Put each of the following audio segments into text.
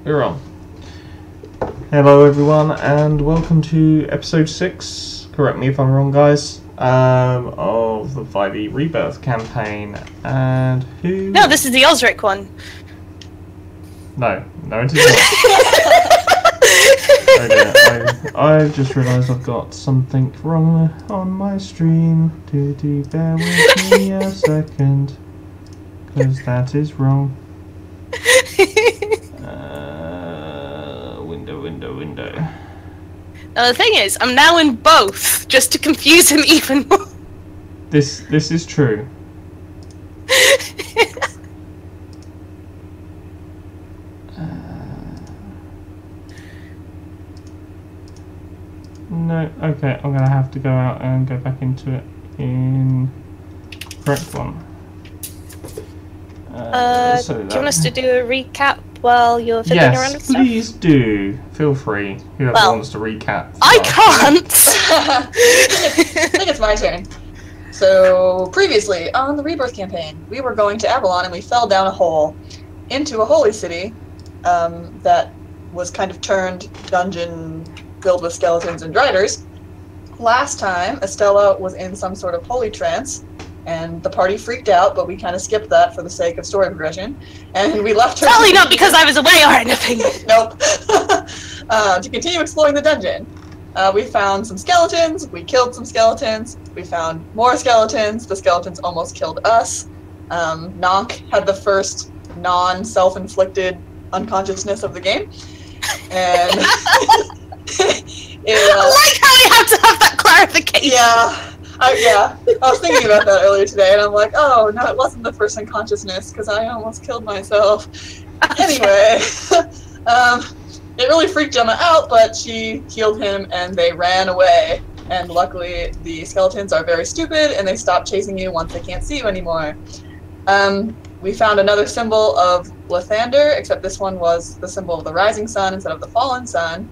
We're on. Hello everyone and welcome to episode 6, correct me if I'm wrong guys, of the 5e Rebirth campaign. And who... No, this is the Osric one. No, it is not. Okay, I've just realised I've got something wrong on my stream. Bear with me a second, because that is wrong. Window. Now the thing is, I'm now in both, just to confuse him even more. This is true. No, okay, I'm gonna have to go out and go back into it in correct one. Do you want us to do a recap while you're fiddling around with stuff? Yes, please do. Feel free. Whoever wants to recap. I can't! I think it's my turn. So, previously, on the Rebirth campaign, we were going to Avalon and we fell down a hole into a holy city that was kind of turned dungeon filled with skeletons and driders. Last time, Estella was in some sort of holy trance, and the party freaked out, but we kind of skipped that for the sake of story progression, and we left her... Totally not because I was away or anything! Nope. To continue exploring the dungeon. We found some skeletons, we killed some skeletons, we found more skeletons, the skeletons almost killed us. Nonk had the first non-self-inflicted unconsciousness of the game, and... I like how we have to have that clarification! Yeah, I was thinking about that earlier today, and I'm like, oh, no, it wasn't the first unconsciousness, because I almost killed myself. Anyway, it really freaked Gemma out, but she healed him, and they ran away. And luckily, the skeletons are very stupid, and they stop chasing you once they can't see you anymore. We found another symbol of Lathander, except this one was the symbol of the rising sun instead of the fallen sun.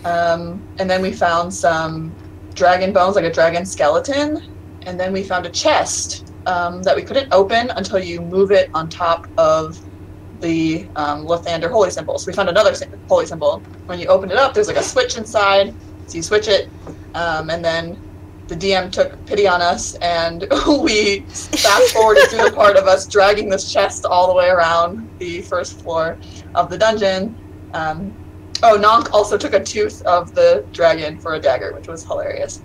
And then we found some dragon bones, like a dragon skeleton, and then we found a chest that we couldn't open until you move it on top of the Lathander holy symbol. So we found another holy symbol. When you open it up, there's like a switch inside, so you switch it, and then the DM took pity on us, and we fast-forwarded through the part of us dragging this chest all the way around the first floor of the dungeon. Nonk also took a tooth of the dragon for a dagger, which was hilarious.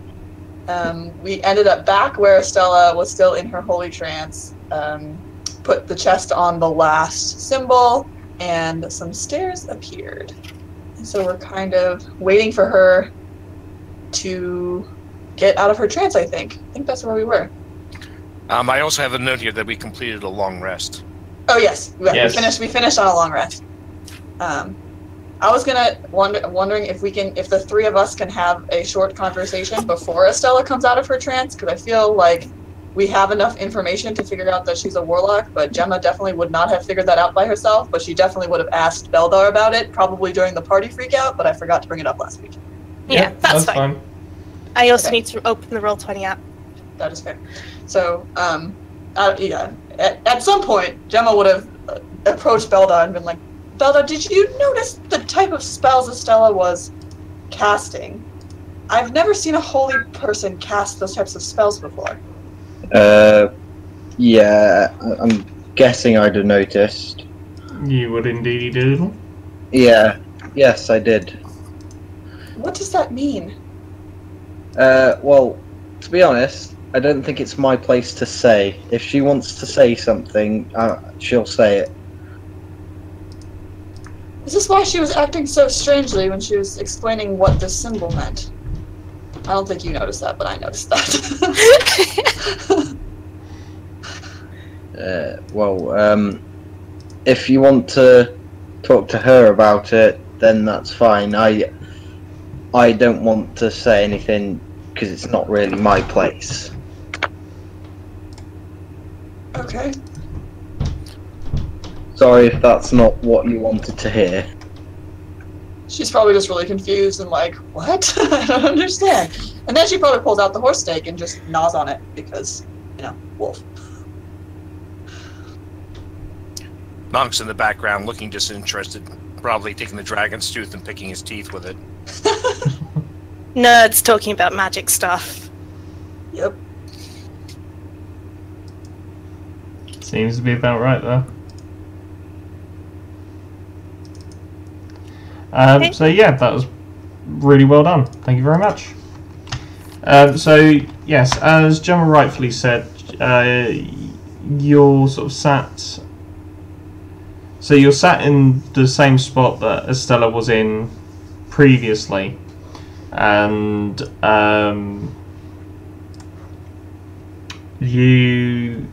We ended up back where Estella was still in her holy trance, put the chest on the last symbol, and some stairs appeared. And so we're kind of waiting for her to get out of her trance, I think. I think that's where we were. I also have a note here that we completed a long rest. Oh, yes. We finished on a long rest. I was wondering if if the three of us can have a short conversation before Estella comes out of her trance, because I feel like we have enough information to figure out that she's a warlock, but Gemma definitely would not have figured that out by herself, but she definitely would have asked Beldar about it, probably during the party freakout, but I forgot to bring it up last week. Yeah, that's fine. I also need to open the Roll20 app. That is fair. So, at some point, Gemma would have approached Beldar and been like, Beldar, did you notice the type of spells Estella was casting? I've never seen a holy person cast those types of spells before. Yeah, I'm guessing I'd have noticed. You would indeed do. Yeah, yes, I did. What does that mean? Well, to be honest, I don't think it's my place to say. If she wants to say something, she'll say it. Is this why she was acting so strangely when she was explaining what this symbol meant? I don't think you noticed that, but I noticed that. If you want to talk to her about it, then that's fine. I don't want to say anything because it's not really my place. Okay. Sorry if that's not what you wanted to hear. She's probably just really confused and like, what? I don't understand. And then she probably pulls out the horse steak and just gnaws on it because, wolf. Monk's in the background looking disinterested. Probably taking the dragon's tooth and picking his teeth with it. Nerds talking about magic stuff. Yep. Seems to be about right there. Okay. So yeah, that was really well done. Thank you very much. So yes, as Gemma rightfully said, you're sort of sat. So you're sat in the same spot that Estella was in previously, and you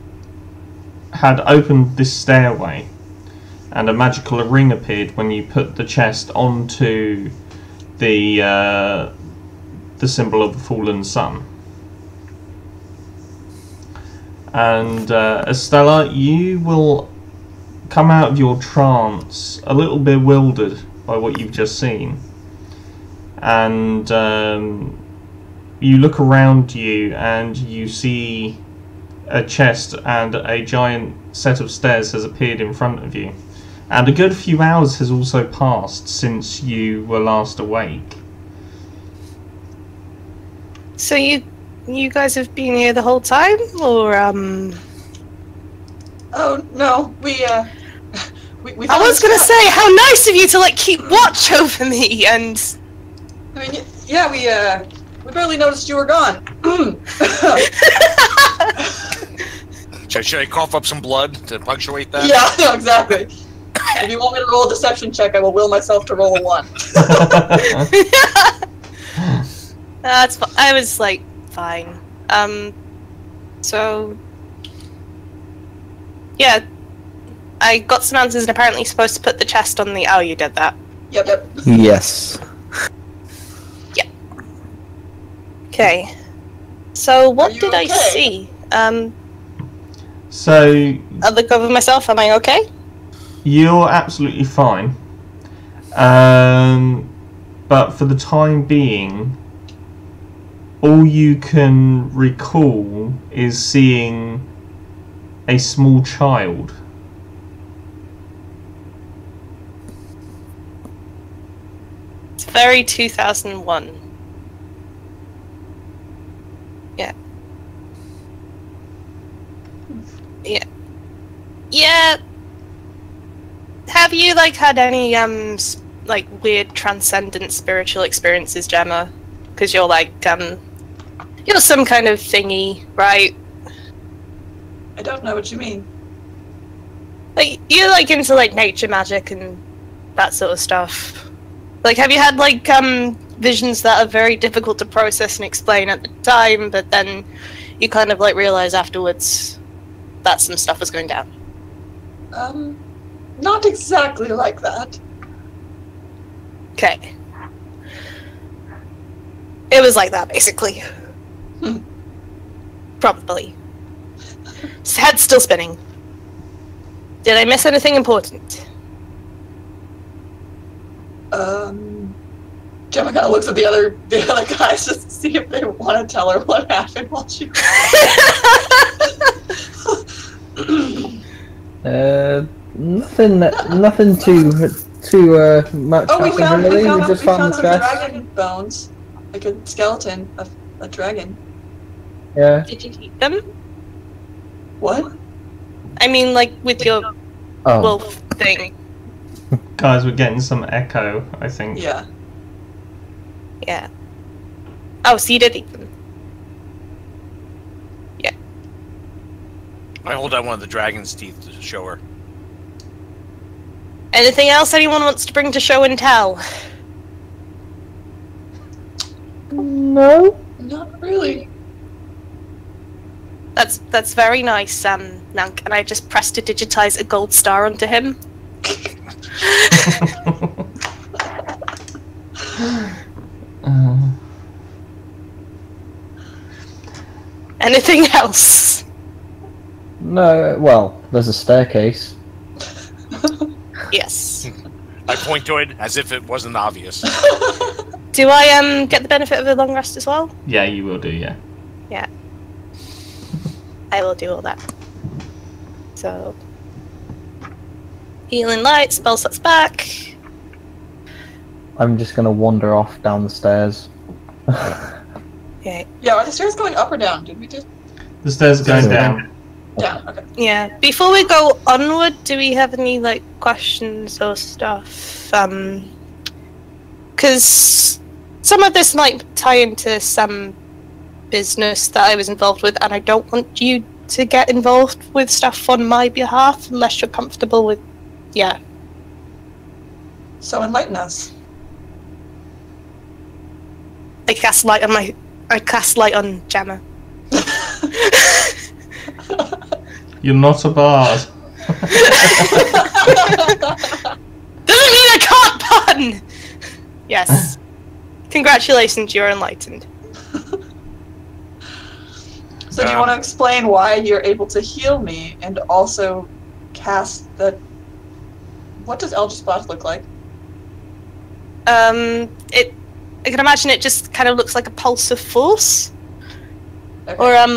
had opened this stairway, and a magical ring appeared when you put the chest onto the symbol of the fallen sun. And Estella, you will come out of your trance a little bewildered by what you've just seen, and you look around you and you see a chest and a giant set of stairs has appeared in front of you, and a good few hours has also passed since you were last awake. So you guys have been here the whole time, or Oh no, we I was gonna say, how nice of you to like keep watch over me, and I mean, yeah, we barely noticed you were gone. Should I cough up some blood to punctuate that? Yeah, no, exactly. If you want me to roll a deception check, I will will myself to roll a 1. that's I was like fine. So yeah, I got some answers, and apparently supposed to put the chest on the. Oh, you did that. Yep. Yes. Okay. So what you did I okay? see? So I'll look over myself. Am I okay? you're absolutely fine, but for the time being, all you can recall is seeing a small child. It's very 2001. Yeah. Yeah. Yeah. Have you like had any like weird transcendent spiritual experiences, Gemma? Because you're like you're some kind of thingy, right? I don't know what you mean. Like you're like into like nature magic and that sort of stuff. Like, have you had like visions that are very difficult to process and explain at the time, but then you kind of like realize afterwards that some stuff was going down? Not exactly like that. Okay. It was like that, basically. Probably. Head still spinning. Did I miss anything important? Gemma kind of looks at the other guys just to see if they want to tell her what happened while she. Nothing too much. Oh, we found just found the some chest. dragon bones, like a skeleton of a dragon. Yeah. Did you eat them? What? I mean, like, with your Oh. wolf thing. Guys, we're getting some echo, I think. Yeah. Yeah. Oh, so you did eat them. Yeah. I hold out one of the dragon's teeth to show her. Anything else anyone wants to bring to show and tell? No. Not really. That's very nice, Nank, and I just pressed to digitize a gold star onto him. Anything else? No. Well, there's a staircase. Yes. I point to it as if it wasn't obvious. Do I get the benefit of a long rest as well? Yeah, you will do, yeah. Yeah. I will do all that. So healing light, spell slots back. I'm just gonna wander off down the stairs. Okay. Yeah, are the stairs going up or down? Did we just... The stairs are going down. Down, okay. Yeah. Before we go onward, do we have any like questions or stuff? Because some of this might tie into some business that I was involved with, and I don't want you to get involved with stuff on my behalf unless you're comfortable with. Yeah. So enlighten us. I cast light on Gemma. You're not a bard. Doesn't mean I can't pun! Yes. Congratulations, you're enlightened. So do you want to explain why you're able to heal me and also cast the... What does Eldritch Blast look like? I can imagine it just kind of looks like a pulse of force. Okay. Or,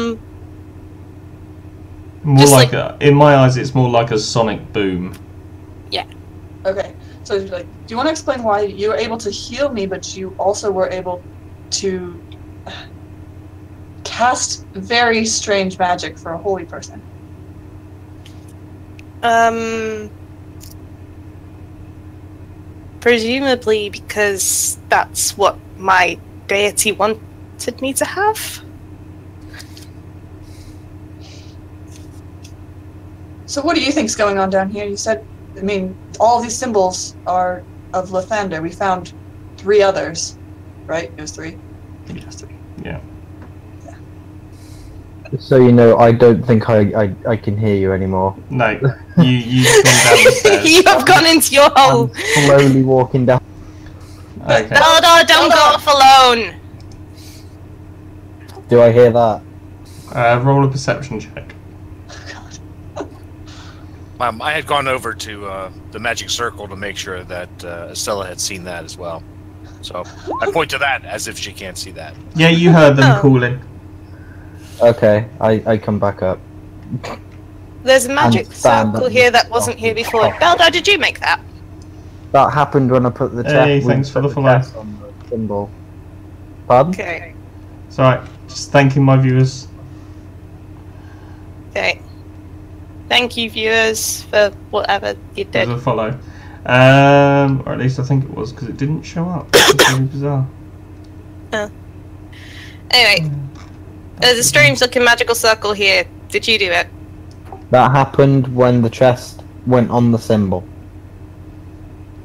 More just like a, in my eyes, it's more like a sonic boom. Okay, so like, do you want to explain why you were able to heal me, but you also were able to cast very strange magic for a holy person? Presumably because that's what my deity wanted me to have. So what do you think's going on down here? You said, I mean, all these symbols are of Lathander. We found 3 others, right? It was 3? I think it was 3. Yeah. So you know, I don't think I can hear you anymore. No, you've gone down the stairs. You have gone into your hole. I'm slowly walking down. Okay. No, don't go off alone. Do I hear that? Roll a perception check. I had gone over to the magic circle to make sure that Estella had seen that as well. So I point to that as if she can't see that. Yeah, you heard them Oh. calling. Okay, I come back up. There's a magic Understand circle that. here that wasn't here before. Belda, did you make that? That happened when I put the Hey, chest. thanks for the follow. On the symbol. Pardon? Okay. It's alright, just thanking my viewers. Okay. Thank you, viewers, for whatever you There's did. a follow. Or at least I think it was, because it didn't show up. It's really bizarre. Anyway, there's a strange looking magical circle here. Did you do it? That happened when the chest went on the symbol.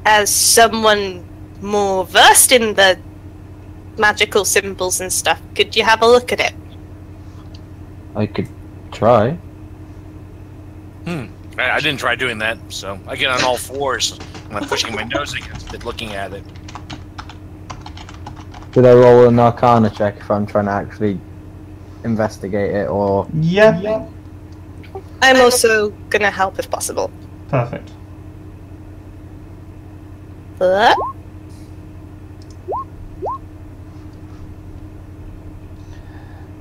As someone more versed in the magical symbols and stuff, could you have a look at it? I could try. I didn't try doing that, so I get on all fours. I'm pushing my nose against it, looking at it. Did I roll an Arcana check if I'm trying to actually investigate it, or... Yeah. I'm also gonna help if possible. Perfect. What?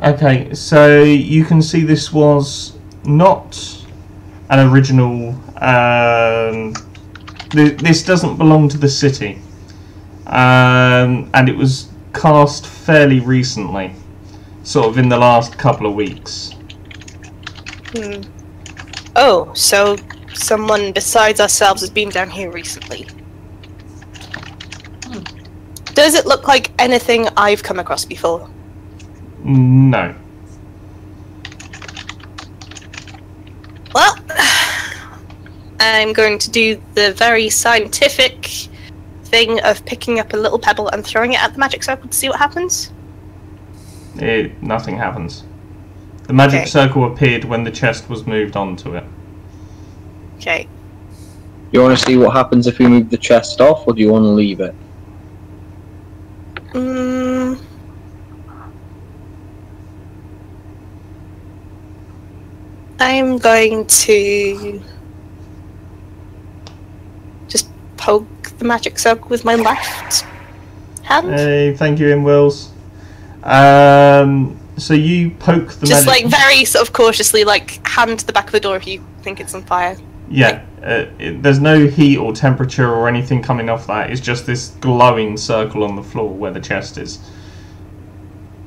Okay, so you can see this was not an original. This doesn't belong to the city, and it was cast fairly recently, sort of in the last couple of weeks. Oh, so someone besides ourselves has been down here recently. Does it look like anything I've come across before? No. Well, I'm going to do the very scientific thing of picking up a little pebble and throwing it at the magic circle to see what happens. Nothing happens. The magic Okay. circle appeared when the chest was moved onto it. Okay. You want to see what happens if we move the chest off, or do you want to leave it? I'm going to just poke the magic circle with my left hand. Hey, thank you, Wills. So you poke the Just magic... like very sort of cautiously, like hand to the back of the door if you think it's on fire. Yeah, there's no heat or temperature or anything coming off that. It's just this glowing circle on the floor where the chest is.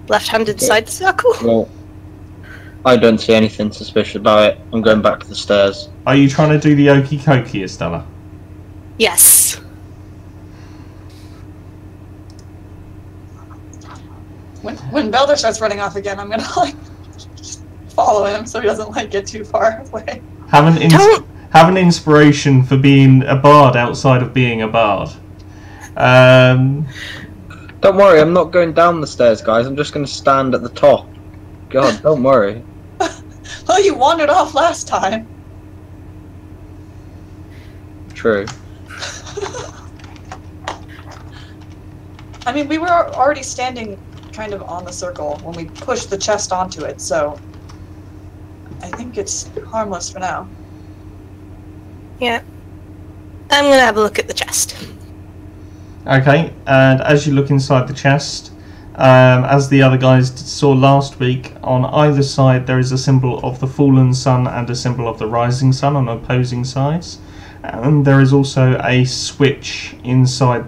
Left-hand inside the circle? Well, I don't see anything suspicious about it. I'm going back to the stairs. Are you trying to do the okey cokey, Estella? Yes. When Belder starts running off again, I'm gonna like just follow him so he doesn't like get too far away. Have an inspiration for being a bard outside of being a bard. Don't worry, I'm not going down the stairs, guys. I'm just going to stand at the top. God, don't worry. Well, you wandered off last time. True. I mean, we were already standing kind of on the circle when we pushed the chest onto it, so I think it's harmless for now. Yeah. I'm gonna have a look at the chest. Okay, and as you look inside the chest, as the other guys saw last week, on either side there is a symbol of the fallen sun and a symbol of the rising sun on opposing sides. And there is also a switch inside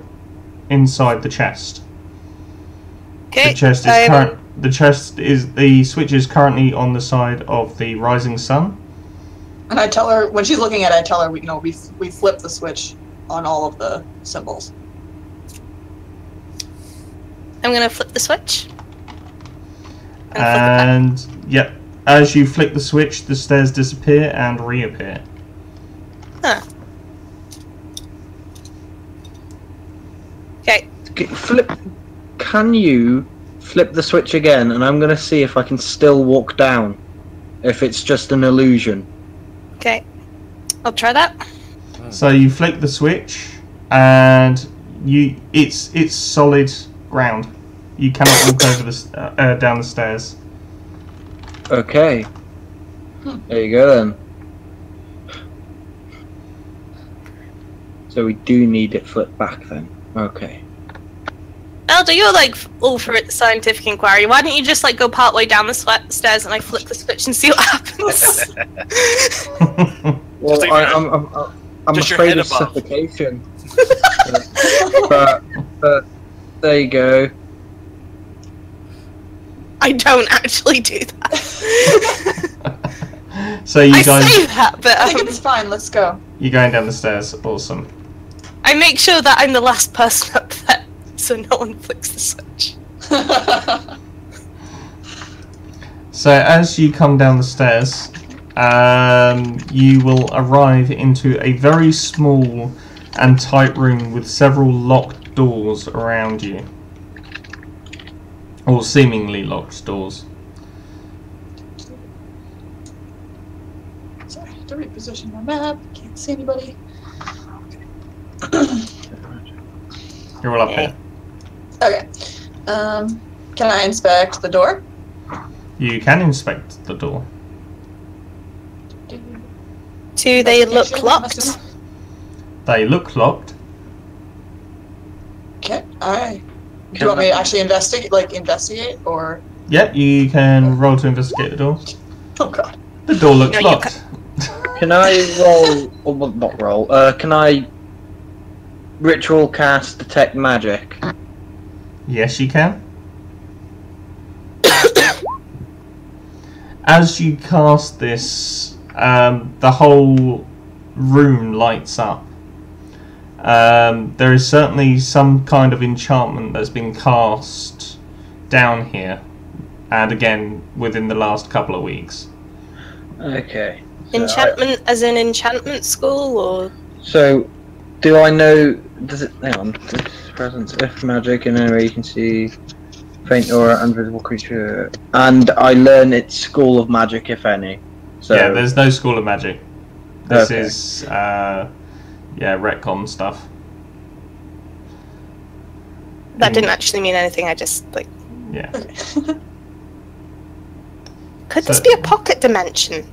the chest. Okay. The switch is currently on the side of the rising sun. And I tell her, when she's looking at it, I tell her, we flip the switch on all of the symbols. I'm gonna flip the switch. And yep, as you flick the switch, the stairs disappear and reappear. Huh. Okay. Can you flip the switch again? And I'm going to see if I can still walk down. If it's just an illusion. Okay. I'll try that. So you flick the switch, and it's solid ground. You cannot walk over the down the stairs. Okay. There you go then. So we do need it flipped back then. Okay. Elder, you're like all for it, scientific inquiry. Why don't you just like go part way down the stairs and I flip the switch and see what happens? Well, I'm Just your afraid head of above. suffocation. but there you go. I don't actually do that. So you I guys, say that, but I think it's fine, let's go. you're going down the stairs. Awesome. I make sure that I'm the last person up there, so no one flicks the switch. So as you come down the stairs, you will arrive into a very small and tight room with several locked doors around you. Or seemingly locked doors. Sorry, I have to reposition my map. Can't see anybody. You're all up here. Okay. Can I inspect the door? You can inspect the door. Do they look Investigation, I'm locked? assuming? They look locked. Okay. Do you want me to actually investigate, or? Yep, you can roll to investigate the door. Oh god. The door looks No, you locked. Can I roll, or well, not roll, can I ritual cast detect magic? Yes, you can. As you cast this, the whole room lights up. There is certainly some kind of enchantment that's been cast down here, and again within the last couple of weeks. Okay. So Enchantment as in enchantment school, or? So, do I know? Does it? Hang on. This presence, if magic in an area you can see, faint aura, invisible creature, and I learn it's school of magic, if any. So Yeah, there's no school of magic. This Okay. is retcon stuff. That didn't actually mean anything, I just, like... Yeah. Could this So- be a pocket dimension?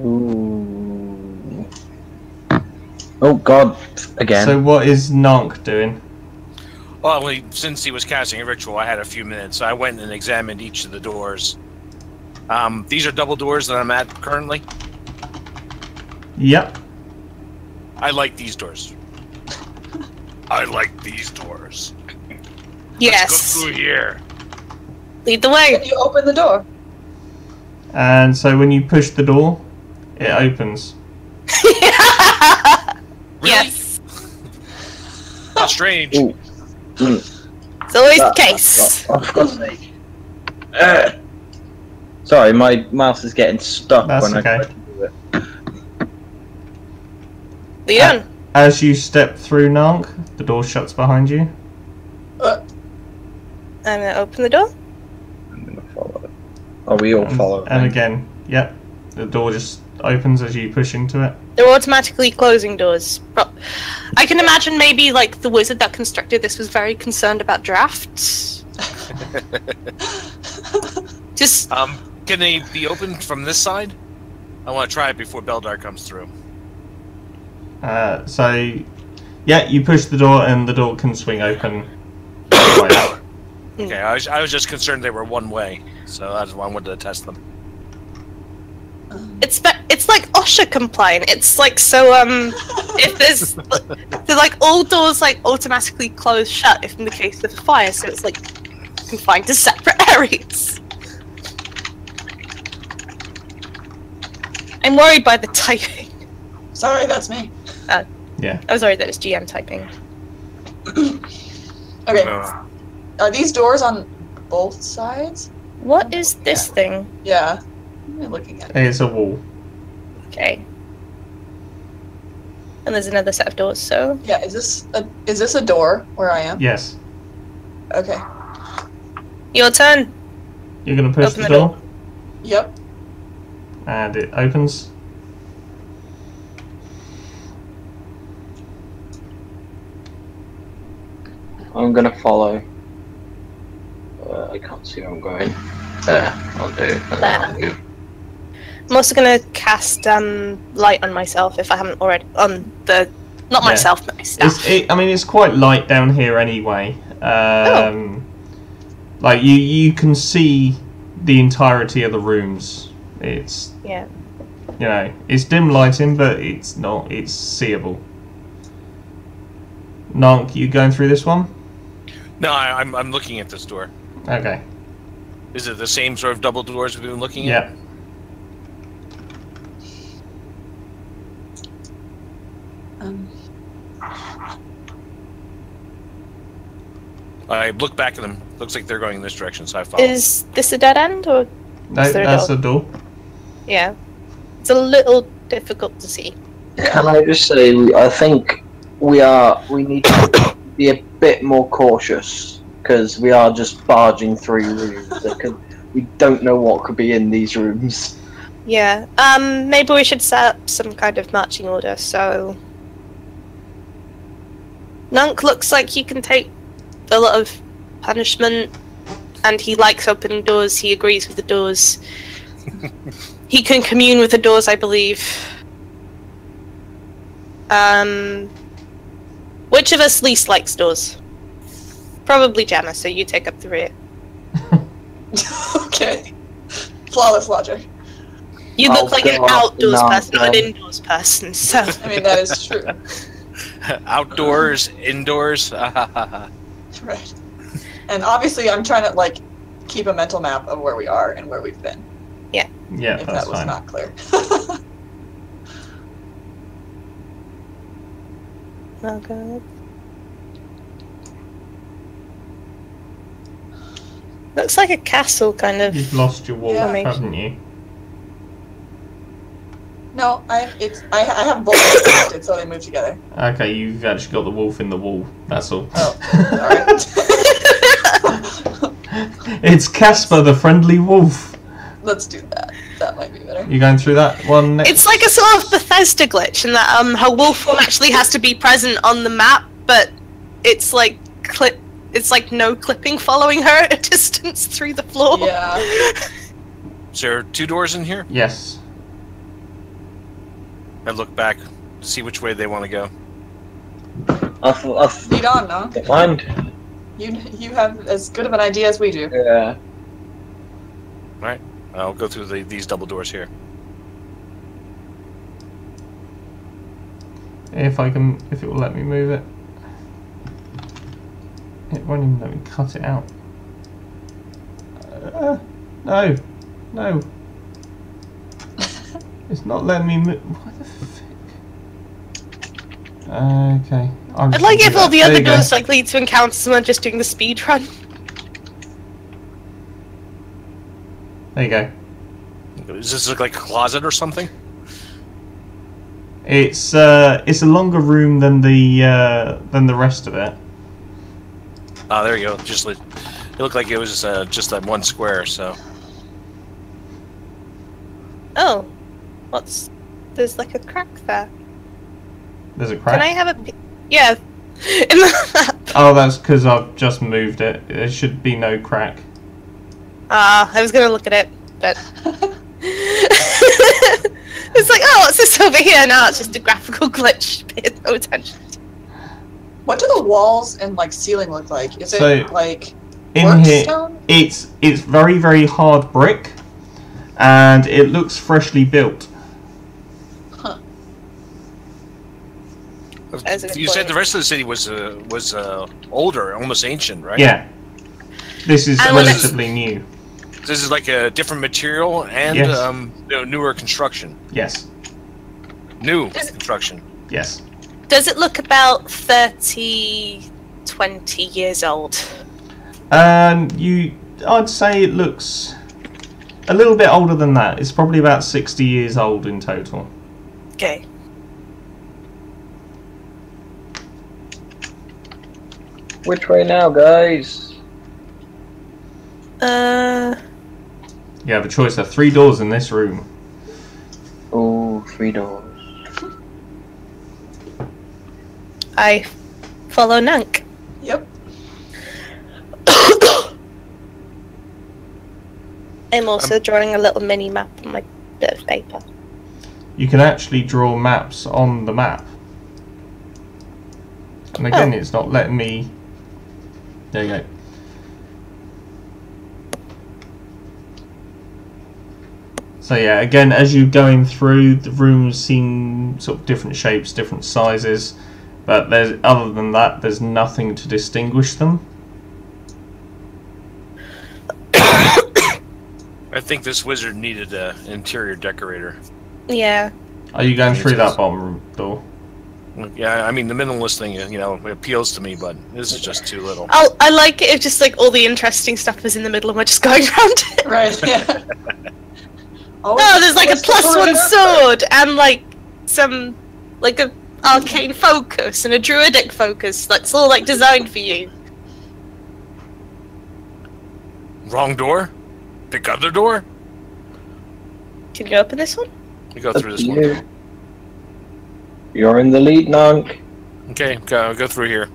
Ooh. Oh God! Again. So what is Nank doing? Well, since he was casting a ritual, I had a few minutes. So I went and examined each of the doors. These are double doors that I'm at currently. Yep. I like these doors. I like these doors. Yes. Let's go through here. Lead the way. Can you open the door? And so when you push the door, it opens. Yes. How strange. Ooh. It's always the case. Oh, for God's sake. Sorry, my mouse is getting stuck That's when okay. I try to do it. Lead on. As you step through Nank, the door shuts behind you. I'm gonna open the door. I'm gonna follow it. Oh, we all follow it. And then. again, yep, the door just opens as you push into it. They're automatically closing doors. I can imagine maybe like the wizard that constructed this was very concerned about drafts. Just Can they be opened from this side? I want to try it before Beldar comes through. So, yeah, you push the door and the door can swing open. Right. Okay, I was just concerned they were one way, so that's why I wanted to test them. it's like OSHA compliant. It's like so if they're like all doors like automatically close shut if in the case of a fire, so it's like confined to separate areas. I'm worried by the typing. Sorry, that's me. Yeah. I was worried that it's GM typing. Okay. Are these doors on both sides? What is this thing? Yeah. What am I looking at? It's a wall. Okay. And there's another set of doors, so... Yeah, is this a door where I am? Yes. Okay. Your turn. You're going to push Open the the door, door. Yep. and it opens. I'm gonna follow. I can't see where I'm going. There, I'll do it. And then I'll move. I'm also gonna cast light on myself if I haven't already. On the... Not Yeah. myself, but my staff. I mean, it's quite light down here anyway. Like, you can see the entirety of the rooms. It's, Yeah. you know, it's dim lighting, but it's not, it's seeable. Nank, you going through this one? No, I'm looking at this door. Okay. Is it the same sort of double doors we've been looking at? Yeah. I look back at them. Looks like they're going in this direction, so I follow. Is this a dead end, or... No, Is there a that's door? the door. Yeah. It's a little difficult to see. Can I just say, I think we need to be a bit more cautious because we are just barging through rooms. Because we don't know what could be in these rooms. Yeah. Maybe we should set up some kind of marching order, so... Nunk looks like he can take a lot of punishment, and he likes opening doors, he agrees with the doors. He can commune with the doors, I believe. Which of us least likes doors? Probably Gemma, so you take up the rear. Okay. Flawless logic. You look like an go outdoors up, person, not an then. indoors person, so... I mean, that is true. Outdoors, indoors. Right. And obviously, I'm trying to, like, keep a mental map of where we are and where we've been. Yeah, If that's that was fine. not clear. Oh god. Looks like a castle, kind of. You've lost your wall, Yeah. haven't you? No, I have both connected, so they move together. Okay, you've actually got the wolf in the wall. That's all. Oh, sorry. It's Casper, the friendly wolf. Let's do that. That might be better. You going through that one next? It's like a sort of Bethesda glitch in that her wolf form actually has to be present on the map, but it's like it's like no clipping following her at a distance through the floor. Yeah. Is there 2 doors in here? Yes. I look back to see which way they want to go. I've Lead on, no? defined. You have as good of an idea as we do. Yeah. I'll go through these double doors here. If it will let me move it. It won't even let me cut it out. No. No. It's not letting me move. Why the frick? Okay. I'd like if all the other doors like lead to encounter someone just doing the speed run. There you go. Does this look like a closet or something? It's a longer room than the rest of it. Oh, there you go. It looked like it was just that one square. So. Oh, there's like a crack there. There's a crack? Can I have a... Yeah. In the map. Oh, that's because I've just moved it. There should be no crack. I was gonna look at it, but... It's like, oh, what's this over here? Now it's just a graphical glitch. Pay no attention. What do the walls and like ceiling look like? Is it like in here? stone? It's very, very hard brick, and it looks freshly built. Huh. You said the rest of the city was older, almost ancient, right? Yeah. This is relatively new. This is like a different material and Yes. Newer construction. Yes. New construction. Yes. Does it look about 20 years old? I'd say it looks a little bit older than that. It's probably about 60 years old in total. Okay. Which way now, guys? You have a choice of 3 doors in this room. Oh, 3 doors. I follow Nank. Yep. I'm also drawing a little mini map on my bit of paper. You can actually draw maps on the map. And again, it's not letting me... There you go. So yeah, again, as you're going through, the rooms seem sort of different shapes, different sizes, but other than that, there's nothing to distinguish them. I think this wizard needed an interior decorator. Yeah. Are you going through that bottom door? Yeah, I mean the minimalist thing, it appeals to me, but this is just too little. I like it if just like all the interesting stuff is in the middle and we're just going around it. Right. Yeah. Oh, there's like a +1 sword and like some like a arcane focus and a druidic focus. That's all like designed for you. Wrong door? Pick other door? Can you open this one? You go through this one. You're in the lead, Nank. Okay, go through here.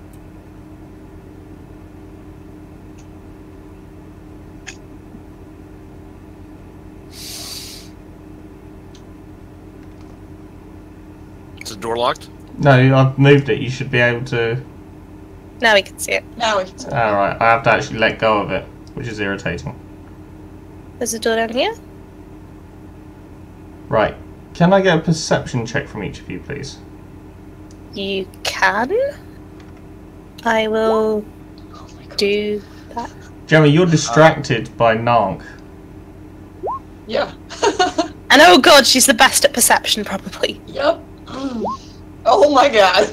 Is the door locked? No, I've moved it. You should be able to... Now we can see it. Now we can see. Alright, I have to actually let go of it, which is irritating. There's a door down here. Right. Can I get a perception check from each of you, please? You can. I will do that. Gemma, you're distracted by Nank. Yeah. And oh god, she's the best at perception, probably. Yep. Oh my god.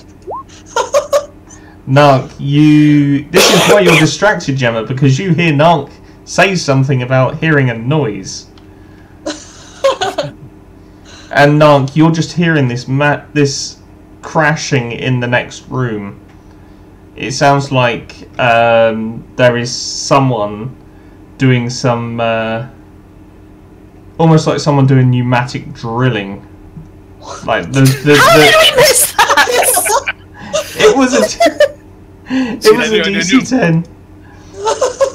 Nank, this is why you're distracted, Gemma, because you hear Nank say something about hearing a noise. And Nank, you're just hearing this crashing in the next room. It sounds like there is someone doing some almost like someone doing pneumatic drilling. Like How did we miss that? it was a DC 10.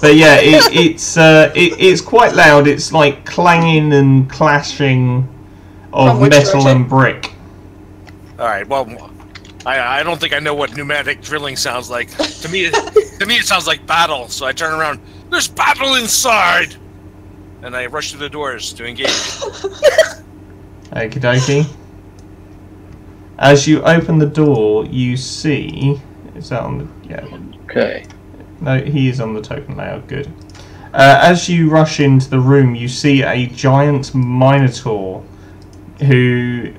But yeah, it's quite loud. It's like clanging and clashing of metal and brick. All right. Well, I don't think I know what pneumatic drilling sounds like. To me, it sounds like battle. So I turn around. There's battle inside. and I rush to the doors to engage. Okie dokie. As you open the door, you see... Is that on the... Yeah. Okay. No, he is on the token layout. Good. As you rush into the room, you see a giant Minotaur who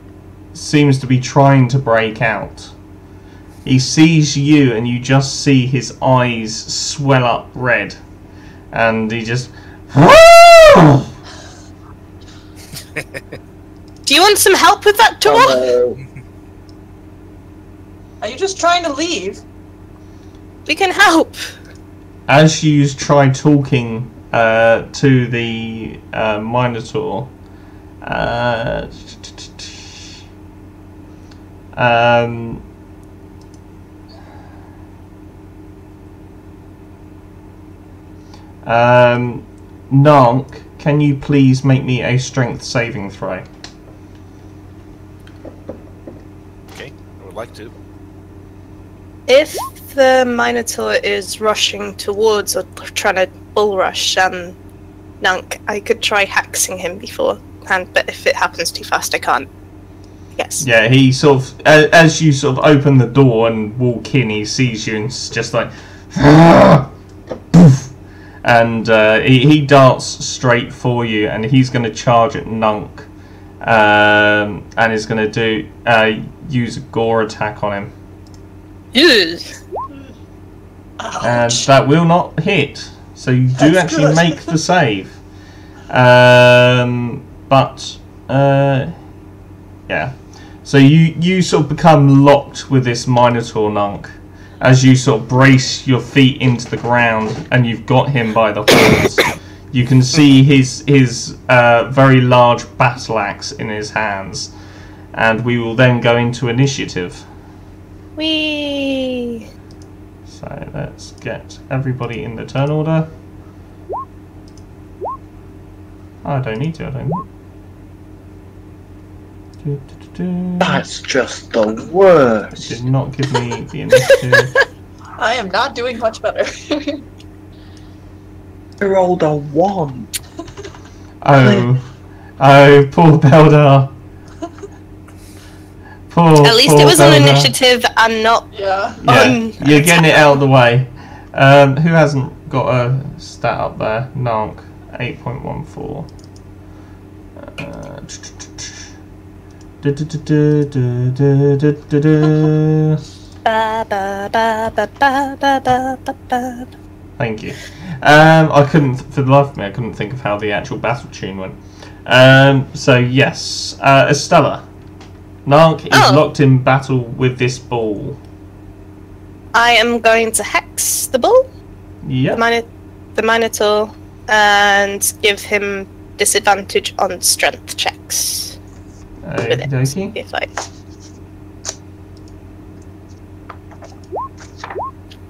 seems to be trying to break out. He sees you, and you just see his eyes swell up red. And he just... Do you want some help with that door? Are you just trying to leave? We can help. As you try talking to the Minotaur, Nank, can you please make me a strength saving throw? Okay, I would like to. If the Minotaur is rushing towards or trying to bull rush Nunk, I could try hexing him beforehand, but if it happens too fast, I can't. Yes. Yeah, he sort of, as you sort of open the door and walk in, he sees you and it's just like, and he darts straight for you, and he's going to charge at Nunk, and is going to do use a gore attack on him. Ew. And that will not hit, so you do That's actually good. make the save. But yeah, so you sort of become locked with this Minotaur, Nunk, as you sort of brace your feet into the ground, and you've got him by the horns. You can see his very large battle axe in his hands, and we will then go into initiative. Whee! So let's get everybody in the turn order. Oh, I don't need to, I don't need. That's just the worst. Did not give me the initiative. I am not doing much better. I rolled a 1. Oh, poor Beldar. At least it was on Beldar. initiative and not Yeah. Yeah, on you're getting it out of the way. Who hasn't got a stat up there? Nank, 8.14. Ba, ba, ba, ba, ba, ba, ba, ba, ba. Thank you. I couldn't, for the life of me, I couldn't think of how the actual battle tune went. So yes, Estella. Nank is locked in battle with this ball. I am going to hex the bull, Yep. the Minotaur, and give him disadvantage on strength checks. With it, Okey-dokey. if I...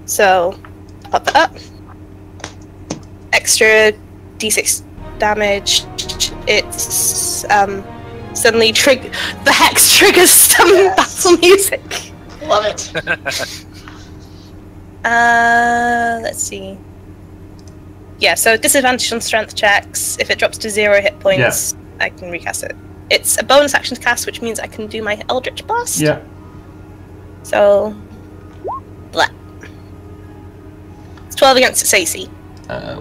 So, pop that up. Extra d6 damage. It's suddenly the hex triggers some battle music. Love it. Let's see. Yeah, so disadvantage on strength checks. If it drops to 0 hit points, I can recast it. It's a bonus action cast, which means I can do my Eldritch Blast. Yeah. So, blah. It's 12 against its AC.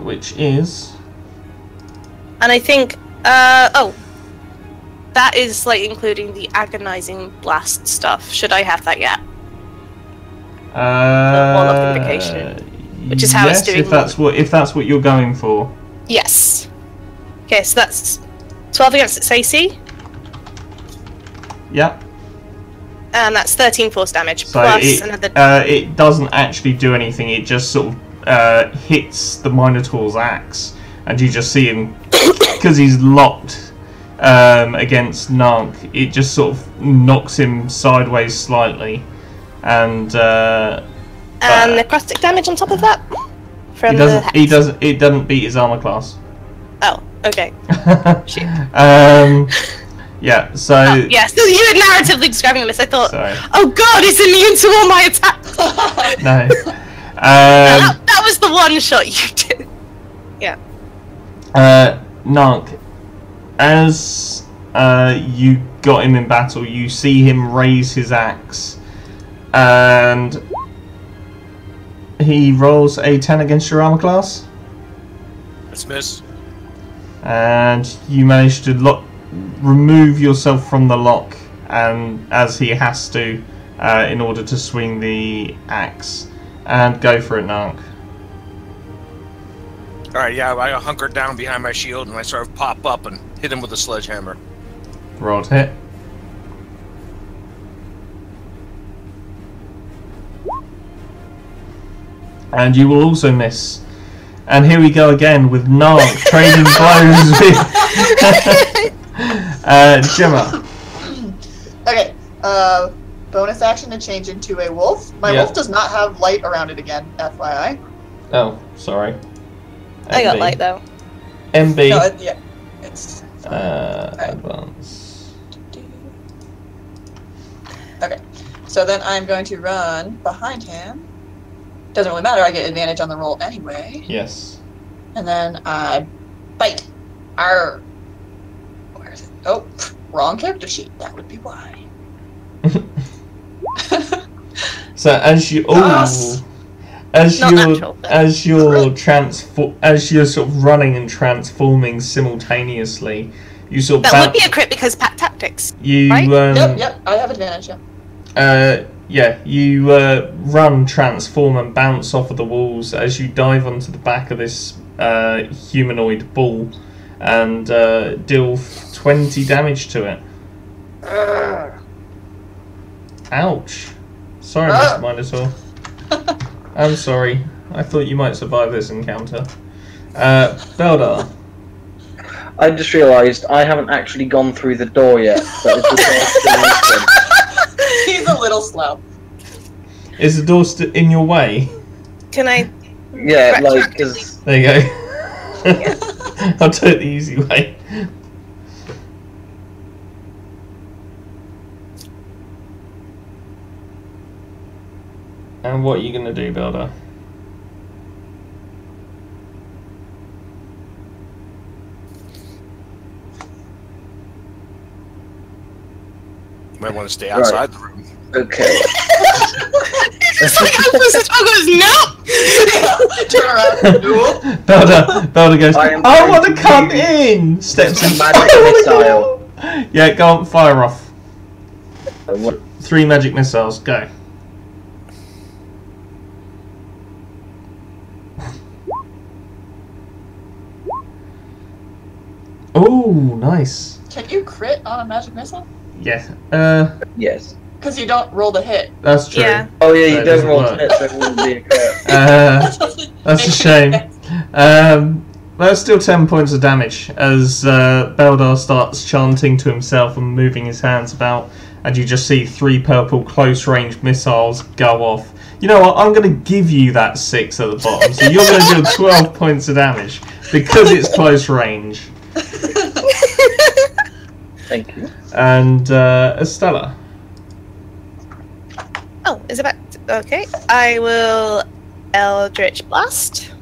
Which is... And I think, that is, like, including the agonizing blast stuff. Should I have that yet? Wall of Vindication, which is how it's doing. If that's what you're going for. Yes. Okay, so that's 12 against its AC, Yeah. and that's 13 force damage, So plus another... it doesn't actually do anything. It just sort of hits the Minotaur's axe, and you just see him because he's locked against Nank. It just sort of knocks him sideways slightly, and necrotic damage on top of that. From it doesn't beat his armor class. Oh, okay. Shoot. Yeah, so... Yeah, so you were narratively describing this. I thought, Sorry. oh god, he's immune to all my attacks! No. That was the one shot you did. Yeah. Nark, as you got him in battle, you see him raise his axe, and he rolls a 10 against your armor class. Let's miss. And you manage to remove yourself from the lock, and as he has to, in order to swing the axe, and go for it, Nark. Alright, yeah, I hunker down behind my shield and I sort of pop up and hit him with a sledgehammer. Roll to hit. And you will also miss. And here we go again with Nark trading blows with Gemma. Okay, bonus action to change into a wolf. My wolf does not have light around it again, FYI. Oh, sorry. I got light though. MB. No, yeah, it's advance. Okay, so then I'm going to run behind him. Doesn't really matter, I get advantage on the roll anyway. Yes. And then I bite. Where is it? Oh, wrong character sheet. That would be why. So as you as you're sort of running and transforming simultaneously, you sort of that would be a crit because pack tactics. You right? Yep, I have advantage. Yeah. You run, transform, and bounce off of the walls as you dive onto the back of this humanoid bull and deal 20 damage to it. Ouch. Sorry, Mr. Minotaur. I'm sorry. I thought you might survive this encounter. Beldar. I just realised I haven't actually gone through the door yet. He's a little slow. Is the door in your way? Can I? Yeah, like, cause... There you go. I'll do it the easy way. And what are you going to do, Builder? You might want to stay outside the room. Okay. It's like I was no. Turn around. Belder goes, I want to come in! Steps in. Magic missile. Yeah, go on, fire off. 3 magic missiles, go. Oh, nice. Can you crit on a magic missile? Yeah. Yes. Because you don't roll the hit. That's true. Yeah. Oh yeah, you That don't roll doesn't to hit, so it wouldn't be a crit. That's a shame. That's still 10 points of damage as Beldar starts chanting to himself and moving his hands about, and you just see 3 purple close-range missiles go off. You know what? I'm going to give you that 6 at the bottom, so you're going to deal 12 points of damage because it's close range. Thank you. And Estella. Oh, is it back? Okay, I will Eldritch Blast.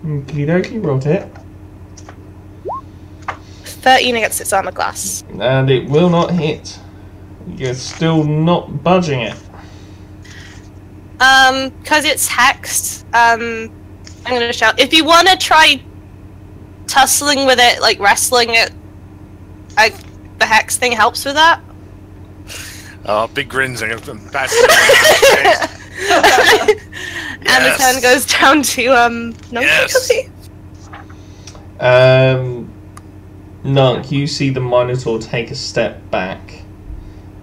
Okie dokie, roll to hit. 13 against its armor class. And it will not hit. You're still not budging it. Because it's hexed, I'm gonna shout. If you want to try tussling with it, like wrestling it, the hex thing helps with that. Oh, big grins and pass And the turn goes down to Yes. Nunk, you see the Minotaur take a step back,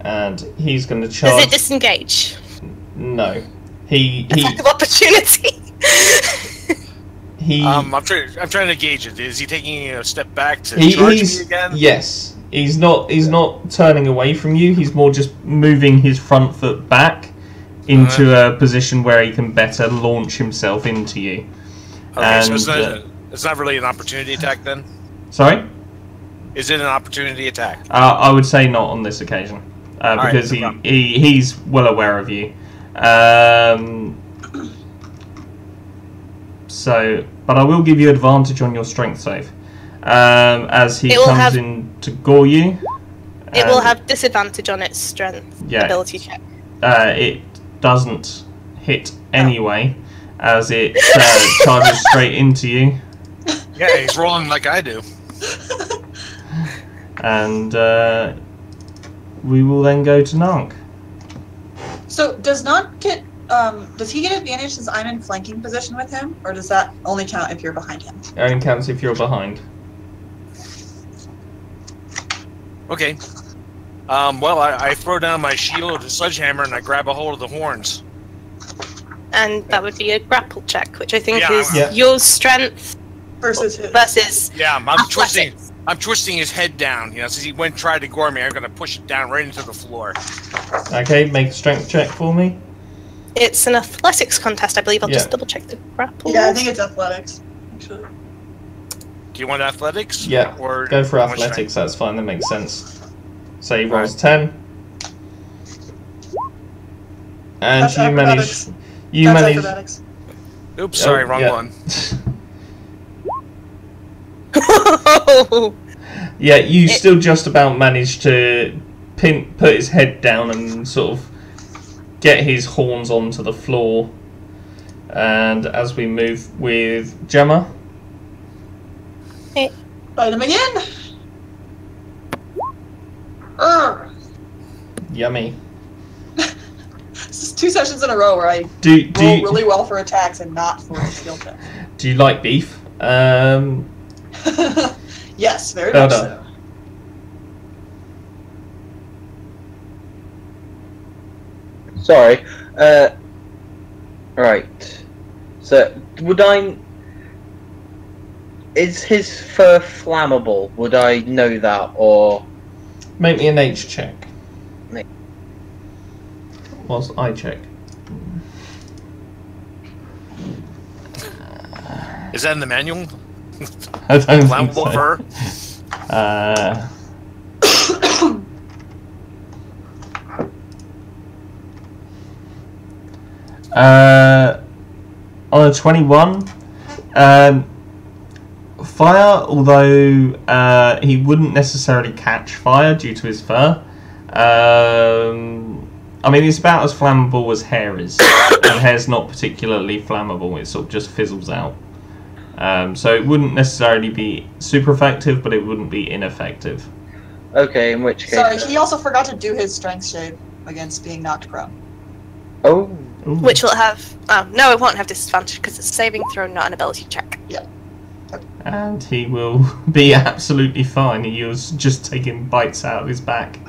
and he's going to charge. Does it disengage? No, he Attack of opportunity. I'm trying to gauge it. Is he taking a step back to charge me again? Yes. He's not turning away from you. He's more just moving his front foot back into a position where he can better launch himself into you. Okay, and, so it's not really an opportunity attack then? Sorry? Is it an opportunity attack? I would say not on this occasion. Because he's well aware of you. But I will give you advantage on your strength save. as he It will comes in to gore you. It will have disadvantage on its strength ability check. It doesn't hit anyway, as it charges straight into you. Yeah, he's rolling like I do. And we will then go to Nank. So does not get does he get advantage since I'm in flanking position with him, or does that only count if you're behind him? It only counts if you're behind. Okay. Well, I throw down my shield, a sledgehammer, and I grab a hold of the horns. And that would be a grapple check, which I think is Yeah. your strength Versus his. versus Yeah, I'm twisting. athletics. I'm twisting his head down. You know, since he went and tried to gore me, I'm gonna push it down right into the floor. Okay, make a strength check for me. It's an athletics contest, I believe. I'll Yeah. just double check the grapple. Yeah, I think it's athletics. Actually. Do you want athletics? Yeah, Or go for you want athletics, that's fine, that makes sense. So he rolls Right. 10. And That's you manage... acrobatics. You That's manage... acrobatics. strength? Oops, sorry, wrong yeah. one. Yeah, you still just about manage to put his head down and sort of get his horns onto the floor. And as we move with Gemma, Bite him again. Urgh. yummy. This is 2 sessions in a row where I Do roll you, really well for attacks and not for skill check. do you like beef? Yes, very Well much done. so. Sorry. Right. So, would I... Is his fur flammable? Would I know that, or... Make me a nature check. Na- Whilst I check. Is that in the manual? I don't think Flammable so. On a 21, fire, although he wouldn't necessarily catch fire due to his fur. I mean, it's about as flammable as hair is, and hair's not particularly flammable. It sort of just fizzles out. So it wouldn't necessarily be super effective, but it wouldn't be ineffective. Okay, in which case... Sorry, he also forgot to do his strength shave against being knocked prone. Oh, Ooh. Which will have... Oh, no, it won't have disadvantage because it's a saving throw, not an ability check. And he will be absolutely fine. He was just taking bites out of his back.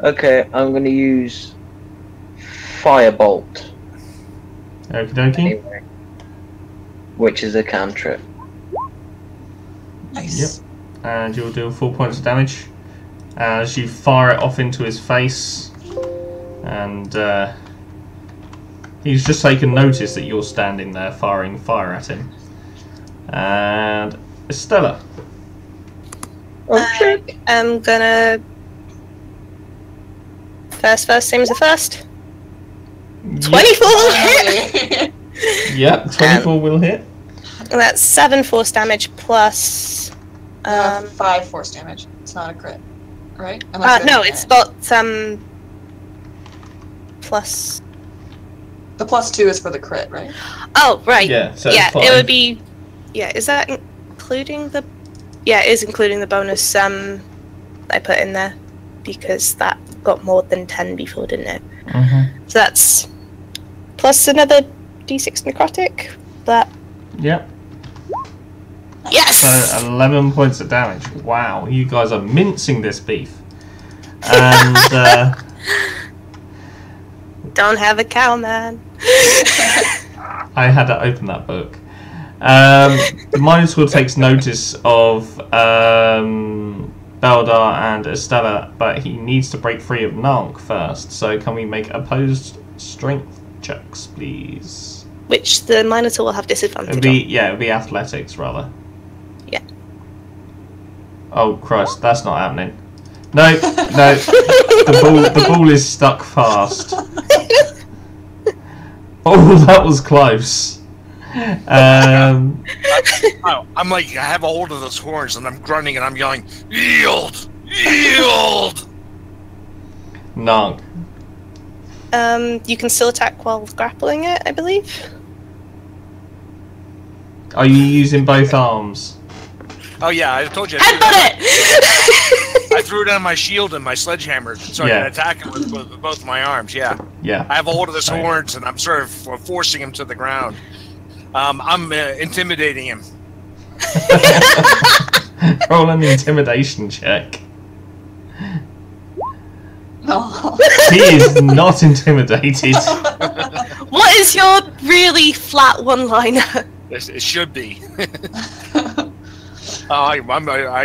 okay, I'm going to use Firebolt, Okie dokie. anyway, which is a cantrip. Nice. And you'll deal 4 points of damage as you fire it off into his face. And he's just taken notice that you're standing there firing fire at him. And Estella. Oh, shit. I'm gonna... First, same as the first. 24 will hit! Yep, 24 will hit. And that's 7 force damage plus... 5 force damage. It's not a crit, right? Unless no, it's it's got plus... The +2 is for the crit, right? Oh, right. Yeah, so yeah, it's fine. it would be... Yeah, is that including the... Yeah, it is including the bonus I put in there. Because that got more than 10 before, didn't it? Mm-hmm. So that's... Plus another d6 necrotic. That... Yep. Yes! So 11 points of damage. Wow, you guys are mincing this beef. And Don't have a cow, man. I had to open that book. The Minotaur takes notice of Beldar and Estella, but he needs to break free of Nank first. So can we make opposed strength checks, please? Which the Minotaur will have disadvantage It'd be athletics rather. Yeah. Oh Christ, that's not happening. No, no, the ball is stuck fast. Oh, that was close. I'm like, I have a hold of those horns, and I'm grunting, and I'm yelling, "Yield! Yield!" Nog. You can still attack while grappling it, I believe. Are you using both arms? Oh yeah, I told you. Headbutt it! I threw it on my shield and my sledgehammer, so I Yeah. can attack him with both my arms. Yeah. Yeah. I have a hold of his Same. horns, and I'm sort of forcing him to the ground. I'm intimidating him. Roll an intimidation check. No. He is not intimidated. What is your really flat one-liner? It should be. I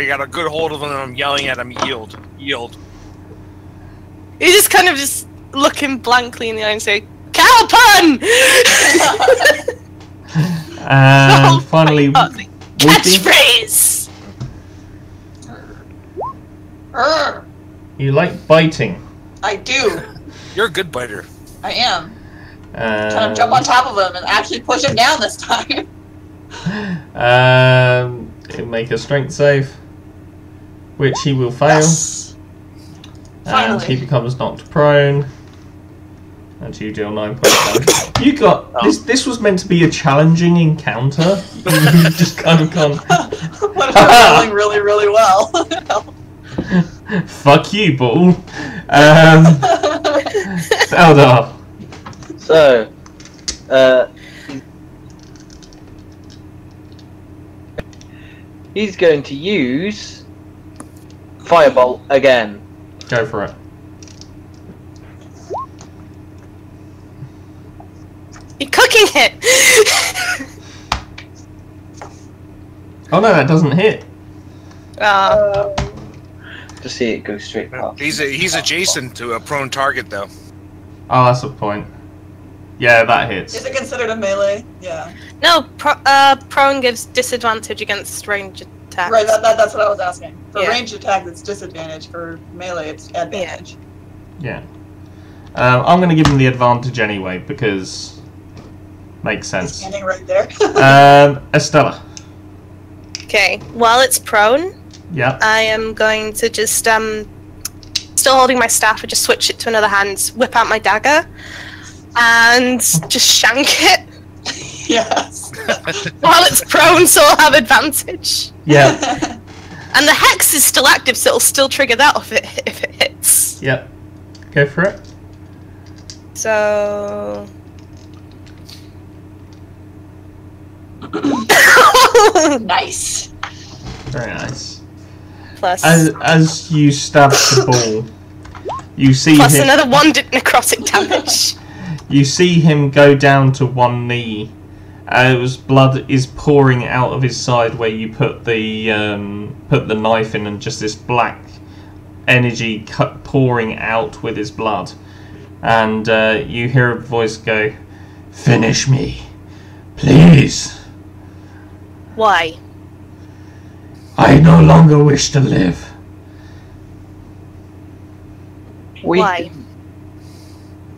got a good hold of him, and I'm yelling at him, "Yield! Yield!" You just kind of just look him blankly in the eye and say, "Cow pun!" And Oh finally, my God. Woody. Catchphrase! Urgh. You like biting. I do. You're a good biter. I am. Trying to jump on top of him and actually push him down this time. He'll make a strength save, which he will fail, Yes. and Finally. he becomes knocked prone. And you deal 9 points damage. You got this. This was meant to be a challenging encounter. You just kind of gone. What if we're rolling really, really well? Fuck you, ball. Eldar. So, he's going to use Firebolt again. Go for it. You're cooking it! Oh no, that doesn't hit. To see it go straight past. He's adjacent to a prone target, though. Oh, that's a point. Yeah, that hits. Is it considered a melee? Yeah. No, prone gives disadvantage against ranged attacks. Right, that's what I was asking. For Yeah. ranged attack, it's disadvantage. For melee, it's advantage. Yeah. I'm going to give him the advantage anyway because makes He's sense. standing right there. Estella. Okay, while it's prone, Yeah. I am going to just, still holding my staff, I just switch it to another hand, whip out my dagger, and just shank it Yes. while it's prone, so I'll have advantage. Yeah. And the hex is still active, so it'll still trigger that if it hits. Yep. Go for it. So... Nice. Very nice. Plus, As you stab the ball, you see plus him. another 1 necrotic damage. You see him go down to one knee. His blood is pouring out of his side where you put the knife in, and just this black energy pouring out with his blood. And you hear a voice go, "Finish me, please. Why? I no longer wish to live." Why?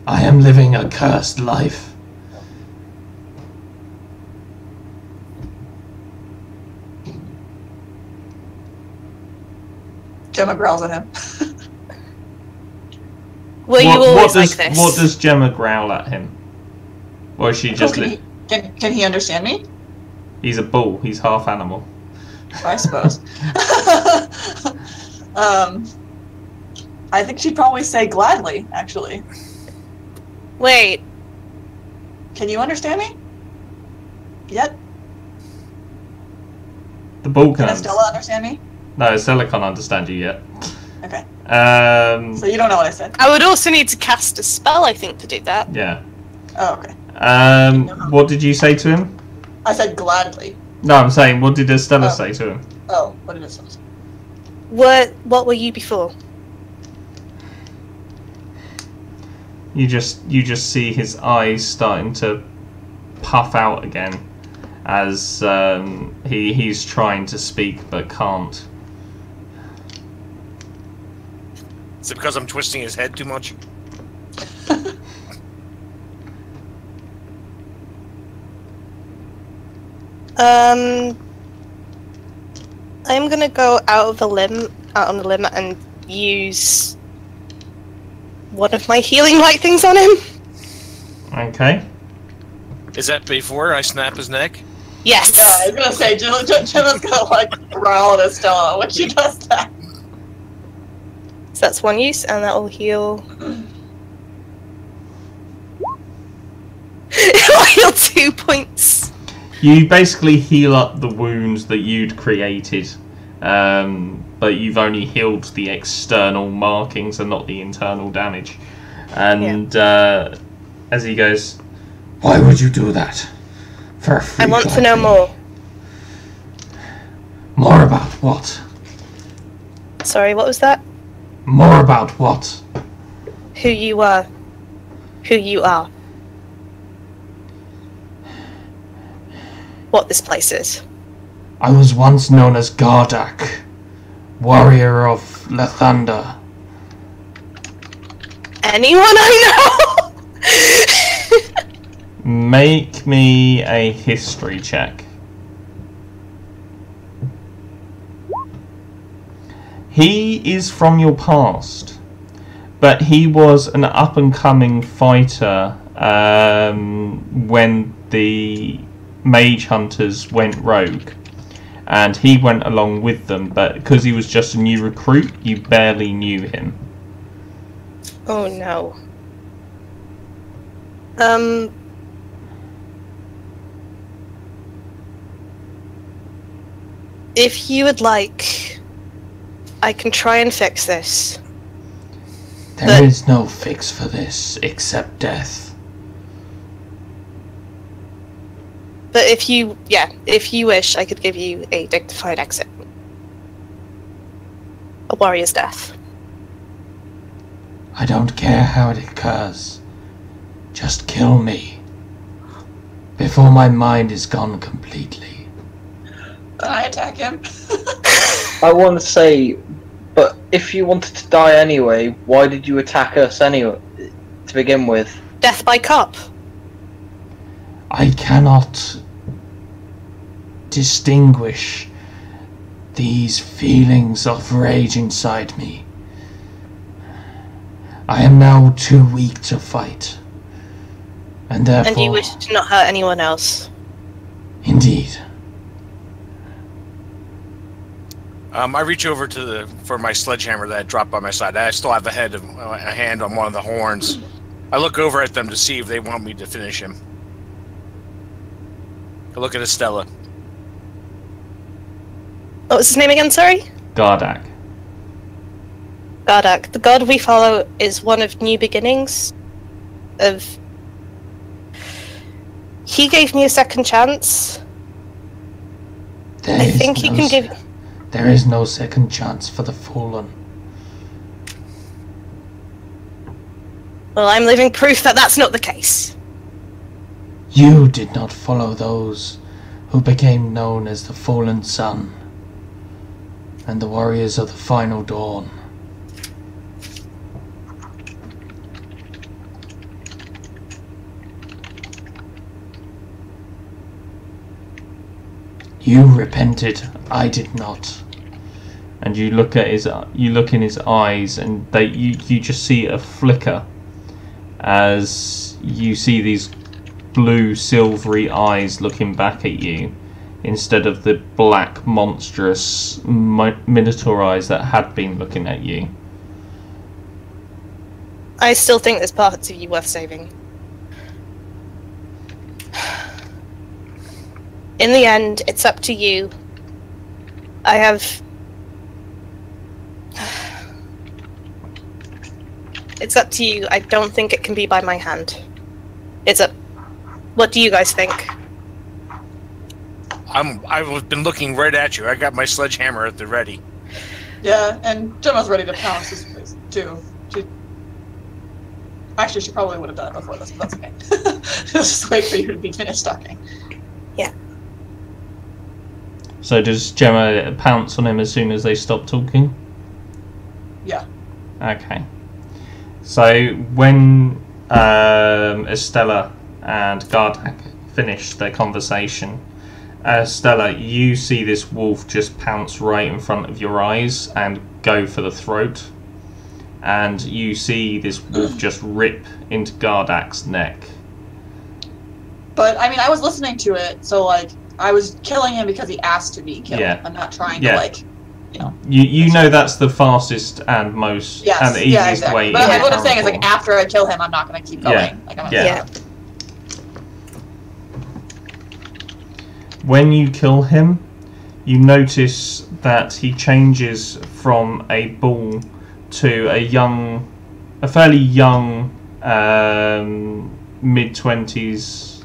I am living a cursed life. Gemma growls at him. Were you always like this? What does Gemma growl at him? Or is she just... Can he understand me? He's a bull. He's half animal. I suppose. I think she'd probably say gladly, actually. Wait, Can you understand me? Yet? The bull Can can Estella understand me? No, Estella can't understand you yet. Okay. Um, So you don't know what I said? I would also need to cast a spell, I think, to do that. yeah. Oh, okay. What did you say to him? I said gladly. No, I'm saying, what did Estella Oh. say to him? Oh, what did it say? What were you before? You just see his eyes starting to puff out again as he's trying to speak but can't. Is it because I'm twisting his head too much? I'm gonna go out on the limb, and use one of my healing light things on him. Okay. Is that before I snap his neck? Yes. Yeah, I was gonna say, Gemma's gonna, like, growl at Estella when she does that. So that's one use, and that will heal. It'll heal 2 points. You basically heal up the wounds that you'd created, but you've only healed the external markings and not the internal damage. And as he goes, "Why would you do that? For a freak I want to like know me?" more. More about what? Sorry, what was that? More about what? Who you are. Who you are. What this place is. I was once known as Gardak, warrior of Lathander. Anyone I know? Make me a history check. He is from your past, but he was an up-and-coming fighter when the mage hunters went rogue, and he went along with them, but because he was just a new recruit, you barely knew him. Oh no. If you would like, I can try and fix this. There is no fix for this except death. But if you wish, I could give you a dignified exit. A warrior's death. I don't care how it occurs. Just kill me before my mind is gone completely. I attack him. I want to say, but if you wanted to die anyway, why did you attack us anyway, to begin with? Death by cop. I cannot distinguish these feelings of rage inside me. I am now too weak to fight, and therefore... And you wish to not hurt anyone else. Indeed. I reach over for my sledgehammer that I dropped by my side. I still have a hand on one of the horns. I look over at them to see if they want me to finish him. I look at Estella. What was his name again, sorry? Gardak. Gardak. The god we follow is one of new beginnings. He gave me a second chance. I think he can give... There is no second chance for the fallen. Well, I'm living proof that that's not the case. You did not follow those who became known as the Fallen Sun and the Warriors of the Final Dawn. You repented, I did not. And you look in his eyes, and you just see a flicker as you see these blue silvery eyes looking back at you instead of the black monstrous minotaur eyes that had been looking at you. I still think there's parts of you worth saving. In the end, it's up to you. It's up to you. I don't think it can be by my hand. What do you guys think? I've been looking right at you. I got my sledgehammer at the ready. Yeah, and Gemma's ready to pounce this place, too. Actually, she probably would have done it before this, but that's okay. Just wait for you to be finished talking. Yeah. So does Gemma pounce on him as soon as they stop talking? Yeah. Okay. So when Estella and Gardak finish their conversation, Stella, you see this wolf just pounce right in front of your eyes and go for the throat. And you see this wolf just rip into Gardak's neck. But, I mean, I was listening to it, so, like, I was killing him because he asked to be killed. Yeah. I'm not trying to, like, you know... You know that's the fastest and most... Yes, and the easiest exactly. way. But in what I'm saying is, current like, after I kill him, I'm not going to keep going. Yeah. Like, I'm Yeah. gonna When you kill him, you notice that he changes from a bull to a fairly young, mid-20s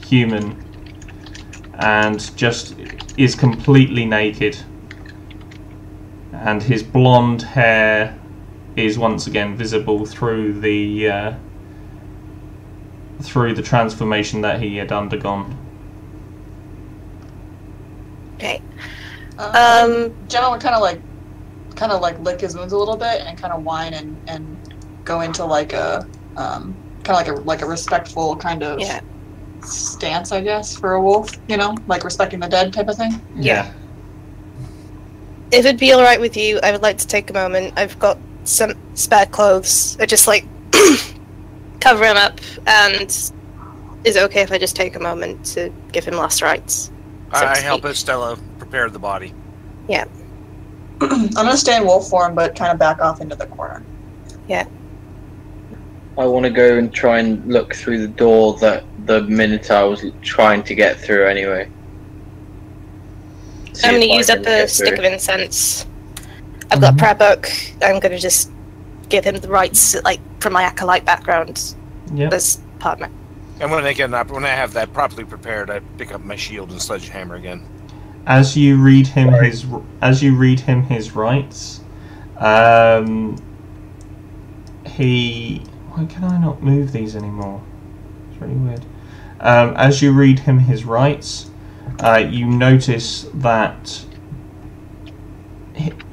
human, and just is completely naked. And his blonde hair is once again visible through the transformation that he had undergone. Okay. Gemma would kind of like lick his wounds a little bit and kind of whine and go into like a kind of like a respectful kind of stance, I guess, for a wolf. You know, like respecting the dead type of thing. Yeah. If it'd be alright with you, I would like to take a moment. I've got some spare clothes. I just like cover him up, and is it okay if I just take a moment to give him last rites? I help Estella prepare the body. Yeah. I'm gonna stay in wolf form, but kind of back off into the corner. Yeah. I want to go and try and look through the door that the Minotaur was trying to get through anyway. See I'm going if to I use can up a get stick through. of incense. I've got a prayer book. I'm going to just give him the rites, like, from my acolyte background. Yep. As partner. And when I have that properly prepared, I pick up my shield and sledgehammer again. As you read him his rights, why can I not move these anymore? It's really weird. As you read him his rights, you notice that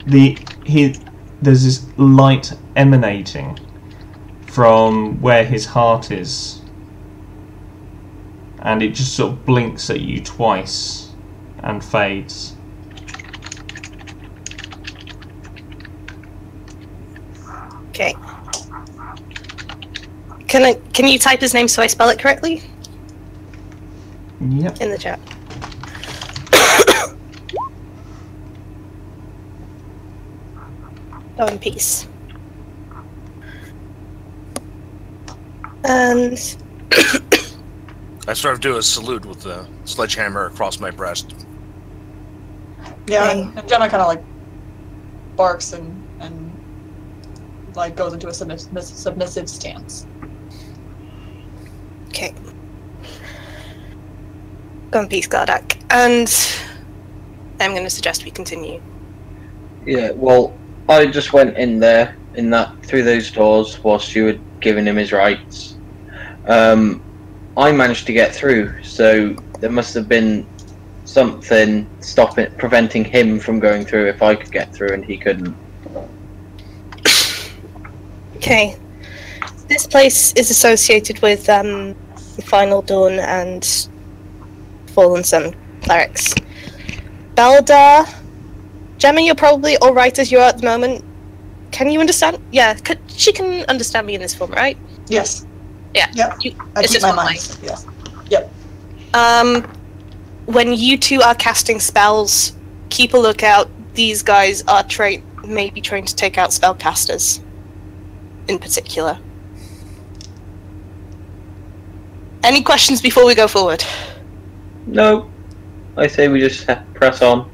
there's this light emanating from where his heart is, and it just sort of blinks at you twice and fades. Okay. Can you type his name so I spell it correctly? Yep. In the chat. Go in peace. And I sort of do a salute with the sledgehammer across my breast. Yeah, Okay. and Gemma kind of like barks and like goes into a submissive stance. okay. Go in peace, Gardak. And I'm going to suggest we continue. Yeah, well, I just went in there, through those doors, whilst you were giving him his rights. I managed to get through, so there must have been something preventing him from going through if I could get through and he couldn't. Okay. This place is associated with the Final Dawn and Fallen Sun clerics. Beldar, Gemma, you're probably alright as you are at the moment. Can you understand? Yeah, she can understand me in this form, right? Yes. Yeah. Yep. I it's keep just my one mind. line. Yes. Yep. When you two are casting spells, keep a lookout. These guys are maybe trained to take out spellcasters. In particular. Any questions before we go forward? No. I say we just press on.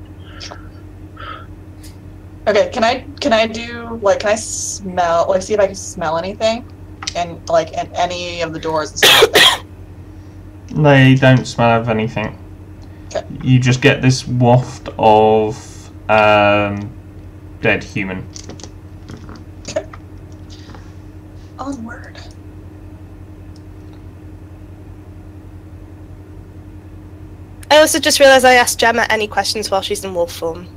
Okay. Can I do like can I smell like see if I can smell anything, and like at any of the doors and stuff like that? They don't smell of anything. Okay. You just get this waft of dead human. Onward. I also just realised I asked Gemma any questions while she's in wolf form.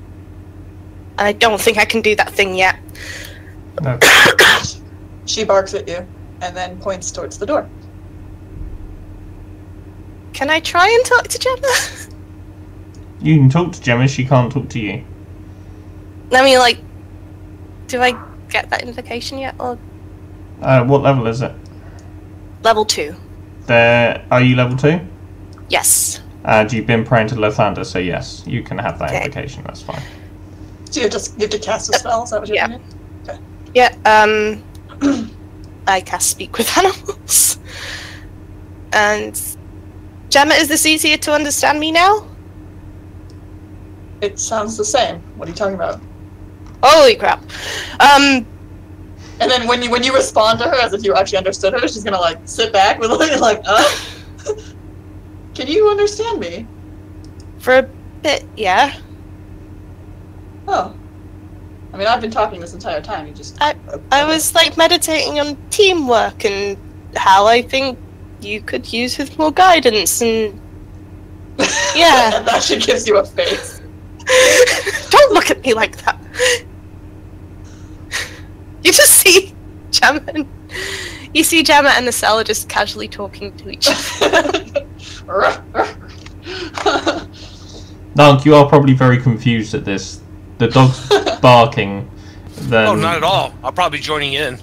And I don't think I can do that thing yet. No. She barks at you and then points towards the door. Can I try and talk to Gemma? You can talk to Gemma, she can't talk to you. I mean, like, do I get that invocation yet? Or What level is it? level 2? Are you level 2? Yes. You've been praying to Lathander, so yes, you can have that Okay. invocation, that's fine. So you have to cast a spell, is that what you're doing? Yeah, I cast Speak with Animals. And Gemma, is this easier to understand me now? It sounds the same. What are you talking about? Holy crap. And then when you respond to her as if you actually understood her, she's gonna like sit back with like, can you understand me? For a bit, yeah. Oh. I mean, I've been talking this entire time. You just. I was like meditating on teamwork and how I think you could use with more guidance and yeah. And that shit gives you a face. Don't look at me like that. You just see Gemma and Estelle just casually talking to each other. Nunk, you are probably very confused at this. The dog's barking. Then... Oh, not at all. I'll probably be joining in.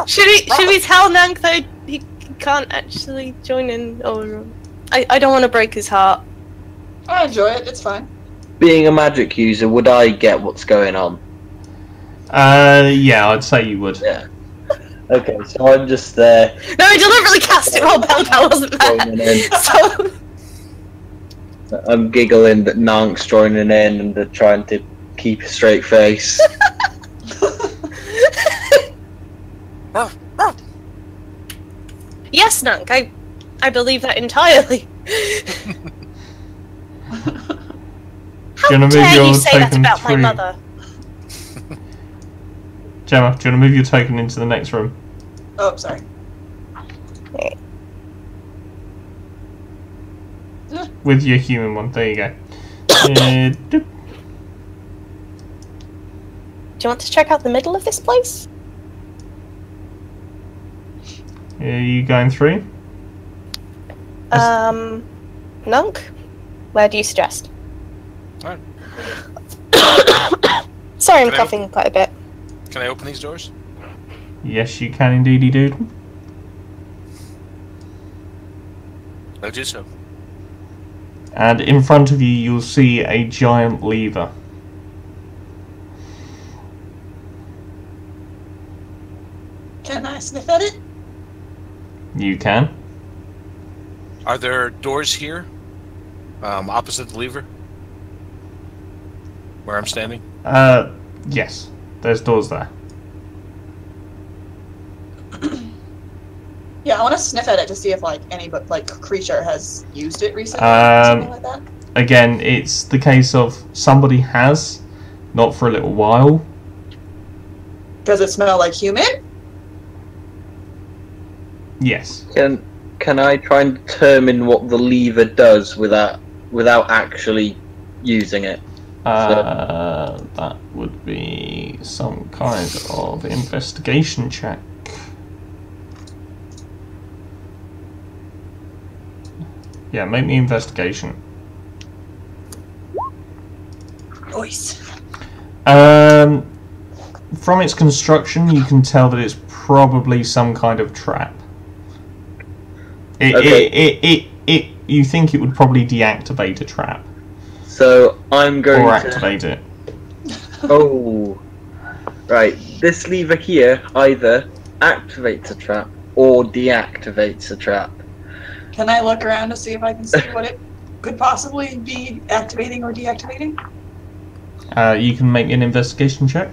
Should we tell Nank though he can't actually join in, or I don't want to break his heart. I enjoy it. It's fine. Being a magic user, would I get what's going on? Yeah, I'd say you would. Yeah. Okay, so I'm just there. No, I deliberately cast it while Bell wasn't there. So I'm giggling that Nank's joining in and they're trying to keep a straight face. yes, Nank, I believe that entirely. How Do you wanna move dare your you say that token about my through? mother? Gemma, do you want to move your token into the next room? Oh, sorry. With your human one. There you go. Doop. Do you want to check out the middle of this place? Are you going through? Nunk? Where do you suggest? Alright. Sorry, I'm Can I coughing quite a bit. Can I open these doors? Yes, you can indeedy, dude. I'll do so. And in front of you, you'll see a giant lever. Can I sniff at it? You can. Are there doors here? Opposite the lever? Where I'm standing? Yes. There's doors there. Yeah, I want to sniff at it to see if like any creature has used it recently or something like that. Again, it's the case of somebody has, not for a little while. Does it smell like human? Yes. Can I try and determine what the lever does without actually using it? That would be some kind of investigation check. Yeah, make me investigation. Voice. From its construction, you can tell that it's probably some kind of trap. You think it would probably deactivate a trap. So I'm going Or to activate it. Oh, right. This lever here either activates a trap or deactivates a trap. Can I look around to see if I can see what it could possibly be activating or deactivating? You can make an investigation check.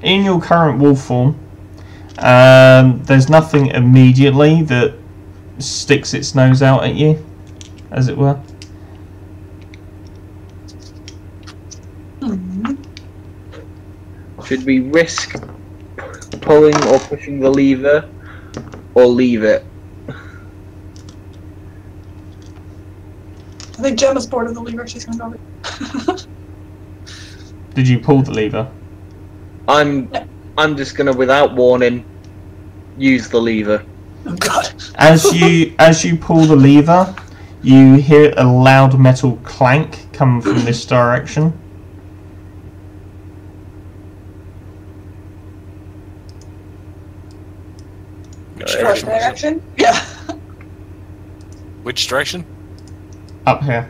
In your current wolf form, there's nothing immediately that sticks its nose out at you, as it were. Should we risk pulling or pushing the lever, or leave it? I think Gemma's bored of the lever. She's gonna go over. Did you pull the lever? I'm just gonna, without warning, use the lever. Oh god. As you pull the lever, you hear a loud metal clank come from this direction. Which What direction? direction? Yeah. Which direction? Up here.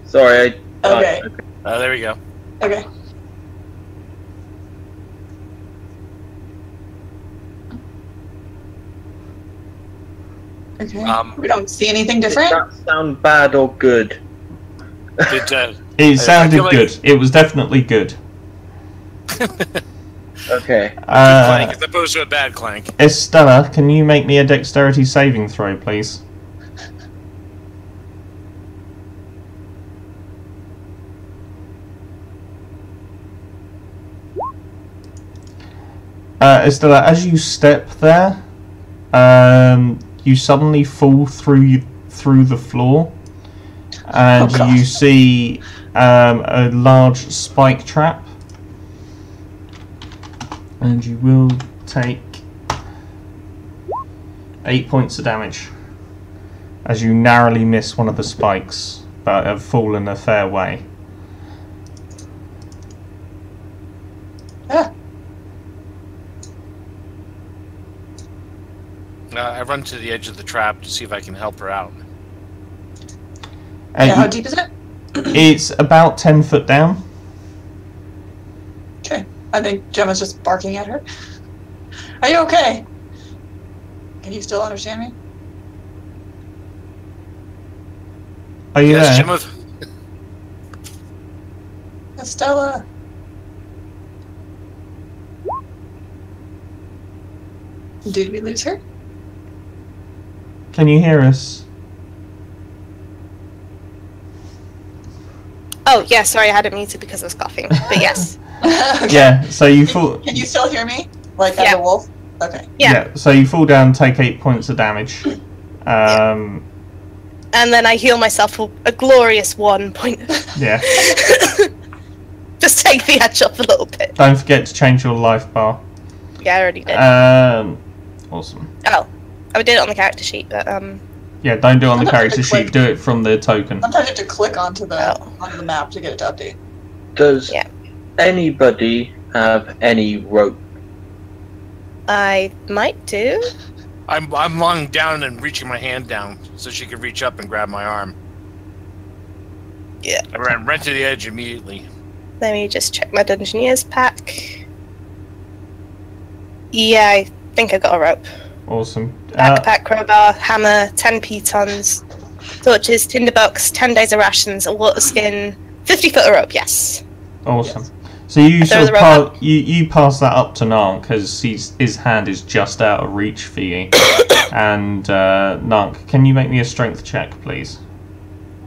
Sorry. Okay. There we go. Okay. Okay. We don't see anything Did different? that sound bad or good? Did, It sounded feel like- good. It was definitely good. Okay. clank as opposed to a bad clank. Estella, can you make me a dexterity saving throw, please? Estella, as you step there, you suddenly fall through the floor, and Oh, God. you see a large spike trap, and you will take 8 points of damage as you narrowly miss one of the spikes, but have fallen a fair way. Ah. I run to the edge of the trap to see if I can help her out. And Yeah, how deep is it? it's about 10 foot down. Okay. I think Gemma's just barking at her. Are you okay? Can you still understand me? Are you Yes, there? Gemma. Estella. Did we lose her? Can you hear us? Oh, yeah, sorry, I had it muted because I was coughing. But yes. Okay. Yeah, so you fall. Can you still hear me? Like as Yeah. a wolf? Okay. Yeah. So you fall down, take 8 points of damage. And then I heal myself for a glorious 1 point. Yeah. Just take the edge off a little bit. Don't forget to change your life bar. Yeah, I already did. Awesome. Oh, I did it on the character sheet, but Yeah, don't do it on the Sometimes character you sheet. click. Do it from the token. Sometimes you have to click onto the Oh. map to get it to update. Does Yeah. anybody have any rope? I might do. I'm lying down and reaching my hand down so she could reach up and grab my arm. Yeah. I ran right to the edge immediately. Let me just check my Dungeoneer's pack. Yeah, I think I got a rope. Awesome. Backpack, crowbar, hammer, 10 pitons, torches, tinderbox, 10 days of rations, a water skin, 50 foot of rope, yes. Awesome. So you I throw sort of the rope up. you pass that up to Nank because his hand is just out of reach for you. And Nank, can you make me a strength check, please?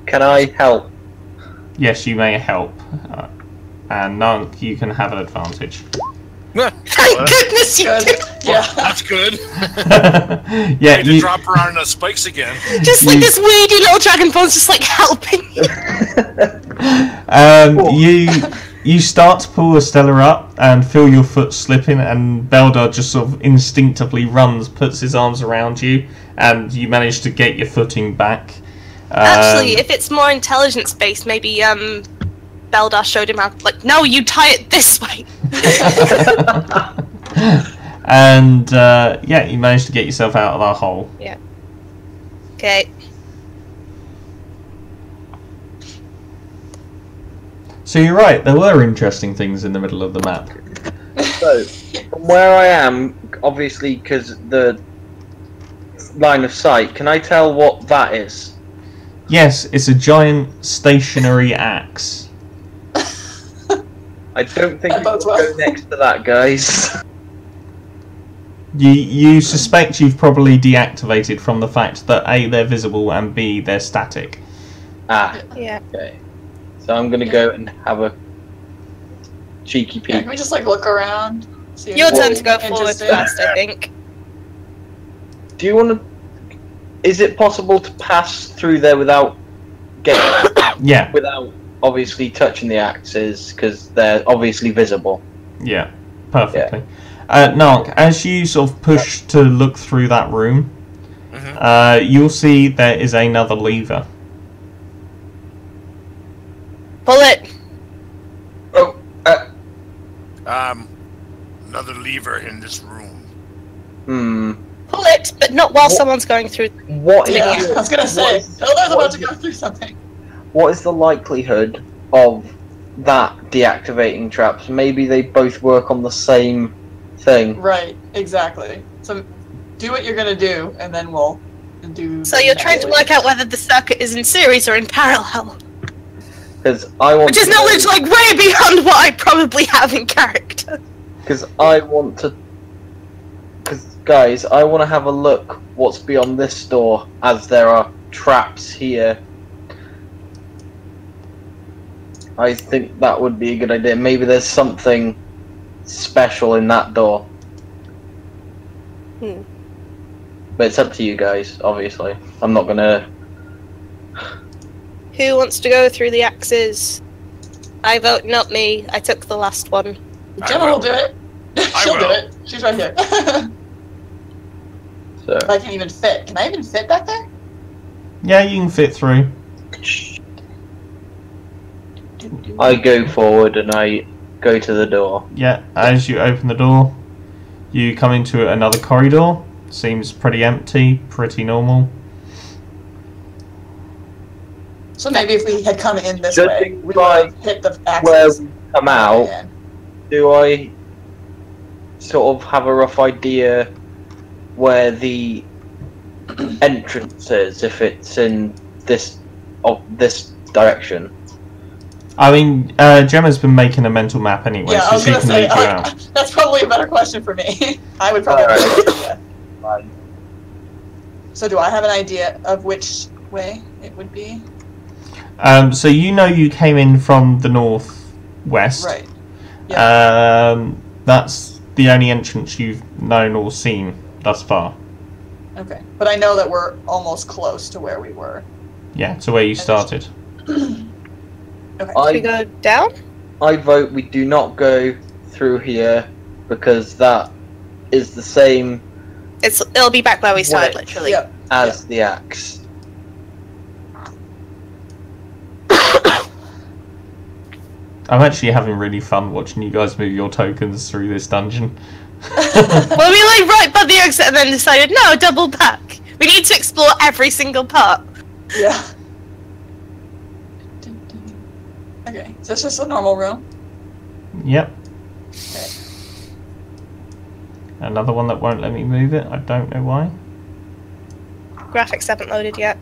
Can I help? Yes, you may help. And Nank, you can have an advantage. Thank goodness you Good. did! Yeah. That's good. Yeah, Need to you, drop her on the spikes again. Just like this weedy little dragon phone's just like helping you. you start to pull Estella up and feel your foot slipping, and Beldar just sort of instinctively runs, puts his arms around you, and you manage to get your footing back. Actually, if it's more intelligence based, maybe Beldar showed him how, like, no, you tie it this way. And yeah, you managed to get yourself out of that hole. Yeah. Okay. So you're right, there were interesting things in the middle of the map. So, from where I am, obviously, because the line of sight, can I tell what that is? Yes, it's a giant stationary axe. I don't think That we bodes should well. go next to that, guys. You suspect you've probably deactivated from the fact that A, they're visible, and B, they're static. Ah, Yeah. okay. So I'm gonna go and have a cheeky Yeah, peek. can we just like look around? See if Your there's turn to go anything forward interesting? first, I think. Do you want to? Is it possible to pass through there without getting Yeah. without obviously touching the axes because they're obviously visible. Yeah, perfectly. Nark, as you sort of push to look through that room, you'll see there is another lever. Pull it! Oh, Another lever in this room. Pull it, but not while someone's going through. What? Yeah, Is, I was gonna say, Hilda's about to go through something. what is the likelihood of that deactivating traps? Maybe they both work on the same thing. Right, exactly. So do what you're gonna do, and then we'll do. So you're trying to work out whether the circuit is in series or in parallel. Because I want. Which is knowledge like way beyond what I probably have in character. Because I want to. Because guys, I want to have a look what's beyond this door, as there are traps here. I think that would be a good idea. Maybe there's something special in that door. But it's up to you guys, obviously. I'm not gonna... Who wants to go through the axes? I vote not me. I took the last one. Gemma will do it. She'll do it. She's right here. So. If I can even fit. Can I even fit back there? Yeah, you can fit through. I go forward and I go to the door. Yeah, as you open the door, you come into another corridor. Seems pretty empty, pretty normal. So maybe if we had come in this way, we would have hit the Where axis. we come out, do I sort of have a rough idea where the entrance is, if it's in this direction? I mean, Gemma's been making a mental map anyway, Yeah, I so was she gonna can say, lead you out. that's probably a better question for me. I would probably have an idea. Fine. So do I have an idea of which way it would be? So you know you came in from the northwest. Right. That's the only entrance you've known or seen thus far. Okay. But I know that we're almost close to where we were. Yeah, to where you started. Okay. Should we go down? I vote we do not go through here because that is the same It'll be back where we started, Wait. literally. Yep. as the axe. I'm actually having really fun watching you guys move your tokens through this dungeon. Well, we like right by the exit and then decided, no, double back. We need to explore every single part. Yeah. Okay. So it's just a normal room? Yep. Okay. Another one that won't let me move it. I don't know why. Graphics haven't loaded yet.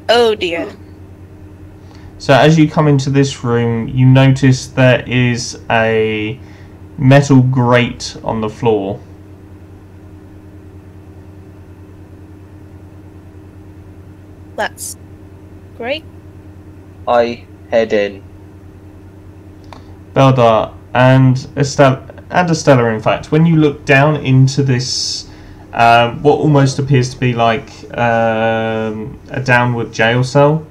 Oh dear. So as you come into this room, you notice there is a metal grate on the floor. That's great. I head in. Beldar and Estella, in fact, when you look down into this, what almost appears to be like a downward jail cell,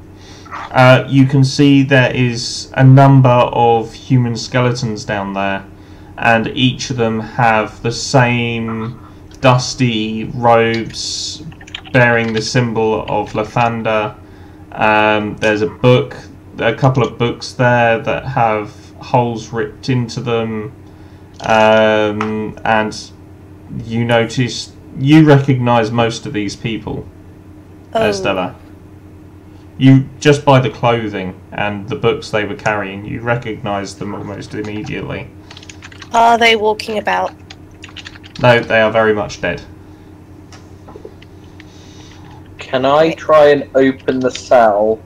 you can see there is a number of human skeletons down there, and each of them have the same dusty robes bearing the symbol of Lathander. There's a couple of books there that have holes ripped into them, and you recognise most of these people, Estella. You, just by the clothing and the books they were carrying, you recognise them almost immediately. Are they walking about? No, they are very much dead. Can I try and open the cell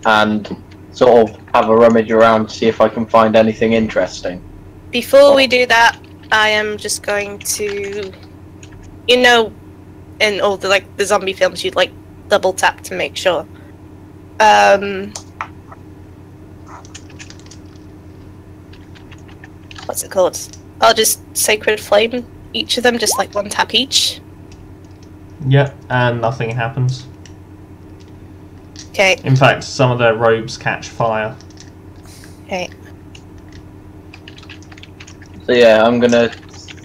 and sort of have a rummage around to see if I can find anything interesting? Before we do that, I am just going to, in all the the zombie films, you'd double tap to make sure. What's it called? I'll just Sacred Flame each of them, just one tap each. Yep, and nothing happens. Okay. In fact, some of their robes catch fire. Okay. So yeah, I'm gonna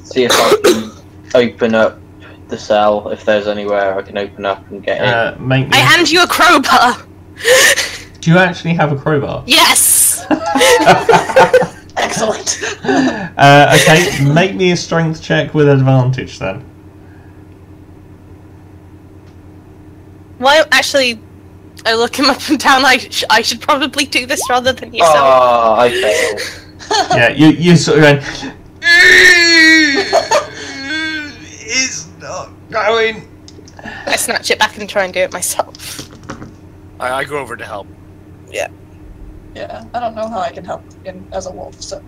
see if I can open up the cell, if there's anywhere I can open up and get in. Make me I hand you a crowbar. Do you actually have a crowbar? Yes. Excellent. Okay, make me a strength check with advantage then. Well, actually, I look him up and down. I should probably do this rather than yourself. Oh, I failed. Yeah, you sort of going. It's not going. I snatch it back and try and do it myself. I go over to help. Yeah, I don't know how I can help as a wolf, so...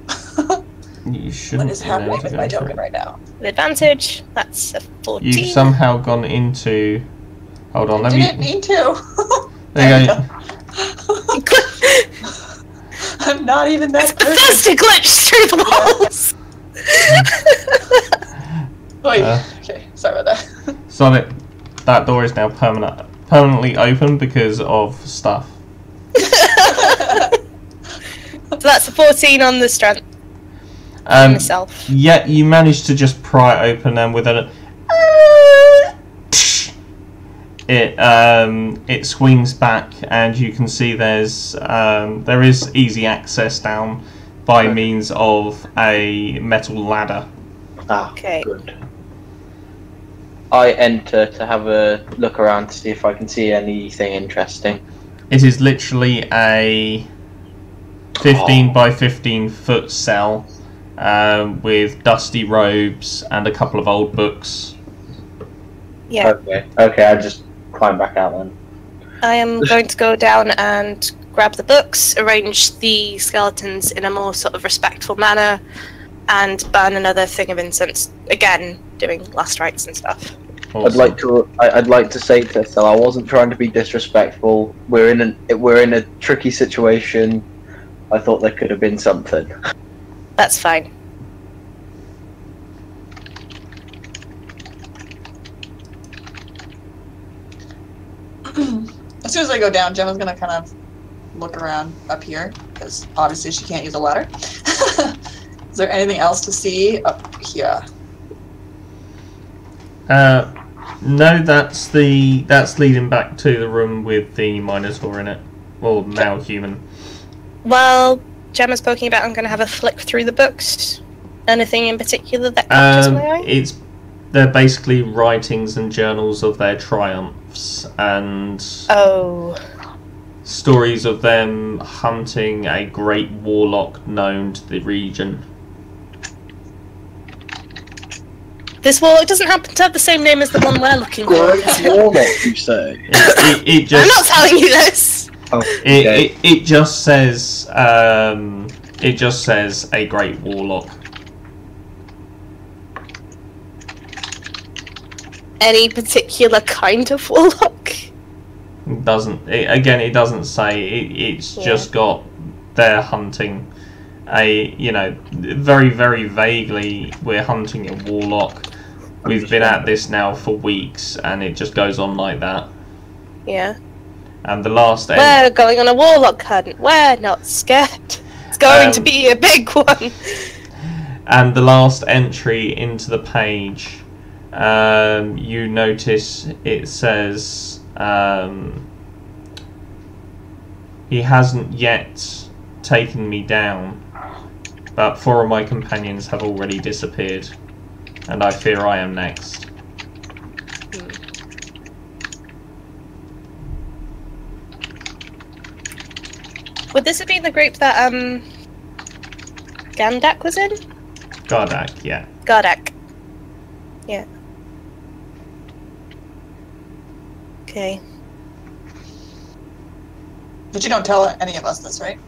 You shouldn't. What is happening with my token right now? With advantage, that's a 14. You've somehow gone into... Hold on, let me... Didn't need to. There you go. I'm not even that good. First it glitched through the walls! Wait, okay, sorry about that. So that door is now permanently open because of stuff. So that's a 14 on the strength. Myself. Yeah, you managed to just pry it open and with a... It swings back and you can see there is easy access down by means of a metal ladder. Ah, Okay. good. I enter to have a look around to see if I can see anything interesting. It is literally a 15 by 15 foot cell with dusty robes and a couple of old books. Yeah. Okay, I'll just climb back out then. I am going to go down and grab the books, arrange the skeletons in a more sort of respectful manner, and burn another thing of incense. Again, doing last rites and stuff. Awesome. I'd like to say to Estelle, I wasn't trying to be disrespectful. We're in a tricky situation. I thought there could have been something. That's fine. As soon as I go down, Gemma's gonna kind of look around up here, because obviously she can't use a ladder. Is there anything else to see up here? No, that's leading back to the room with the Minotaur in it. Well, now human. While Gemma's poking about, I'm going to have a flick through the books. Anything in particular that catches my eye? They're basically writings and journals of their triumphs and stories of them hunting a great warlock known to the region. This warlock doesn't happen to have the same name as the one we're looking for. Great warlock, you say? It just, I'm not telling you this. Oh, okay. it just says a great warlock. Any particular kind of warlock? It doesn't say. It's just got they're hunting very, very vaguely, we're hunting a warlock. We've been at this now for weeks, and it just goes on like that. Yeah. And the last We're going on a warlock hunt. We're not scared. It's going to be a big one. And the last entry into the page, you notice it says he hasn't yet taken me down, but 4 of my companions have already disappeared, and I fear I am next. Would this have been the group that Gandak was in? Gardak, yeah. Gardak. Yeah. Okay. But you don't tell any of us this, right?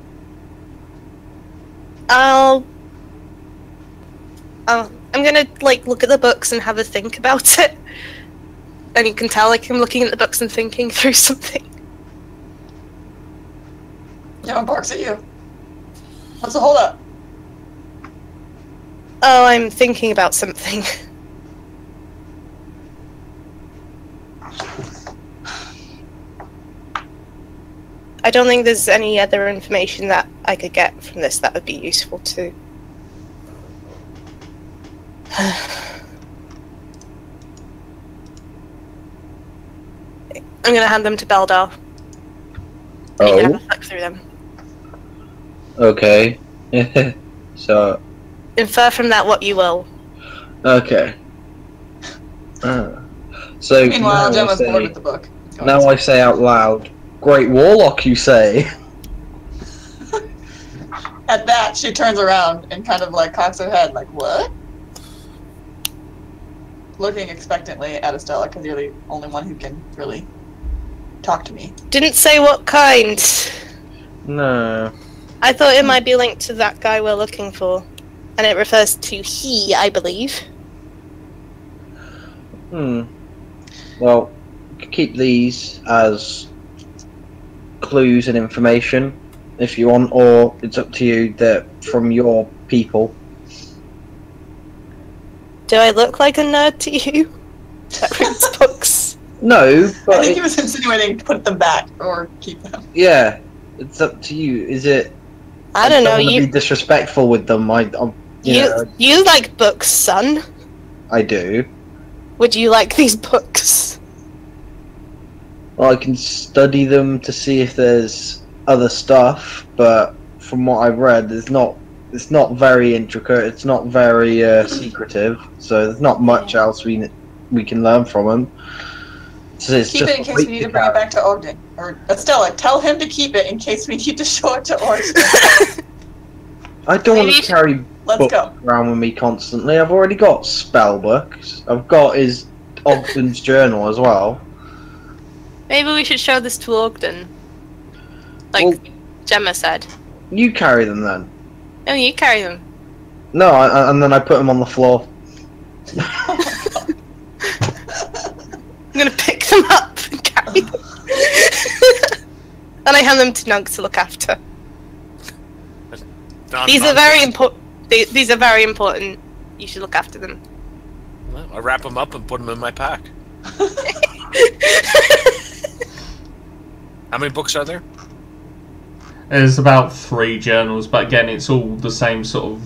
I'm gonna look at the books and have a think about it. And you can tell I'm looking at the books and thinking through something. Gemma barks at you. What's the hold up? Oh, I'm thinking about something. I don't think there's any other information that I could get from this that would be useful too. I'm gonna hand them to Beldar. You can have a flick through them. Okay. So. Infer from that what you will. Okay. So Meanwhile, now Gemma's bored with the book. Now I say out loud, "Great Warlock," you say. At that, she turns around and kind of like cocks her head, like, what? Looking expectantly at Estella, because you're the only one who can really talk to me. Didn't say what kind. No. I thought it might be linked to that guy we're looking for. And it refers to he, I believe. Well, you can keep these as clues and information if you want, or it's up to you that from your people. Do I look like a nerd to you? That reads books. No, but I think he was insinuating to put them back or keep them. yeah, it's up to you. Is it? I don't know. want to You be disrespectful with them. you like books, son. I do. Would you like these books? Well, I can study them to see if there's other stuff, but from what I've read, it's not very intricate. It's not very secretive, so there's not much else we can learn from them. So it's Keep just it in case we need to bring it back to Ogden. Or Estella, tell him to keep it in case we need to show it to Ogden. I don't want to carry Let's books go. around with me constantly. I've already got spell books. I've got his Ogden's journal as well. Maybe we should show this to Ogden. Like Well- Gemma said. You carry them then. No, you carry them. No, and then I put them on the floor. I'm gonna pick them up and carry them. And I hand them to Nug to look after. These are very important. These are very important. You should look after them. Well, I wrap them up and put them in my pack. How many books are there? There's about 3 journals, but again, it's all the same sort of,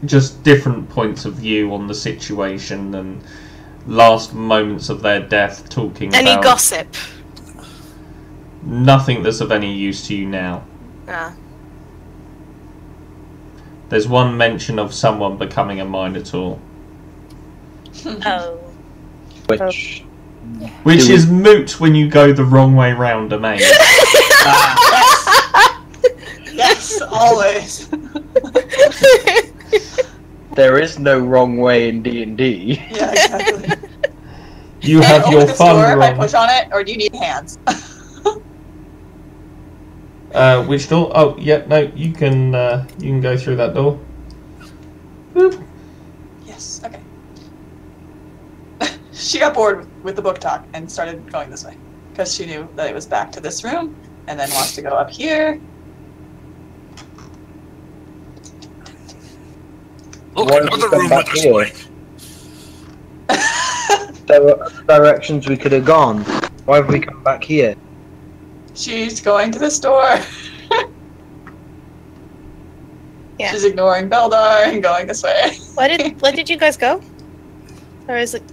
just different points of view on the situation and last moments of their death, talking Any about gossip? nothing that's of any use to you now. Ah. There's one mention of someone becoming a Minotaur, Oh. Which which is moot when you go the wrong way round a maze. Yes, always. there is no wrong way in D&D. Yeah, exactly. You Can have I your open this fun door if I wrong. push on it, or do you need hands? Which door? Oh, yeah, no, you can go through that door. Boop. Yes, okay. She got bored with the book talk and started going this way. Because she knew that it was back to this room, and then wants to go up here. Look, Why don't we another come room back with a here? spike. There were other directions we could have gone. Why have we come back here? She's going to this door. Yeah. She's ignoring Beldar and going this way. Where did you guys go? Or is it?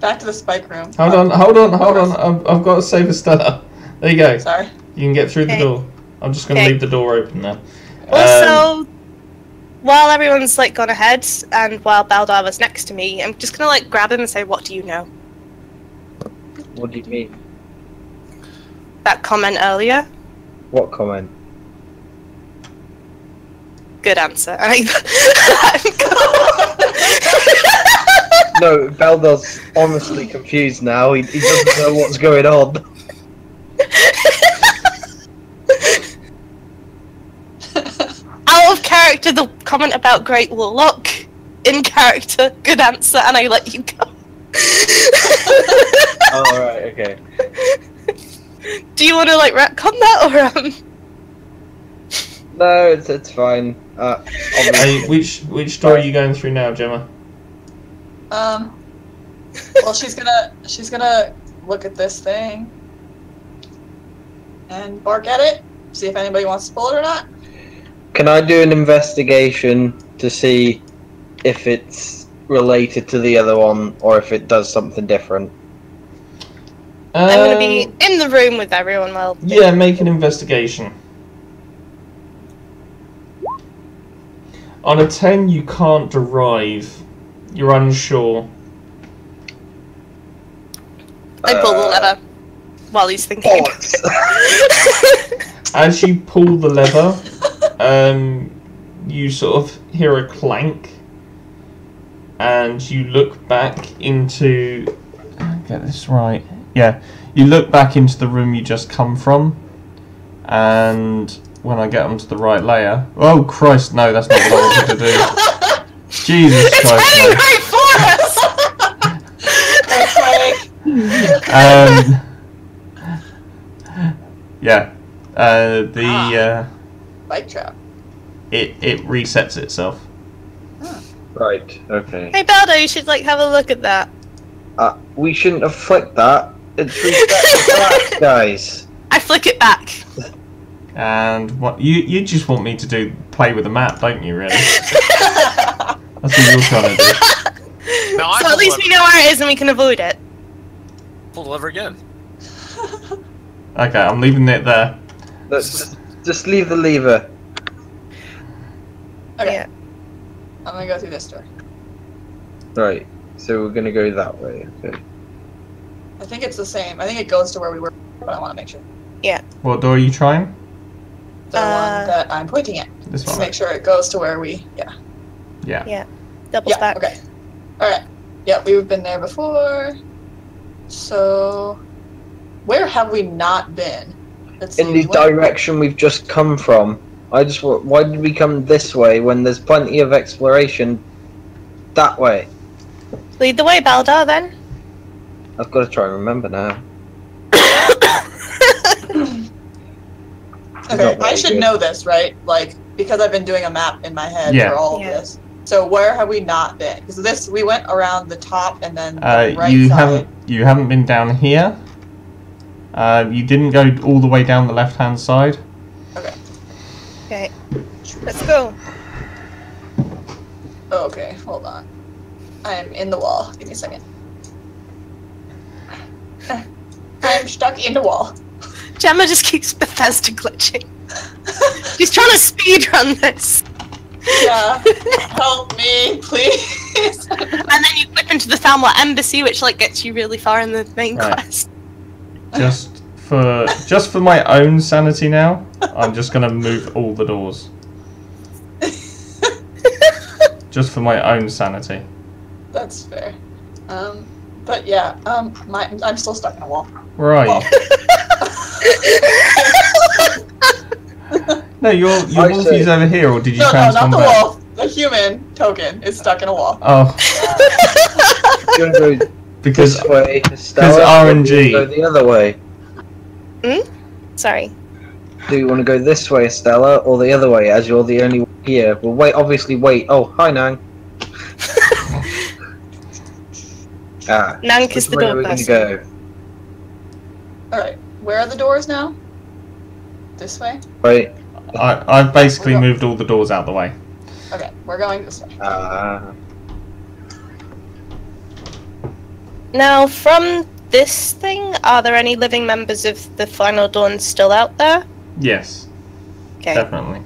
Back to the spike room. Hold on. I've got to save Estella. There you go. Sorry. You can get through the Okay. door. I'm just going to Okay. leave the door open now. Also, while everyone's like gone ahead, and while Beldar was next to me, I'm just gonna like grab him and say, "What do you know?" What do you mean? That comment earlier. What comment? Good answer. And No, Beldar's honestly confused now. He doesn't know what's going on. out of character, the comment about Great Warlock. In character, good answer, and I let you go. Oh, right, okay. Do you want to like retcon that, or No, it's fine. Hey, which door are you going through now, Gemma? Well, she's gonna look at this thing. and bark at it. See if anybody wants to pull it or not. Can I do an investigation to see if it's related to the other one or if it does something different? I'm going to be in the room with everyone while... Yeah, make an investigation. On a 10, you can't derive. You're unsure. I pull the lever while he's thinking. As you pull the lever, you sort of hear a clank, and you look back into... Get this right. Yeah, you look back into the room you just come from, and when I get onto the right layer... Oh, Christ, no, that's not what I wanted to do. Jesus Christ, no. It's heading right for us! Yeah. Bike trap. It resets itself. Right, okay. Hey, Baldo, you should, like, have a look at that. We shouldn't have flicked that. It's reset the black, guys. I flick it back. And what you just want me to do? Play with the map, don't you? Really? That's what you're trying to do. No, So at least we know where it is and we can avoid it. Pull the lever again. Okay, I'm leaving it there. Just leave the lever. Okay. Yeah. I'm gonna go through this door. Right, so we're gonna go that way. Okay. I think it's the same. I think it goes to where we were, but I want to make sure. What door are you trying? The one that I'm pointing at. This Just one. make sure it goes to where we... Yeah. Yeah. Double Yeah, stack. okay. Alright. Yeah, we've been there before. So... Where have we not been? Let's see. In the direction we've just come from. Why did we come this way when there's plenty of exploration that way? Lead the way, Baldo, then. I've got to try and remember now. Okay, I should know this, right? Like, because I've been doing a map in my head Yeah. for all of this. So where have we not been? Because we went around the top and then the right you side. haven't been down here. You didn't go all the way down the left-hand side. Okay. Let's go. Oh, okay, hold on. I'm in the wall. Give me a second. I'm stuck in the wall. Gemma just keeps Bethesda glitching. She's trying to speedrun this. Yeah. Help me, please. And then you whip into the Thalmor Embassy, which like gets you really far in the main Right. quest. Just for my own sanity now, I'm just gonna move all the doors. Just for my own sanity. That's fair. But yeah, I'm still stuck in a wall. Where are you? No, your Wolfie's over here, or did you No, transform not the back? wolf. The human token is stuck in a wall. Oh, Do you want to go because this way, Stella, RNG. or do you want to go the other way? Sorry. Do you want to go this way, Stella, or the other way, as you're the only one here? Well, wait. Oh, hi, Nang. Nank is which the way door are we going to person. go? Alright, where are the doors now? This way? Right. I've basically moved all the doors out the way. Okay, we're going this way. Now, from this thing, are there any living members of the Final Dawn still out there? Yes, Okay. definitely.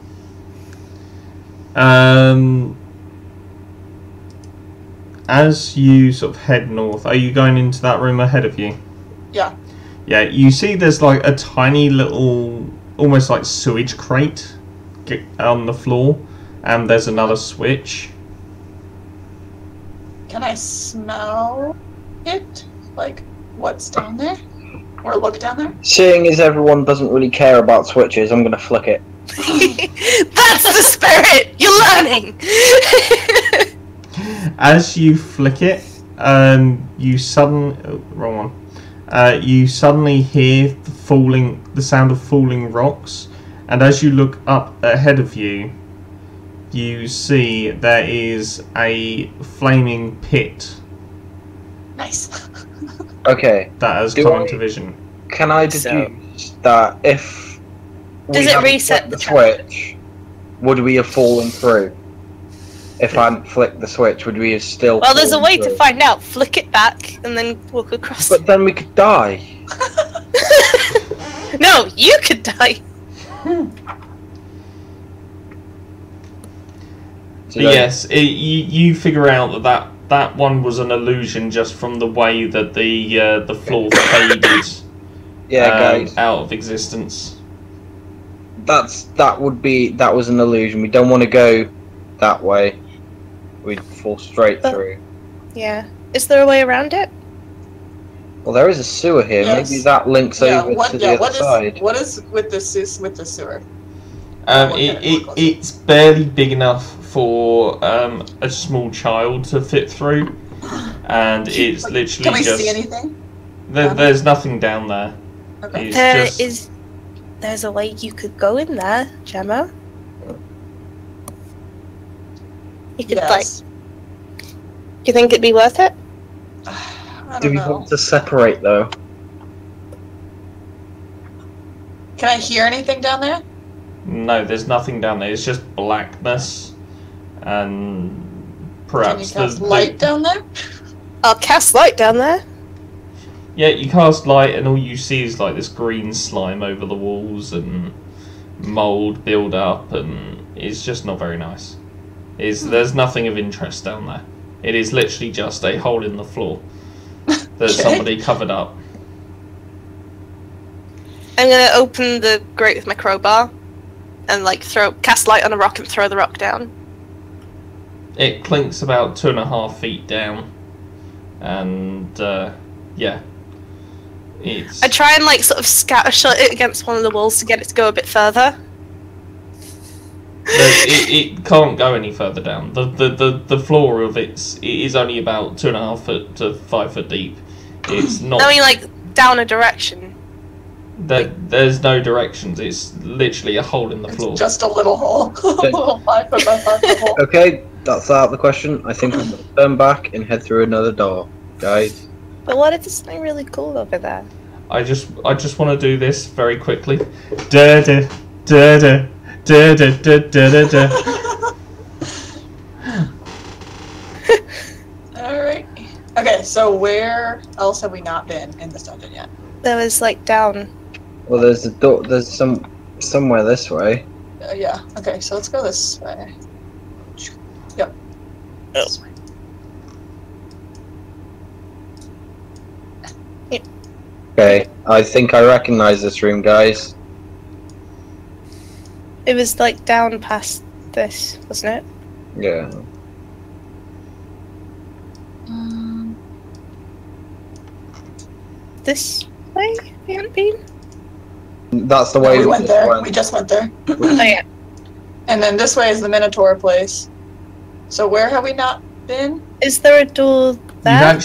As you sort of head north, are you going into that room ahead of you? Yeah. Yeah, you see there's like a tiny little, almost like sewage crate on the floor, and there's another switch. Can I smell it? Like, what's down there? Or look down there? Seeing as everyone doesn't really care about switches, I'm going to flick it. That's the spirit! You're learning! As you flick it, you you suddenly hear the sound of falling rocks, and as you look up ahead of you, you see there is a flaming pit Nice. Okay. that has Do come I- into vision. Can I deduce that if Does it reset the switch, would we have fallen through? If I hadn't flicked the switch, would we have still? Well, there's a way to through? find out. Flick it back and then walk across. But then we could die. No, you could die. But yes, you figure out that one was an illusion just from the way that the floor faded Guys, out of existence. that was an illusion. We don't want to go that way. We'd fall straight through. Yeah. Is there a way around it? Well, there is a sewer here. Yes. Maybe that links over to the other side. What is with the sewer? It's barely big enough for a small child to fit through, and it's literally Can we just. see anything? There's nothing down there. Okay. It's There's a way you could go in there, Gemma. You could Yes. do you think it'd be worth it? I Do don't we know. want to separate though? Can I hear anything down there? No, there's nothing down there. It's just blackness, and Can you perhaps cast light down there? I'll cast light down there. Yeah, you cast light, and all you see is like this green slime over the walls and mold build up, and it's just not very nice. There's nothing of interest down there. It is literally just a hole in the floor that somebody covered up. I'm gonna open the grate with my crowbar and cast light on a rock and throw the rock down. It clinks about 2.5 feet down, and yeah, it's. I try and sort of scattershot it against one of the walls to get it to go a bit further. It can't go any further down. The floor of it is only about 2.5 foot to 5 foot deep. It's not. I mean, down a direction. There's no directions. It's literally a hole in the floor. Just a little hole. A little 5 foot by 5 foot hole. Okay, that's out of the question. I think I'm going to turn back and head through another door, guys. But what if there's something really cool over there? I just want to do this very quickly. Da da da da da da da da da. Alright. Okay, so where else have we not been in this dungeon yet? There was down. Well, there's a door. There's somewhere this way. Yeah. Okay, so let's go this way. Yep. This way. Okay, I think I recognize this room, guys. It was down past this, wasn't it? Yeah. This way we haven't been. That's the way we went there. went. We just went there. Oh yeah. And then this way is the Minotaur place. So where have we not been? Is there a door there?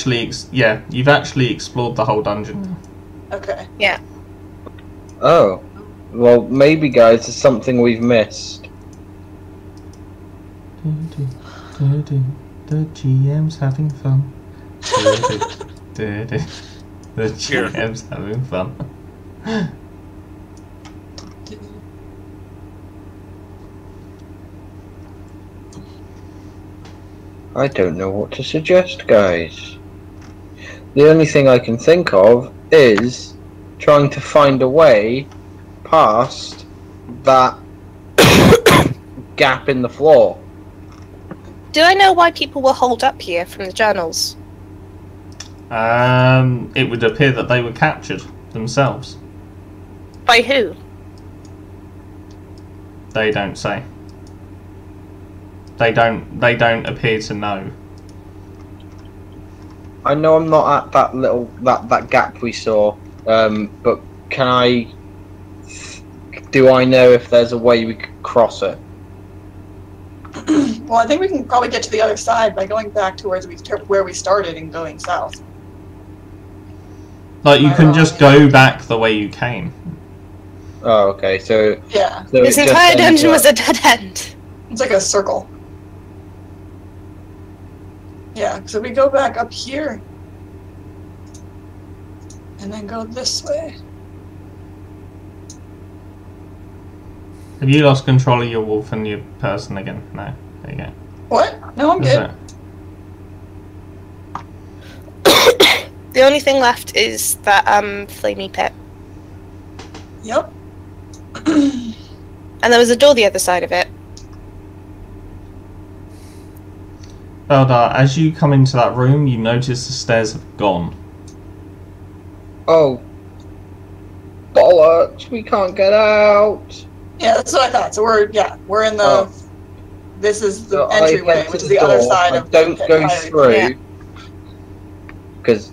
You've actually explored the whole dungeon. Okay. Yeah. Oh. Well, maybe, guys, it's something we've missed. The GM's having fun. The GM's having fun. I don't know what to suggest, guys. The only thing I can think of is trying to find a way past that gap in the floor. Do I know why people were holed up here from the journals? It would appear that they were captured themselves. By who? They don't say. They don't appear to know. I know I'm not at that gap we saw, but do I know if there's a way we could cross it? Well, I think we can probably get to the other side by going back to where we started and going south. You can just go back the way you came. Oh, okay. So Yeah. so This it just entire ends dungeon up- was a dead end. It's like a circle. Yeah, so we go back up here. And then go this way. Have you lost control of your wolf and your person again? No. There you go. What? No, I'm That's good. it. The only thing left is that flamey pit. Yep. And there was a door the other side of it. Beldar, as you come into that room, you notice the stairs have gone. Oh. Bollocks, we can't get out. Yeah, that's what I thought. So we're in the. Oh. This is the So I entryway, get to which is the other door, side I of. don't the go fiery- through. Yeah. Because.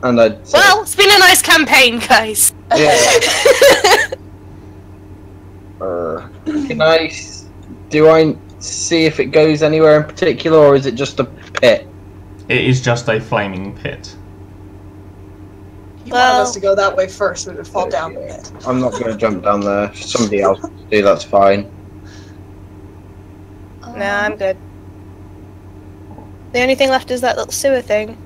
And I'd say, Well, it's been a nice campaign, guys. Yeah. Can I. Do I see if it goes anywhere in particular, or is it just a pit? It is just a flaming pit. You wanted us to go that way first, we would fall down the Yeah. pit. I'm not going to jump down there. Somebody else do, that's fine. No, I'm good. The only thing left is that little sewer thing.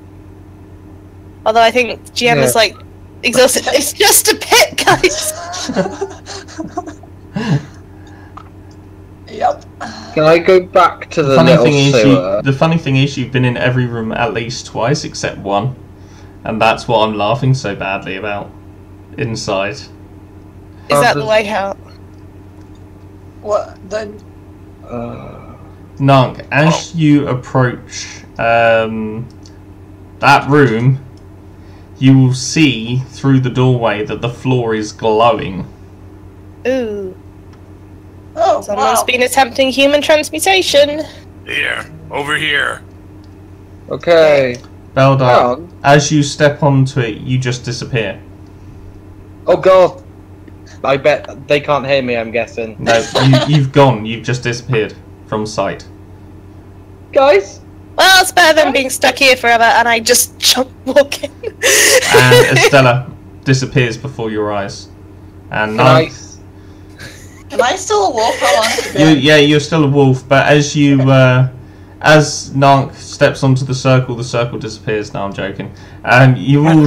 Although I think GM is like exhausted. It's just a pit, guys. Yep. Can I go back to the little sewer? The funny thing is, you've been in every room at least twice, except one, and that's what I'm laughing so badly about. Inside. Is that the way out? What? The. Nunk, as you approach that room, you will see through the doorway that the floor is glowing. Ooh. Oh, Someone's wow. been attempting human transmutation. Here, over here. Okay. Beldar, Oh. as you step onto it, you just disappear. Oh god. I bet they can't hear me, I'm guessing. No, you've gone. You've just disappeared from sight. Guys? Well, it's better than being stuck here forever, and I just walk in. And Estella disappears before your eyes. And Nice. Am I still a wolf? How long has it been? you're still a wolf, but as you as Nank steps onto the circle disappears. No, I'm joking. And you all.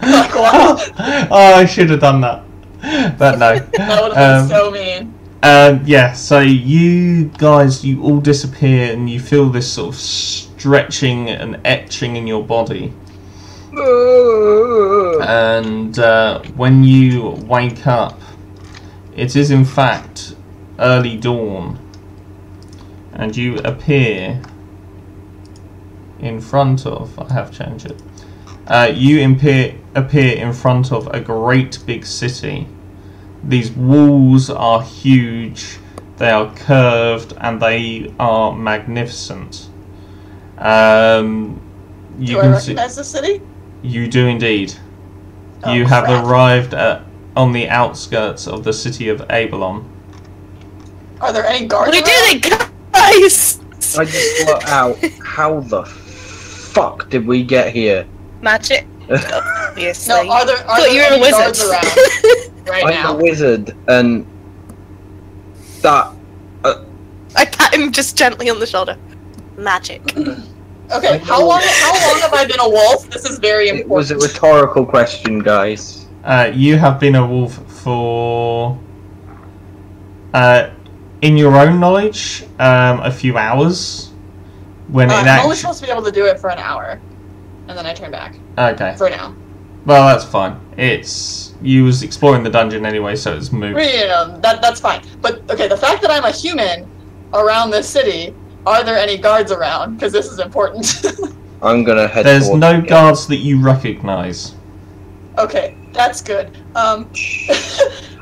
Like, wow. Oh, I should have done that, but no. That would have been so mean. Yeah, so you guys, you all disappear, and you feel this sort of stretching and etching in your body. And when you wake up, it is in fact early dawn, and you appear in front of. I have changed it. You appear in front of a great big city. These walls are huge, they are curved, and they are magnificent. Do I recognize the city? You do indeed. Oh, You have crap. arrived on the outskirts of the city of Abelon. Are there any guards? What are around? you doing, guys? I just got out. How the fuck did we get here? Magic, obviously. No, are there Thought you were any a guards wizard. around right I'm now? a wizard, and that. I pat him just gently on the shoulder. Magic. Okay, how long have I been a wolf? This is very It was important. a rhetorical question, guys. You have been a wolf for, in your own knowledge, a few hours. When it I'm only actually... supposed to be able to do it for an hour, and then I turn back. Okay. For now. Well, that's fine. You was exploring the dungeon anyway, so it's moved. That's fine. But okay, the fact that I'm a human around this city, are there any guards around? Because this is important. I'm gonna head. There's towards no the gate. guards that you recognise. Okay, that's good.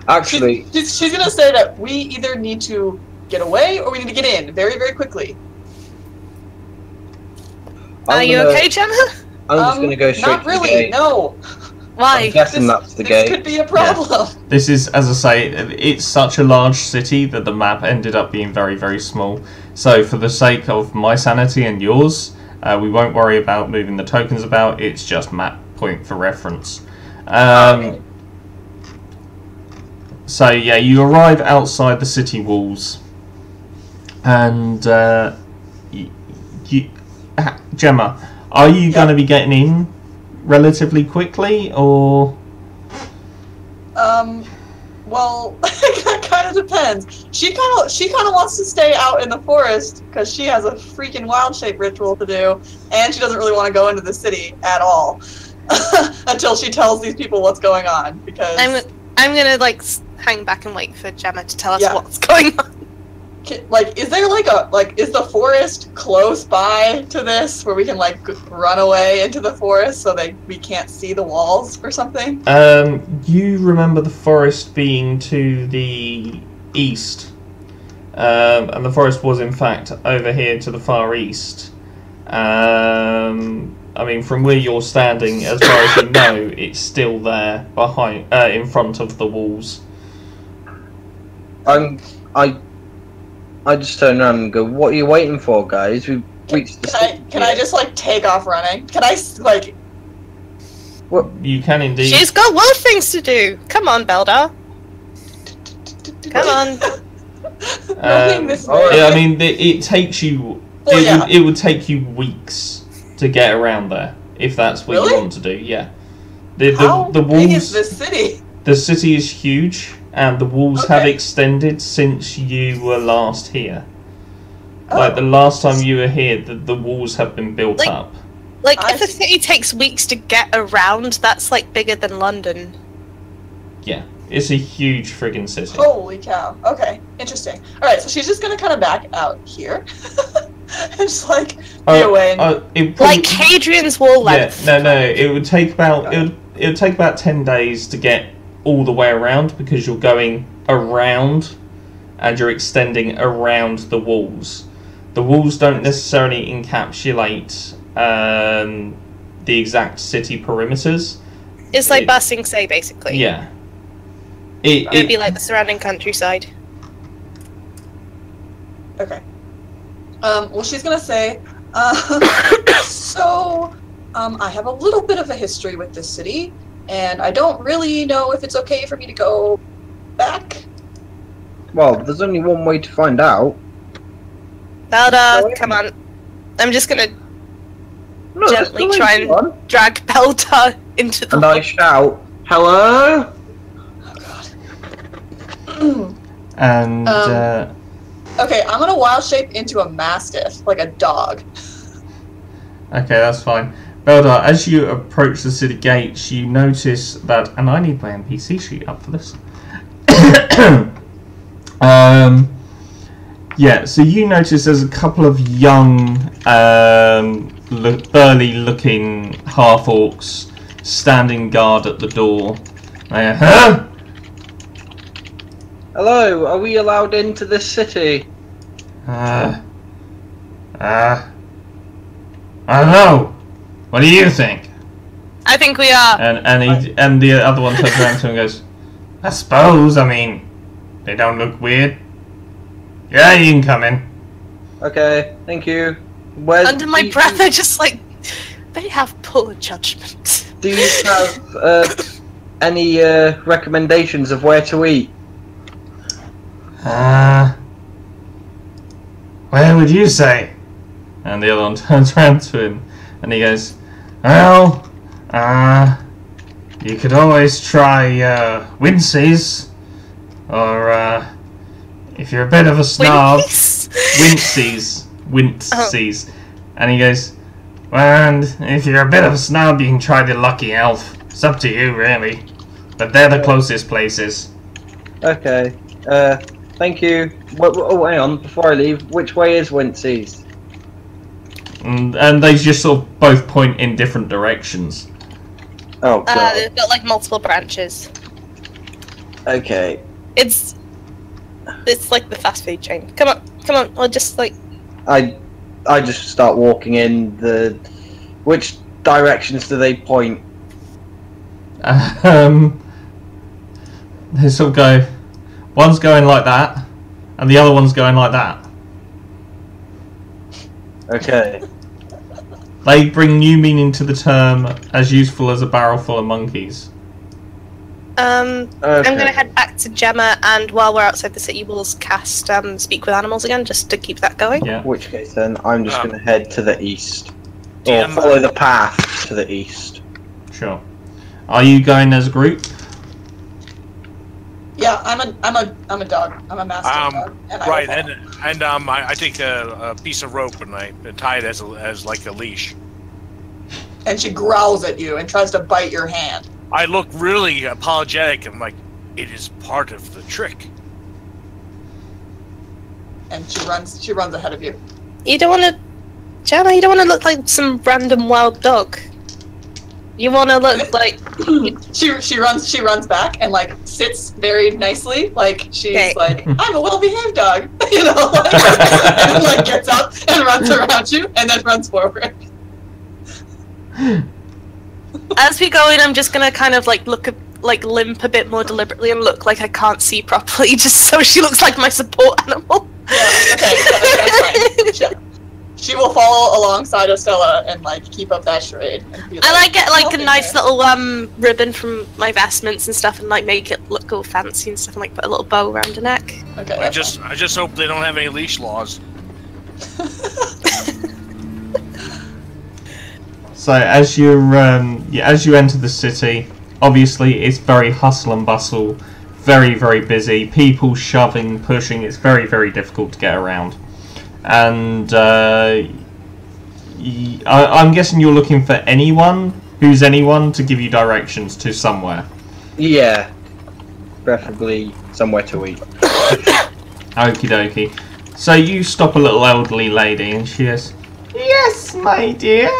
Actually, she's gonna say that we either need to get away or we need to get in very, very quickly. Are you okay, Gemma? I'm just gonna go straight Not to the really. gate. No. Why? I'm guessing that's the This gate. could be a problem. This is, as I say, it's such a large city that the map ended up being very, very small. So for the sake of my sanity and yours, we won't worry about moving the tokens about. It's just map point for reference. Okay. So yeah, you arrive outside the city walls, and Gemma, are you going to be getting in relatively quickly, or? Well, that kind of depends. She kind of wants to stay out in the forest because she has a freaking wild shape ritual to do, and she doesn't really want to go into the city at all until she tells these people what's going on. Because I'm gonna like hang back and wait for Gemma to tell us Yeah. what's going on. like, is there is the forest close by to this where we can like run away into the forest so we can't see the walls or something? You remember the forest being to the east, and the forest was in fact over here to the far east. I mean, from where you're standing, as far as you know, it's still there behind, in front of the walls. I just turn around and go, "What are you waiting for, guys? We've reached the city." Can I just like take off running? Can I like? You can indeed. She's got world things to do. Come on, Beldar. Come on. Running this way. Yeah, I mean, it takes you. Well, yeah. It would take you weeks to get around there if that's what Really? you want to do. Yeah. The How walls. big is this city? The city is huge, and the walls have Okay. extended since you were last here. Oh. Like the last time you were here, the walls have been built Like- up. Like, I if a see. city takes weeks to get around, that's like bigger than London. Yeah, it's a huge friggin' city. Holy cow. Okay, interesting. Alright, so she's just gonna kind of back out here. And just like be away. And, It probably- Like Hadrian's Wall length. Yeah, no. It would take about it would take about 10 days to get all the way around because you're going around and you're extending around the walls. The walls don't necessarily encapsulate the exact city perimeters. It's like Ba Sing Se, basically. Yeah. It'd be like the surrounding countryside. okay. Well, she's gonna say, so, I have a little bit of a history with this city, and I don't really know if it's okay for me to go back. Well, there's only one way to find out. Beldar, come on. I'm just gonna No, Gently there's try only and- one. drag Beldar into the And I shout, "Hello!" And Okay, I'm gonna wild shape into a mastiff, like a dog. okay, that's fine. Beldar, as you approach the city gates, you notice that, and I need my NPC sheet up for this. Yeah, so you notice there's a couple of young, burly-looking half-orcs standing guard at the door. Huh? Hello, are we allowed into this city? I don't know. What do you think? I think we are. And the other one turns around to him and goes, I suppose, I mean, they don't look weird. Yeah, you can come in. Okay, thank you. Where's Under my breath, I just like, they have poor judgment. Do you have any recommendations of where to eat? Where would you say? And the other one turns around to him and he goes, well, you could always try Wincy's, or if you're a bit of a snob, Wincy's. And he goes, well, and if you're a bit of a snob, you can try the Lucky Elf. It's up to you, really. But they're the closest places. Okay, thank you. Oh, hang on, before I leave, which way is Wincy's? And they just sort of both point in different directions. Oh, God. They've got like multiple branches. Okay. It's like the fast food chain. Come on, or just like... I just start walking in the... Which directions do they point? They sort of go, one's going like that, and the other one's going like that. Okay. They bring new meaning to the term, as useful as a barrel full of monkeys. I'm Okay. gonna head back to Gemma, and while we're outside the city walls, cast Speak with Animals again, just to keep that going. Yeah. In which case then, I'm just going to head to the east. Or DM, follow the path to the east. Sure. Are you going as a group? Yeah, Yeah, I'm a dog. I'm a master dog. And right, and I take a piece of rope and I tie it as like a leash. And she growls at you and tries to bite your hand. I look really apologetic. I'm like, it is part of the trick. And she runs ahead of you. You don't want to, Jana. You don't want to look like some random wild dog. You want to look like she runs back and like sits very nicely, like she's like, I'm a well-behaved dog, you know, like, and like gets up and runs around you and then runs forward. As we go in, I'm just gonna kind of like limp a bit more deliberately and look like I can't see properly, just so she looks like my support animal. Yeah, okay, that's fine. She will follow alongside Estella and like keep up that charade. And be I like get like a nice little ribbon from my vestments and stuff, and like make it look all fancy and stuff, and like put a little bow around her neck. Okay. I just hope they don't have any leash laws. So as you enter the city, obviously it's very hustle and bustle, very, very busy. People shoving, pushing. It's very, very difficult to get around. And I'm guessing you're looking for anyone to give you directions to somewhere. Yeah, preferably somewhere to eat. Okie dokie. So you stop a little elderly lady, and she goes, "Yes, my dear."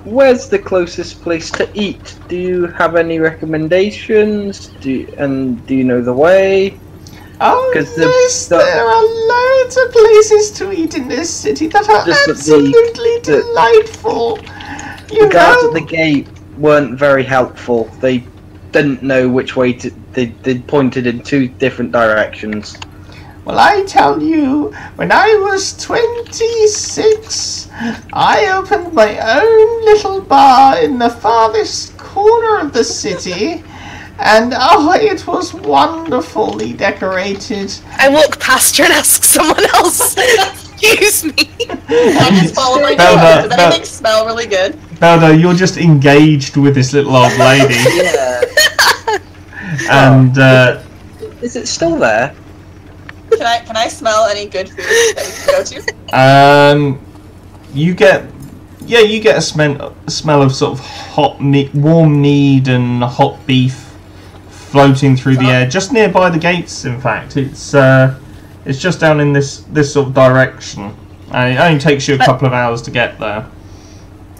Where's the closest place to eat? Do you have any recommendations? Do you know the way? Oh, yes, there are loads of places to eat in this city that are absolutely delightful. The guards at the gate weren't very helpful. They didn't know which way to... They pointed in two different directions. Well, I tell you, when I was 26, I opened my own little bar in the farthest corner of the city. And oh, it was wonderfully decorated. I walk past her and ask someone else. Excuse me. I just follow my nose. Does anything smell really good? Belda, you're just engaged with this little old lady. Yeah. And is it still there? Can I smell any good food that we can go to? You get a smell of sort of hot meat, warm mead and hot beef floating through the air, just nearby the gates. In fact, it's just down in this sort of direction. It only takes you a couple of hours to get there.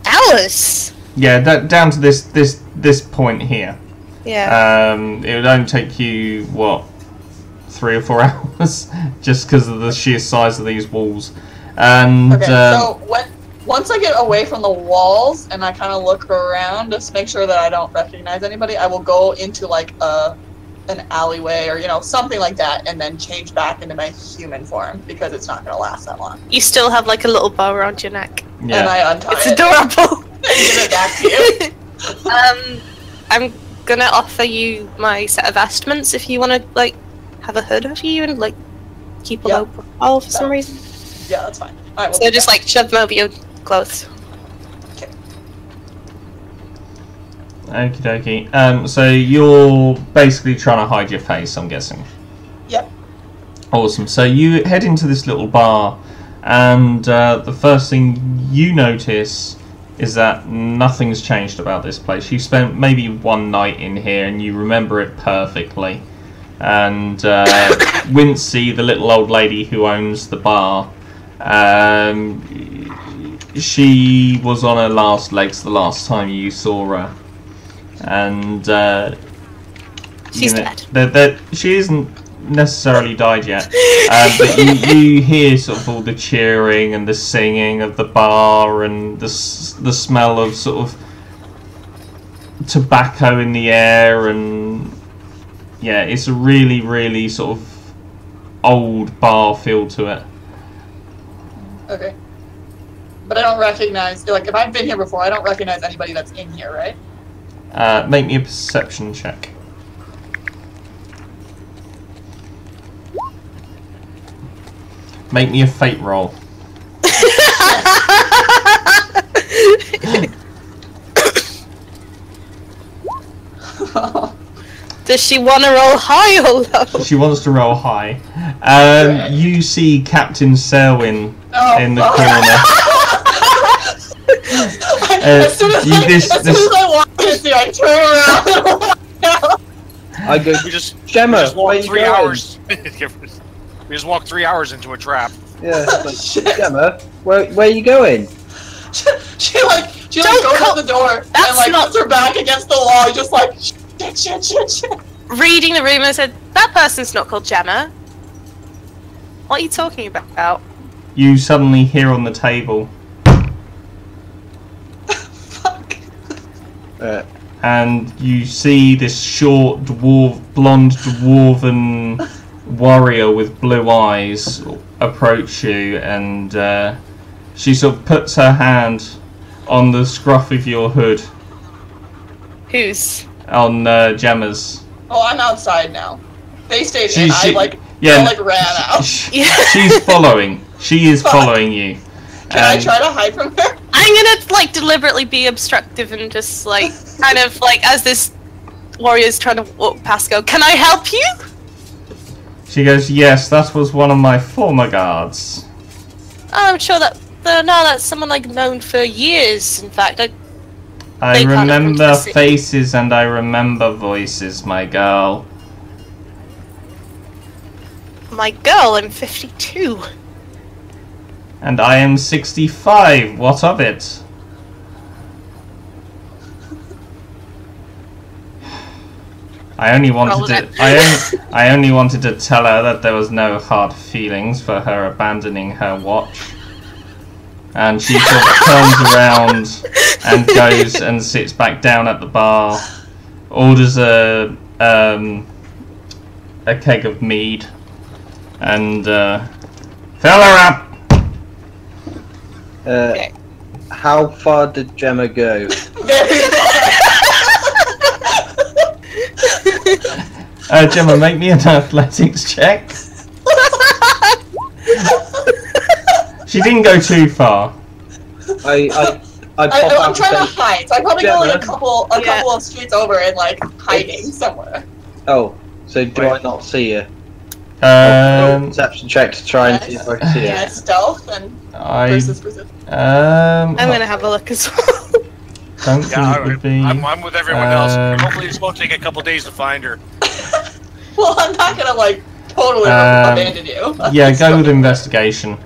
Hours? Yeah, down to this point here. Yeah. It would only take you what, 3 or 4 hours, just because of the sheer size of these walls. And okay, so once I get away from the walls and I kind of look around just to make sure that I don't recognize anybody, I will go into like an alleyway or something like that, and then change back into my human form because it's not going to last that long. You still have like a little bow around your neck. yeah. And I untie It's it adorable. and give it back to you. I'm gonna offer you my set of vestments if you want to like have a hood over you and like keep a low profile for some reason. Yeah, that's fine. All right, So just like shove them over your clothes. Okay. Okie dokie. So you're basically trying to hide your face, I'm guessing. Yep. Awesome. So you head into this little bar, and the first thing you notice is that nothing's changed about this place. You spent maybe one night in here, and you remember it perfectly. And Wincy, the little old lady who owns the bar, she was on her last legs the last time you saw her, and she's dead. She isn't necessarily died yet, but you hear sort of all the cheering and the singing of the bar and the smell of sort of tobacco in the air, and yeah, it's a really, really sort of old bar feel to it. Okay. But I don't recognize, like, if I've been here before, I don't recognize anybody that's in here, right? Make me a perception check. Make me a fate roll. Does she want to roll high or low? She wants to roll high. You see Captain Selwyn in the corner. As soon as I walk in, I turn around and walk out. I go, We just Gemma, walked where you 3 going? hours. We just walked 3 hours into a trap. Yeah, it's like, Gemma, where are you going? She goes out the door and puts her back against the wall, just like shit. Reading the room, I said, that person's not called Gemma. What are you talking about? You suddenly hear on the table. Fuck. And you see this short, blonde dwarven warrior with blue eyes approach you, and she sort of puts her hand on the scruff of your hood. Whose? On Gemma's. Oh, I'm outside now. They stayed in. I ran out. She's following. She is following you. Can I try to hide from her? I'm gonna deliberately be obstructive and just kind of as this warrior's trying to walk past, go, can I help you? She goes, yes, that was one of my former guards. I'm sure that's someone known for years. In fact, I remember faces and I remember voices, my girl. My girl, I'm 52. And I am 65. What of it? I only wanted to tell her that there was no hard feelings for her abandoning her watch. And she sort of turns around and goes and sits back down at the bar, orders a keg of mead, and fill her up. Okay. How far did Gemma go? Gemma, make me an athletics check. She didn't go too far. I'm trying to hide. So I probably go a couple of streets over and hiding somewhere. Oh, so do I not see you? Perception check to try and see if I can see it. Yeah, stealth and versus perception. I'm gonna have a look as well. Don't think it would be. I'm with everyone else. Hopefully this won't take a couple days to find her. Well, I'm not gonna totally abandon you. Yeah, go with investigation.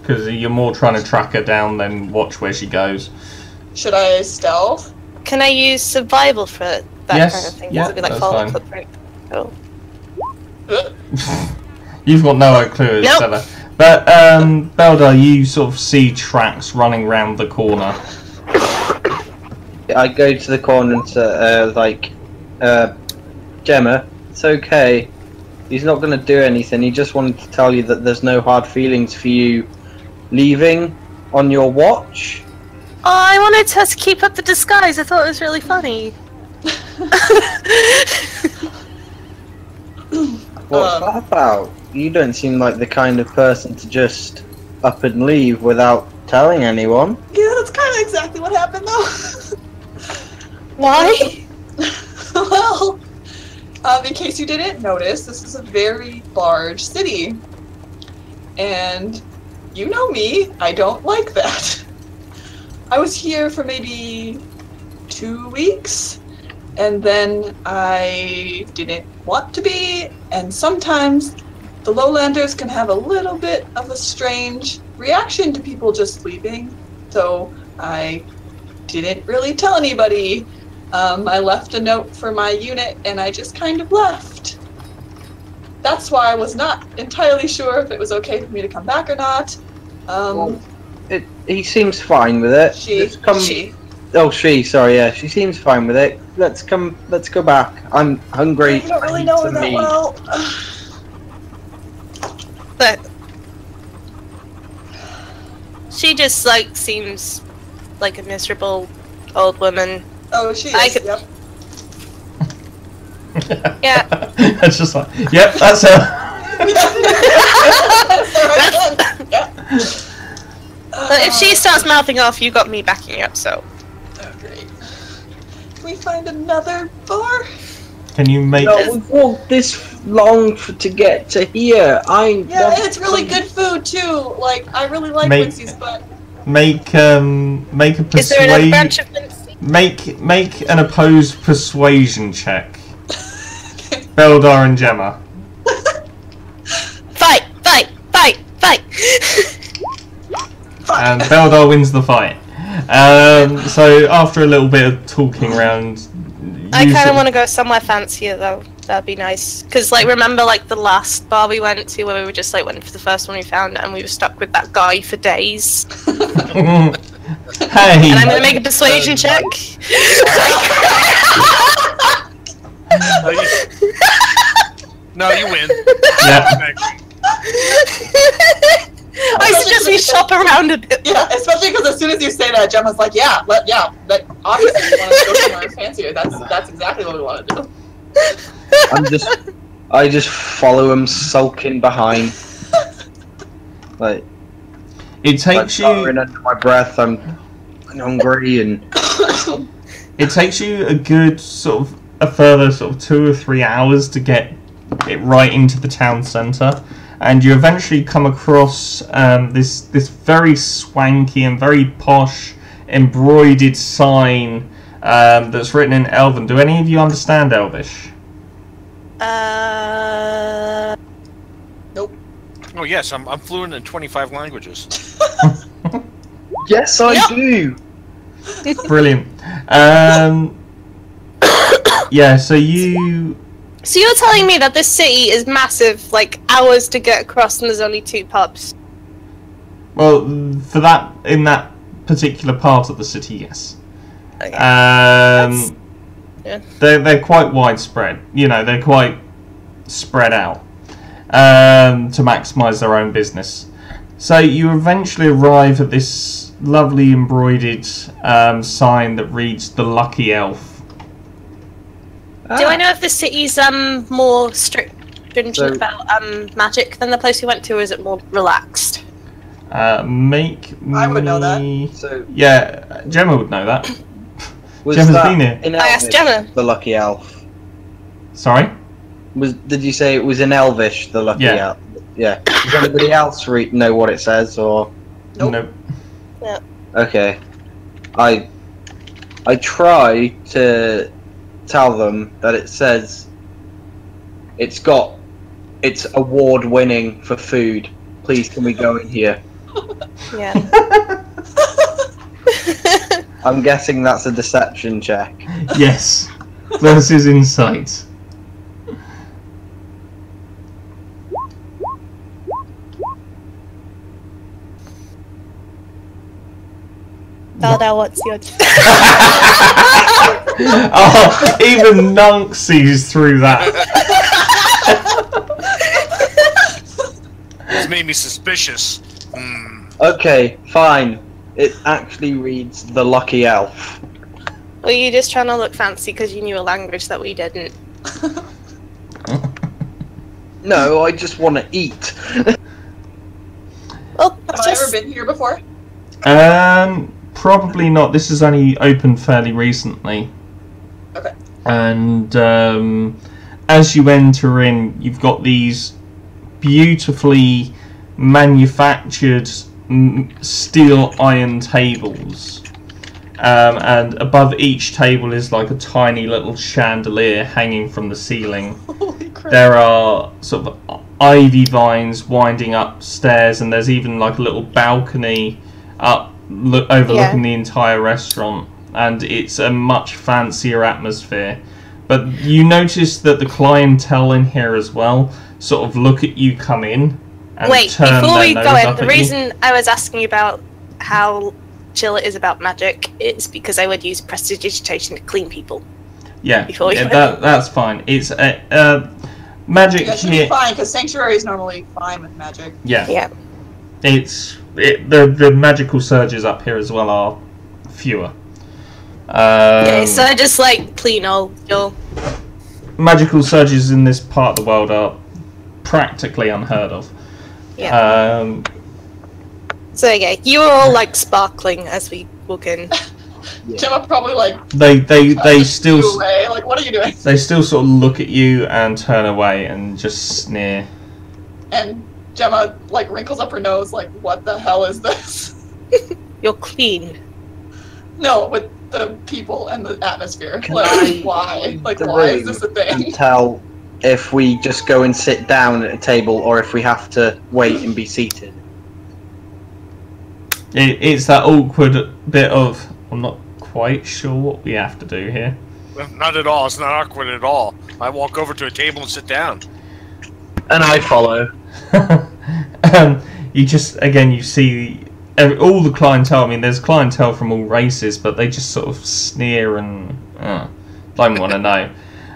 Because you're more trying to track her down than watch where she goes. Should I stealth? Can I use survival for that kind of thing? Yeah, Does it be that's follow fine. footprint? Cool. You've got no clue, Nope. Stella. But Beldar, you sort of see tracks running round the corner. I go to the corner and say, Gemma, it's okay. He's not going to do anything. He just wanted to tell you that there's no hard feelings for you leaving on your watch. Oh, I wanted to keep up the disguise. I thought it was really funny. What's that about? You don't seem like the kind of person to just up and leave without telling anyone. Yeah, that's kind of exactly what happened, though. Why? Well, in case you didn't notice, this is a very large city. And you know me, I don't like that. I was here for maybe 2 weeks, and then I didn't want to be, and sometimes the lowlanders can have a little bit of a strange reaction to people just leaving, so I didn't really tell anybody. I left a note for my unit and I just kind of left. That's why I was not entirely sure if it was okay for me to come back or not. He seems fine with it. She. Oh, she seems fine with it. Let's go back. I'm hungry. I don't really know her that well. But she just seems like a miserable old woman. Oh, she is. Yep. Yeah. It's just yep, that's her. But if she starts mouthing off, you got me backing up, so. Oh, great. Can we find another bar? Can you make? No, we've walked this long to get to here. Yeah, and it's really good food too. Like I really like Quincy's, but make a Is there another branch of Quincy? make an opposed persuasion check. Beldar and Gemma. Fight! And Beldar wins the fight. So after a little bit of talking around, I kind of want to go somewhere fancier though. That'd be nice. Because like, remember like the last bar we went to where we were just like went for the first one we found and we were stuck with that guy for days. Hey. And I'm gonna make a persuasion check. No, you win. Yeah. I suggest we shop around a bit. yeah, especially because as soon as you say that, Gemma's like, yeah, obviously you want to go somewhere fancier. That's exactly what we want to do. I just follow him sulking behind. Like It takes you under my breath. I'm hungry and it takes you a good sort of a further sort of 2 or 3 hours to get it right into the town centre, and you eventually come across this very swanky and very posh embroidered sign that's written in Elven. Do any of you understand Elvish? Nope. Oh yes, I'm fluent in 25 languages. yes, I do. Brilliant. Yeah, so you're telling me that this city is massive, like hours to get across, and there's only 2 pubs? well, for that in that particular part of the city, yes. Okay. Yeah. They're quite widespread. You know, they're quite spread out to maximise their own business. So you eventually arrive at this lovely embroidered sign that reads "The Lucky Elf." Do I know if the city's more stringent So- about magic than the place we went to, or is it more relaxed? Make I would know that. me- So Yeah, Gemma would know that. was Gemma's that been here. in I asked Elvish, Gemma. the lucky elf? Sorry? Did you say it was in Elvish, the lucky Yeah. elf? Yeah. Does anybody else know what it says, or? Nope. Okay. I try to tell them that it says it's award-winning for food. Please, can we go in here? Yeah. I'm guessing that's a deception check. Yes. Versus insight. Valda, what's your... Oh, even Nunk sees through that. It's made me suspicious. Okay, fine. It actually reads the lucky elf. Were you just trying to look fancy because you knew a language that we didn't? No, I just want to eat. Well, Have I ever been here before? Probably not. This has only opened fairly recently. Okay. And as you enter in, you've got these beautifully manufactured steel iron tables. And above each table is like a tiny little chandelier hanging from the ceiling. Holy crap. There are sort of ivy vines winding upstairs, and there's even like a little balcony up overlooking the entire restaurant, and it's a much fancier atmosphere. But you notice that the clientele in here as well sort of look at you come in and Wait, turn before their we nose go up in, at the you. reason I was asking about how chill it is about magic is because I would use prestidigitation to clean people. Yeah, before we yeah, go that's fine. It's magic That should here. be fine, because Sanctuary is normally fine with magic. Yeah, Yeah. the magical surges up here as well are fewer. Okay, so I just like clean old Joel. Magical surges in this part of the world are practically unheard of. Yeah. So okay, you were all like sparkling as we walk in. Gemma probably like They still you away. Like, what are you doing? they still sort of look at you and turn away and just sneer. And Gemma like wrinkles up her nose, like, what the hell is this? You're clean. No, with the people and the atmosphere. Can Like, I why? Like, the why is room this a thing? and tell if we just go and sit down at a table or if we have to wait and be seated? It's that awkward bit of, I'm not quite sure what we have to do here. Well, not at all. It's not awkward at all. I walk over to a table and sit down. And I follow. You just, again, you see all the clientele. I mean, there's clientele from all races, but they just sort of sneer and don't want to know.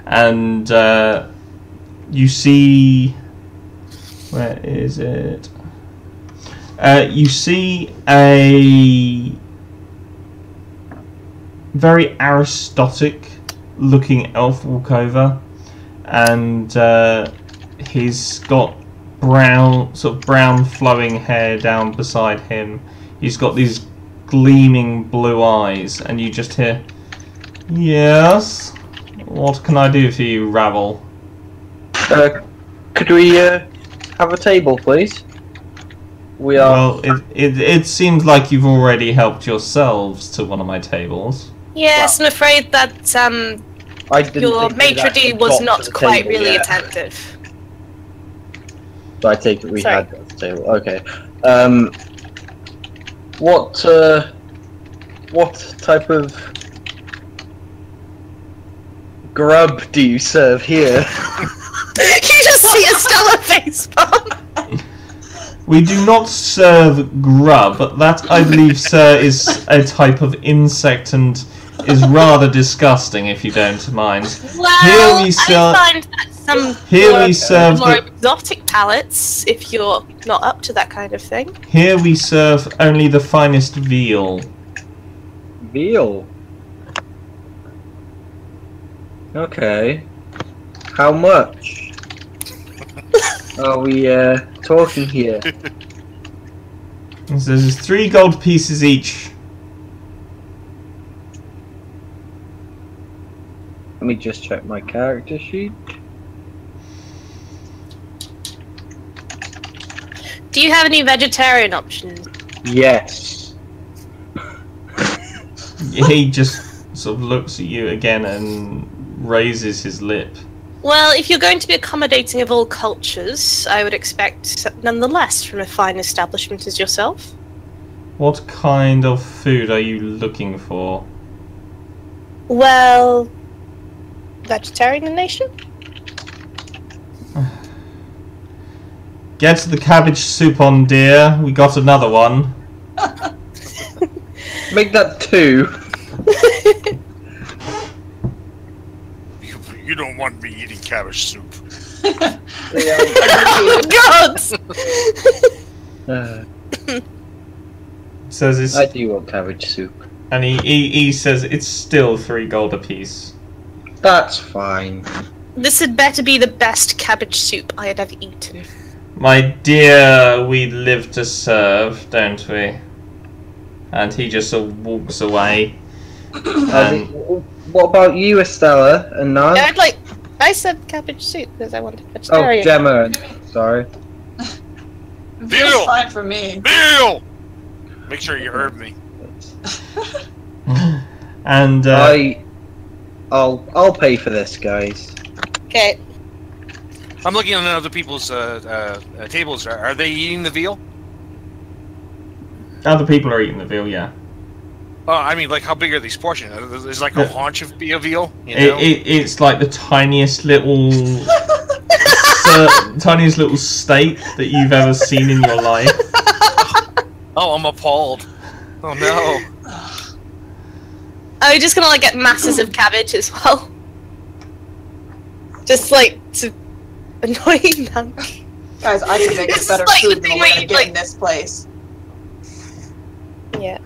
And you see, where is it? You see a very Aristotic-looking elf walk over, and he's got brown flowing hair down beside him. He's got these gleaming blue eyes, and you just hear, "Yes, what can I do for you, Ravel?" Could we have a table, please? We are. Well, it seems like you've already helped yourselves to one of my tables. Yes, I'm afraid that I didn't your think we'd maitre actually d' was got to not the quite table really yet. attentive. So I take it we Sorry. had got to the table. Okay. What type of grub do you serve here? You just see a stellar face palm. We do not serve grub, but that, I believe, sir, is a type of insect and is rather disgusting, if you don't mind. Well, Here we I serve- find that some Here more- we serve more the- exotic palates, if you're not up to that kind of thing. Here we serve only the finest veal. Veal. Okay. How much are we talking here? And so there's 3 gold pieces each. Let me just check my character sheet. Do you have any vegetarian options? Yes. He just sort of looks at you again and raises his lip. Well, if you're going to be accommodating of all cultures, I would expect nonetheless from a fine establishment as yourself. What kind of food are you looking for? Well, vegetarian nation? Get the cabbage soup on, dear. We got another one. Make that 2. You don't want me eating cabbage soup. Oh, God! Says it's, I do want cabbage soup. and he says it's still 3 gold apiece. That's fine. This had better be the best cabbage soup I had ever eaten. My dear, we live to serve, don't we? And he just sort of walks away. And What about you, Estella and Nan? I said cabbage soup because I wanted Oh, vegetarian. Gemma. Sorry. Veal's Veal! fine for me. Veal! Make sure you herb me. and I'll pay for this, guys. Okay. I'm looking at other people's tables. Are they eating the veal? other people are eating the veal, yeah. Oh, I mean, like, how big are these portions? There's like a Yeah. haunch of veal. You know? It's like the tiniest little tiniest little steak that you've ever seen in your life. Oh, I'm appalled. Oh no. Are we just gonna get masses of cabbage as well? Just to annoy them. Guys, I can make It's better like the food than thing we're where gonna you, get in this place. Yeah.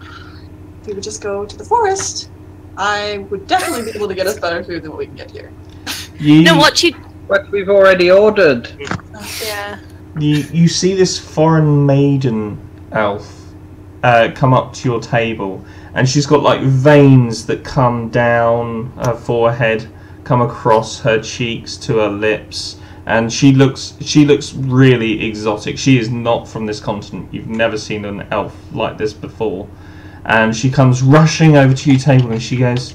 If we would just go to the forest, I would definitely be able to get us better food than what we can get here. No, what you? But we've already ordered. Yeah. You see this foreign maiden elf come up to your table, and she's got like veins that come down her forehead, come across her cheeks to her lips, and she looks really exotic. She is not from this continent. You've never seen an elf like this before. And she comes rushing over to your table and she goes,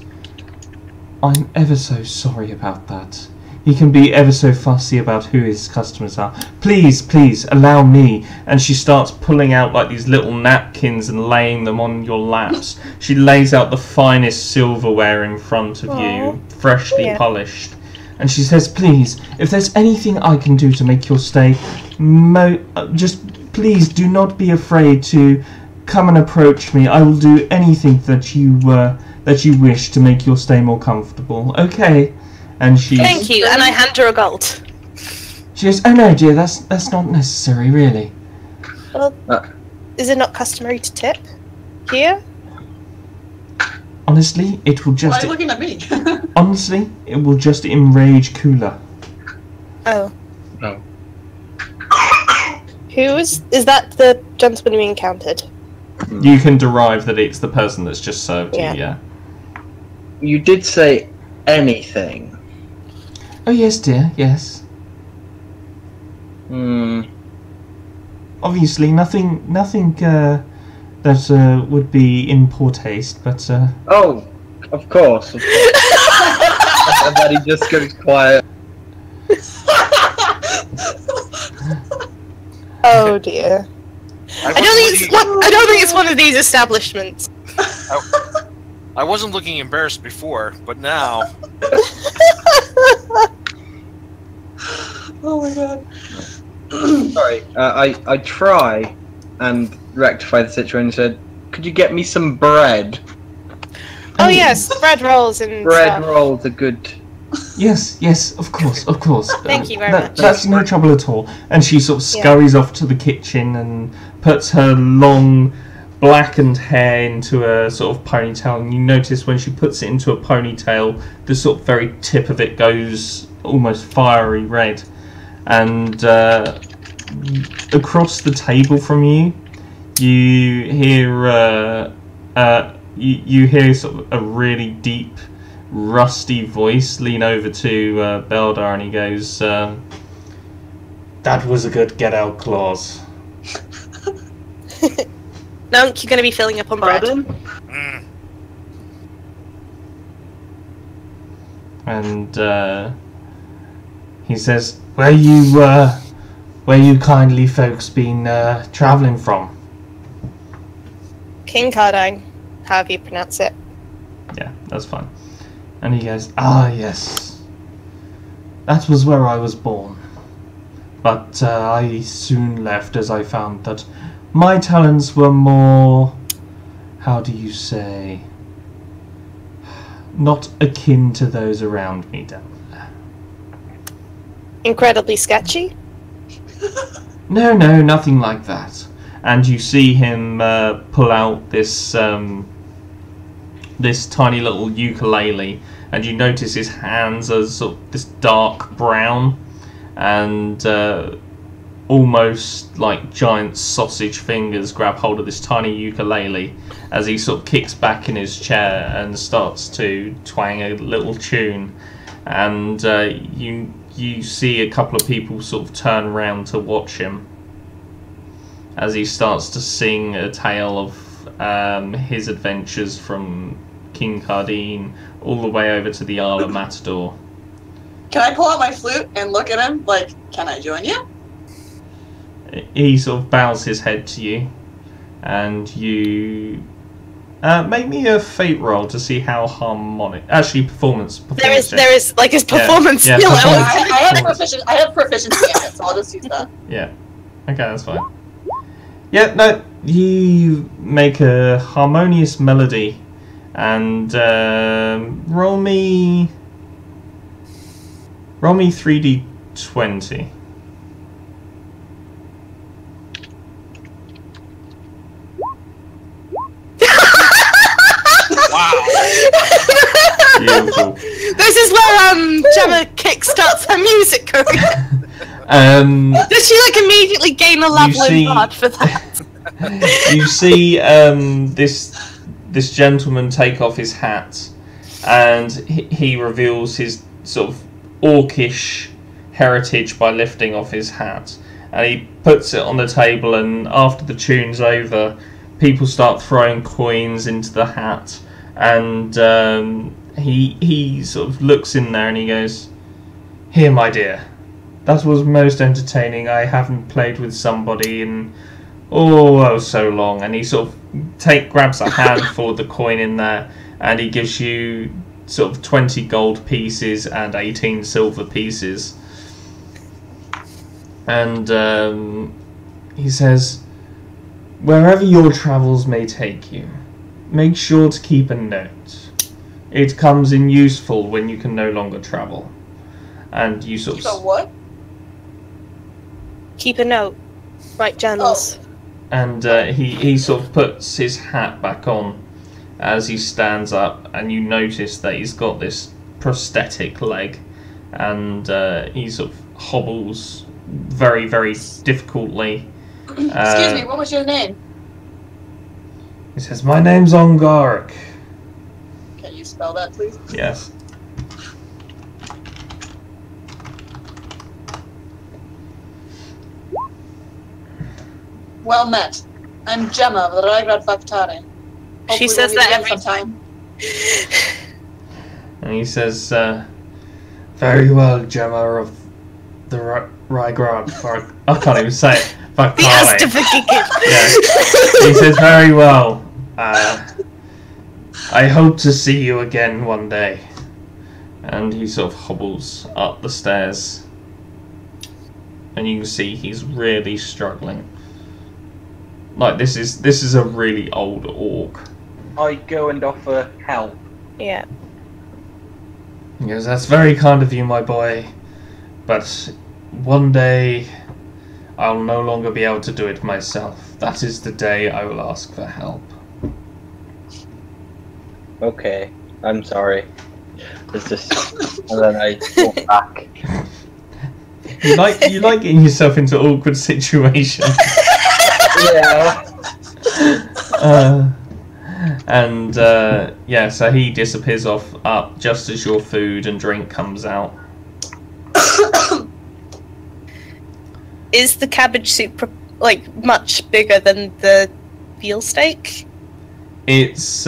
"I'm ever so sorry about that. He can be ever so fussy about who his customers are. Please, please, allow me." And she starts pulling out like these little napkins and laying them on your laps. She lays out the finest silverware in front of you, freshly polished. And she says, "Please, if there's anything I can do to make your stay, just please do not be afraid to come and approach me. I will do anything that you wish to make your stay more comfortable. Okay?" And she. Thank you, and I hand her a gold. She goes, "Oh no, dear, that's not necessary, really." Well, is it not customary to tip here? Honestly, it will just. Why are you looking at me? Honestly, it will just enrage Kula. Oh. No. Who is that? The gentleman we encountered? You can derive that it's the person that's just served you. Yeah. You did say anything. Oh yes, dear. Yes. Obviously, nothing that would be in poor taste, but. Oh, of course. And then he just goes quiet. Oh dear. I don't think it's one of these establishments. I wasn't looking embarrassed before, but now. Oh my god. Sorry, I try and rectify the situation and said, "Could you get me some bread?" Oh yes, bread rolls and Bread stuff. rolls are good. Yes, of course. Thank you very much. That's no trouble at all. And she sort of scurries off to the kitchen and puts her long blackened hair into a sort of ponytail. And you notice when she puts it into a ponytail, the sort of very tip of it goes almost fiery red. And across the table from you, you hear you hear sort of a really deep, rusty voice lean over to Beldar, and he goes, "That was a good get-out clause." Nunk, you're going to be filling up on bread. And he says, where you kindly folks been travelling from?" King Cardine, however you pronounce it. Yeah, that's fine. And he goes, "Ah, yes. That was where I was born. But I soon left as I found that my talents were more, how do you say, not akin to those around me down there." Incredibly sketchy? No, nothing like that. And you see him pull out this this tiny little ukulele, and you notice his hands are sort of this dark brown and almost like giant sausage fingers grab hold of this tiny ukulele as he sort of kicks back in his chair and starts to twang a little tune. And you see a couple of people sort of turn around to watch him as he starts to sing a tale of his adventures from King Cardine all the way over to the Isle of Matador. Can I pull out my flute and look at him? Like, can I join you? He sort of bows his head to you, and you make me a fate roll to see how harmonic. Actually, performance. There is like his performance. performance skill. I have proficiency in it, so I'll just use that. Yeah. Okay, that's fine. Yeah, no, you make a harmonious melody, and roll me 3d20. Wow. Beautiful. This is where Gemma kickstarts her music career. Does she like immediately gain a level in bard for that? You see this gentleman take off his hat, and he reveals his sort of orcish heritage by lifting off his hat, and he puts it on the table, and after the tune's over, people start throwing coins into the hat, and he sort of looks in there and he goes, "Here, my dear, that was most entertaining. I haven't played with somebody in so long." And he sort of grabs a handful of the coin in there, and he gives you sort of 20 gold pieces and 18 silver pieces. And he says, "Wherever your travels may take you, make sure to keep a note. It comes in useful when you can no longer travel." And you sort of... So what? Keep a note. Write journals. And he sort of puts his hat back on as he stands up, and you notice that he's got this prosthetic leg, and he sort of hobbles very, very difficultly. Excuse me, what was your name? He says, "My name's Ongarik." Can you spell that, please? Yes. Well met. I'm Gemma of the Raigrad Factare. She says that every time. And he says, "Very well, Gemma of the Raigrad. I can't even say it. Factare." He has to forgive it. Yeah. He says, "Very well. I hope to see you again one day." And he sort of hobbles up the stairs, and you can see he's really struggling. Like, this is a really old orc. I go and offer help. Yeah. He goes, "That's very kind of you, my boy, but one day I'll no longer be able to do it myself. That is the day I will ask for help." Okay, I'm sorry. It's just, and then I walk back. You like getting yourself into awkward situations. Yeah. So he disappears off up just as your food and drink comes out. Is the cabbage soup much bigger than the veal steak? It's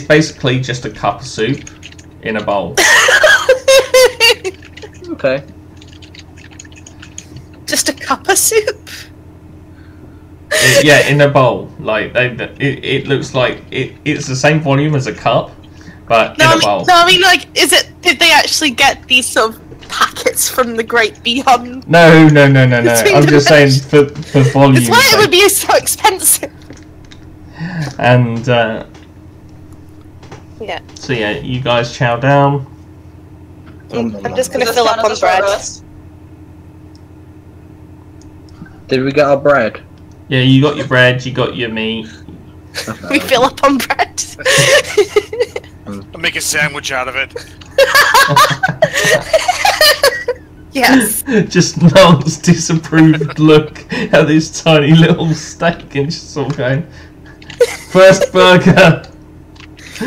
basically just a cup of soup in a bowl. Okay. Just a cup of soup? Yeah, in a bowl. Like it looks like it's the same volume as a cup, but in a bowl. No, I mean, did they actually get these sort of packets from the great beyond? No. I'm just saying for volume. That's why it would be so expensive. And yeah. So yeah, you guys chow down. I'm just gonna fill up on bread. Did we get our bread? Yeah, you got your bread, you got your meat. We fill up on bread. I'll make a sandwich out of it. Yes. Just Lance's disapproved look at this tiny little steak, and just sort of going, "First burger." Do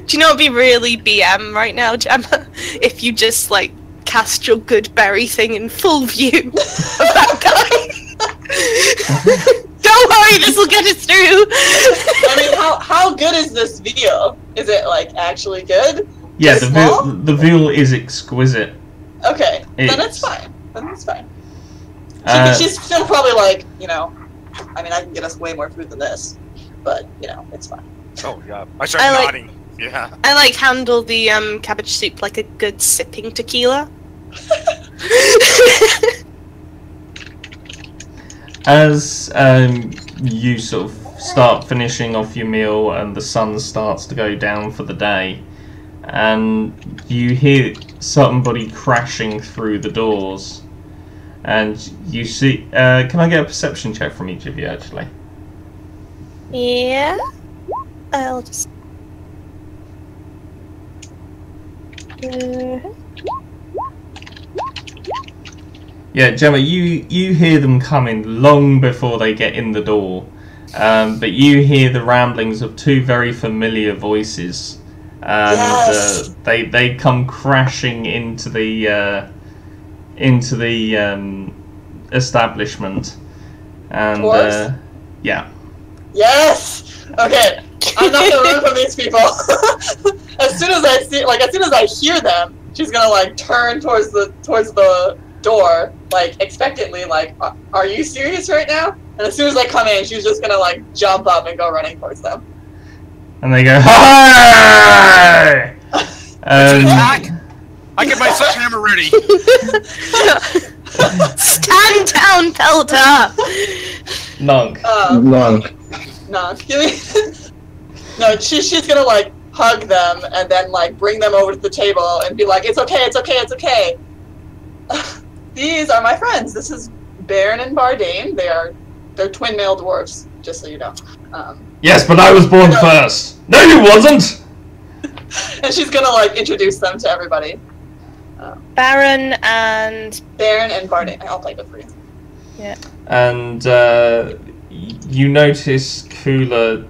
you know what would be really BM right now, Gemma? If you just cast your good berry thing in full view of that guy. Don't worry, this will get us through. I mean, how good is this veal? Is it actually good? Yeah, the veal is exquisite. Okay, then it's fine. Then it's fine. She's still probably I mean, I can get us way more food than this, but it's fine. Oh yeah, I start nodding. Yeah. I handle the cabbage soup like a good sipping tequila. As you sort of start finishing off your meal and the sun starts to go down for the day, and you hear somebody crashing through the doors, and you see... can I get a perception check from each of you, actually? Yeah. I'll just... Yeah, Gemma, you hear them coming long before they get in the door, but you hear the ramblings of two very familiar voices, and Yes! they come crashing into the establishment, and Dwarves? yeah. Yes! Okay, I'm not gonna run from these people. As soon as I hear them, she's gonna like turn towards the door, like expectantly, like, are you serious right now? And as soon as I come in, she's just gonna like jump up and go running towards them. And they go, hi! Attack! I get my sledgehammer ready. Stand down, Pelta! Nunk. Long. No, give me. No, she's gonna like hug them and then like bring them over to the table and be like, it's okay, it's okay, it's okay. These are my friends. This is Baron and Bardane. They're twin male dwarves, just so you know. Yes, but I was born first. No, you wasn't. And she's gonna like introduce them to everybody. Baron and Bardane. I'll play it for you. yeah. And you notice Kula,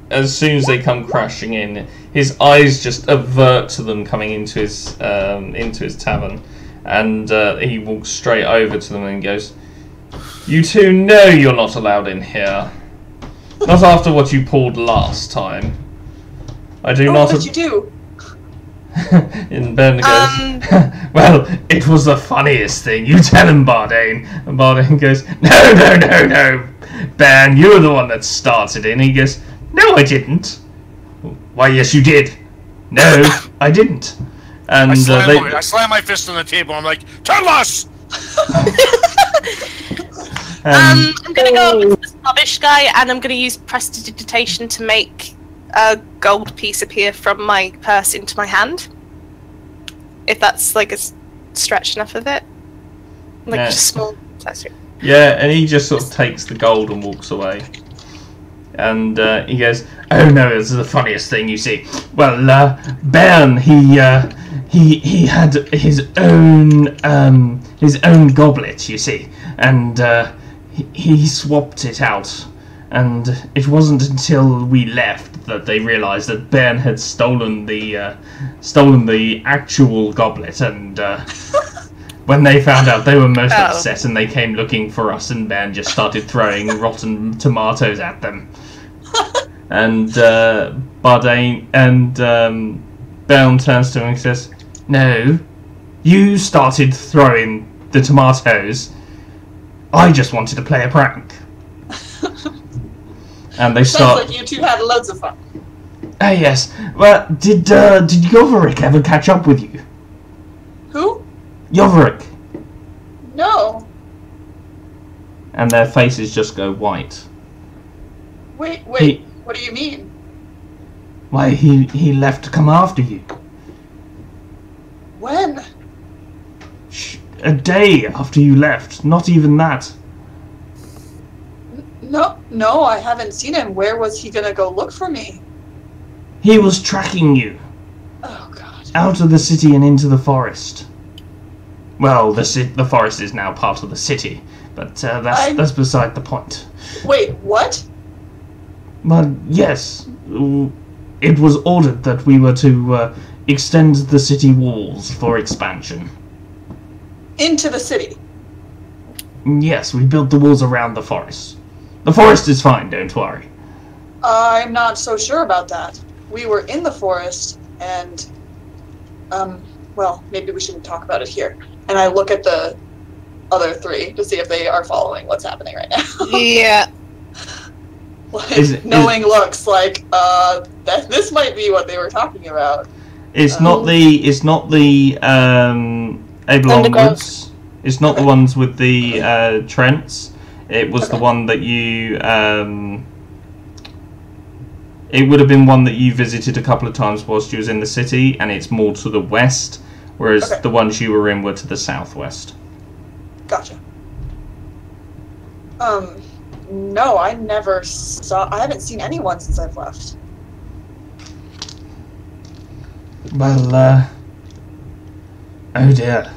as soon as they come crashing in, his eyes just avert to them coming into his tavern, and he walks straight over to them and goes, "You two know you're not allowed in here. Not after what you pulled last time. I do not." What did you do? And Ben goes, "Well, it was the funniest thing. You tell him, Bardane." And Bardane goes, "No, no, no, no. Ben, you're the one that started it." And he goes, "No, I didn't." "Why, yes, you did." "No, I didn't." And I slam my fist on the table. I'm like, "Tell us!" I'm gonna go with the snobbish guy, and I'm gonna use prestidigitation to make a gold piece appear from my purse into my hand. If that's like a stretch enough of it, like Yeah. just small. That's it. yeah, and he just sort of takes the gold and walks away. And he goes, "Oh no, this is the funniest thing, you see. Well, Bern, he had his own goblet, you see, and he swapped it out. And it wasn't until we left that they realised that Bern had stolen the actual goblet, and when they found out, they were most upset, and they came looking for us, and Bern just started throwing rotten tomatoes at them." And Bardane and Bern turns to him and says, "No, you started throwing the tomatoes. I just wanted to play a prank." And they start. Sounds like you two had loads of fun. Ah, yes. Well, did Yoverick ever catch up with you? Who? Yoverick. No. And their faces just go white. Wait. What do you mean? Why, he left to come after you. When? A day after you left. Not even that. No, I haven't seen him. Where was he gonna go look for me? He was tracking you. Oh God. Out of the city and into the forest. Well, the forest is now part of the city, but that's beside the point. Wait, what? Well, yes. It was ordered that we were to extend the city walls for expansion. Into the city? Yes, we built the walls around the forest. The forest is fine, don't worry. I'm not so sure about that. We were in the forest, and, well, maybe we shouldn't talk about it here. And I look at the other three to see if they are following what's happening right now. Yeah. Knowing looks like, this might be what they were talking about. It's not the Avalon Woods. It's not the ones with the Trents. It was the one that you. It would have been one that you visited a couple of times whilst you was in the city, and it's more to the west, whereas the ones you were in were to the southwest. Gotcha. No, I haven't seen anyone since I've left. Well, oh dear.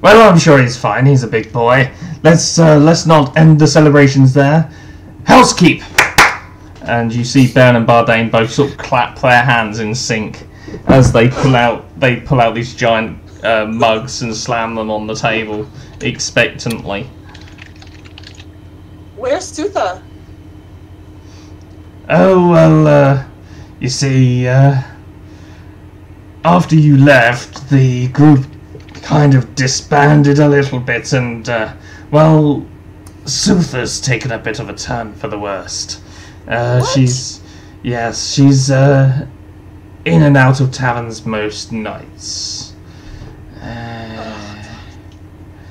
Well, I'm sure he's fine. He's a big boy. Let's not end the celebrations there. Housekeep! And you see Bern and Bardane both sort of clap their hands in sync as they pull out these giant mugs and slam them on the table expectantly. Where's Sutha? Oh, well, you see, after you left, the group kind of disbanded a little bit, and, well, Sutha's taken a bit of a turn for the worst. She's in and out of taverns most nights.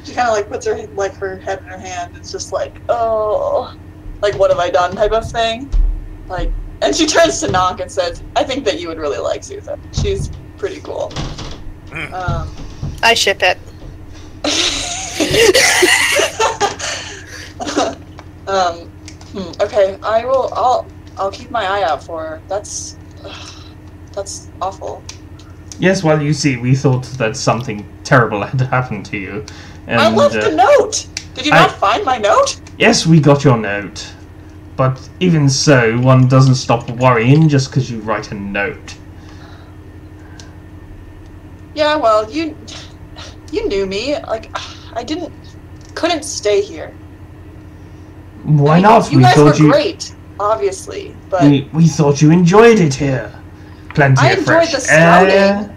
She kind of like puts her her head in her hand. It's just like, oh, like what have I done type of thing. Like, and she turns to Knock and says, "I think that you would really like Sutha. She's pretty cool." I ship it. Okay, I'll keep my eye out for her. That's awful. Yes, well, you see, we thought that something terrible had happened to you. And, I left a note! Did you not find my note? Yes, we got your note. But even so, one doesn't stop worrying just because you write a note. Yeah, well, you knew me. Like, I couldn't stay here. Why not? You guys were great, obviously, but we thought you enjoyed it here. Plenty of fresh the scouting. Air.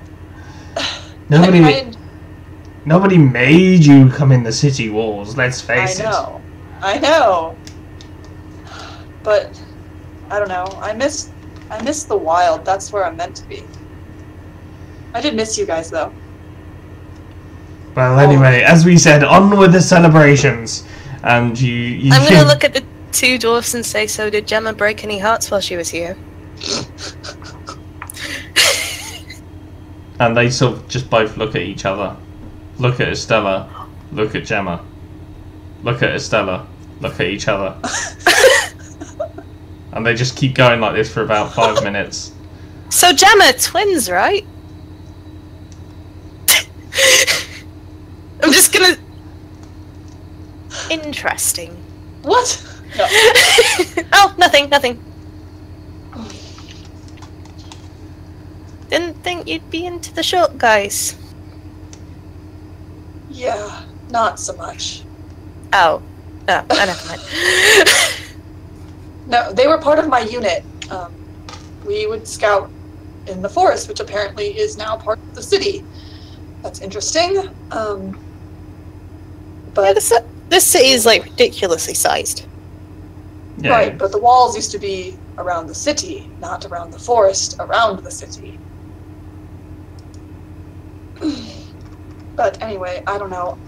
Nobody made you come in the city walls. Let's face it. I know. But I don't know. I miss the wild. That's where I'm meant to be. I did miss you guys, though. Well, anyway, as we said, on with the celebrations. And you I'm going to look at the two dwarfs and say, so did Gemma break any hearts while she was here? And they sort of just both look at each other. Look at Estella. Look at Gemma. Look at Estella. Look at each other. And they just keep going like this for about 5 minutes. So Gemma, twins, right? I'm just gonna... Interesting. What? No. Oh, nothing. Didn't think you'd be into the short guys. Yeah, not so much. Oh, never mind. No, they were part of my unit. We would scout in the forest, which apparently is now part of the city. That's interesting. But Yeah, this city is like ridiculously sized. Yeah. Right, but the walls used to be around the city, not around the forest, around the city. But anyway, I don't know.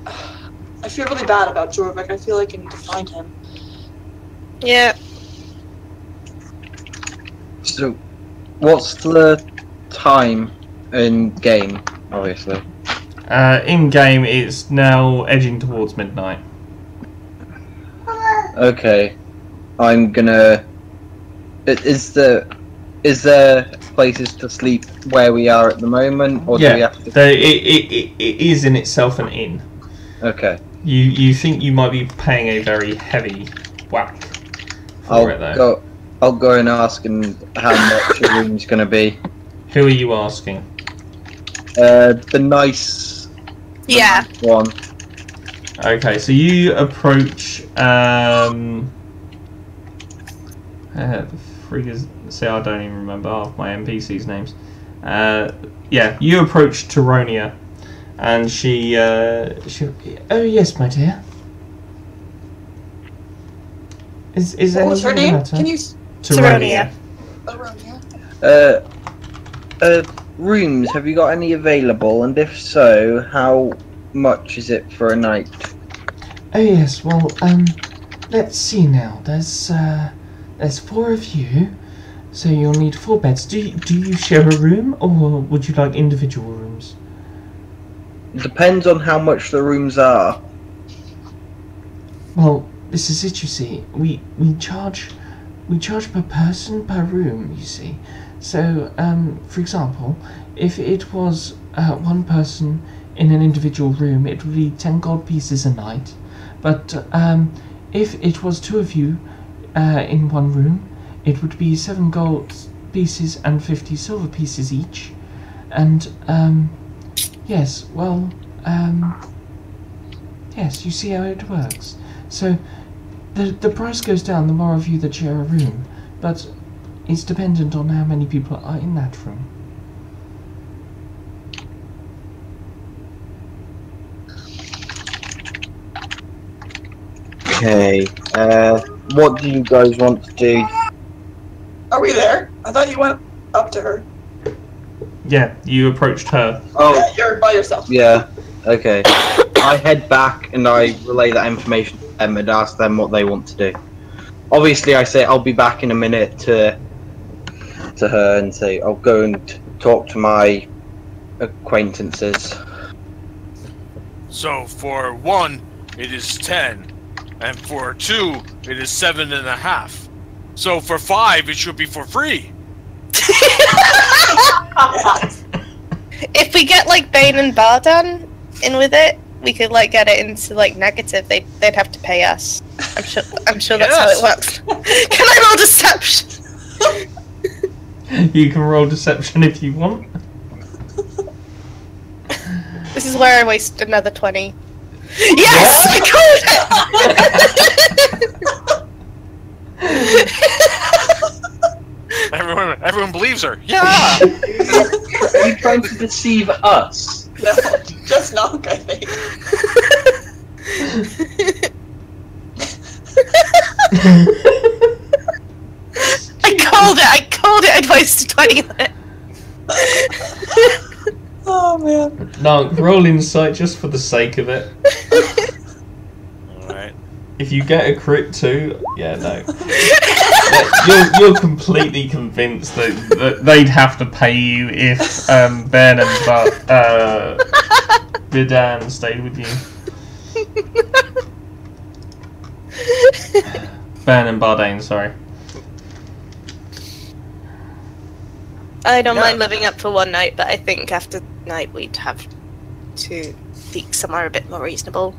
I feel really bad about Jorvik. I feel like I need to find him. Yeah. So, what's the time in game, obviously? In game, it's now edging towards midnight. Okay. I'm gonna... Is there places to sleep where we are at the moment, or do we have to... It is in itself an inn. Okay. You think you might be paying a very heavy whack for it, though. I'll go and ask and how much a room's gonna be. Who are you asking? The nice one. Okay, so you approach. See, I don't even remember half my NPCs' names. Yeah, you approach Tyronia, and she. Oh yes, my dear. Is What was her name? matter? Can you... Tyronia. Rooms, have you got any available? And if so, how much is it for a night? Oh yes, well, let's see now. There's 4 of you, so you'll need 4 beds. Do you share a room, or would you like individual rooms? Depends on how much the rooms are. Well, this is it. You see, we charge per person per room. You see, so for example, if it was 1 person in an individual room, it would be 10 gold pieces a night. But if it was 2 of you in one room, it would be 7 gold pieces and 50 silver pieces each. And yes, well, yes, you see how it works. So the price goes down the more of you that share a room, but it's dependent on how many people are in that room. Okay, what do you guys want to do? Are we there? I thought you went up to her. Yeah, you approached her. Oh, Yeah, you're by yourself. yeah, okay. I head back and I relay that information to them and ask them what they want to do. Obviously, I say I'll be back in a minute to her and say I'll go and talk to my acquaintances. So for 1, it is 10, and for 2, it is 7.5. So for 5, it should be for free. If we get like Bane and Bardan in with it, we could like get it into like negative. They'd have to pay us. I'm sure that's how it works. Can I roll deception? You can roll deception if you want. This is where I waste another 20. Yes! I Everyone believes her. Yeah. Are you trying to deceive us? No, just knock, I think. I called it! I'd wasted 20 on it. Oh man. No, roll insight just for the sake of it. Alright. If you get a crit too, yeah, no. You're completely convinced that they'd have to pay you if Ben and Bidan stayed with you. Ben and Bardane, sorry. I don't mind living up for one night, but I think after night we'd have to seek somewhere a bit more reasonable.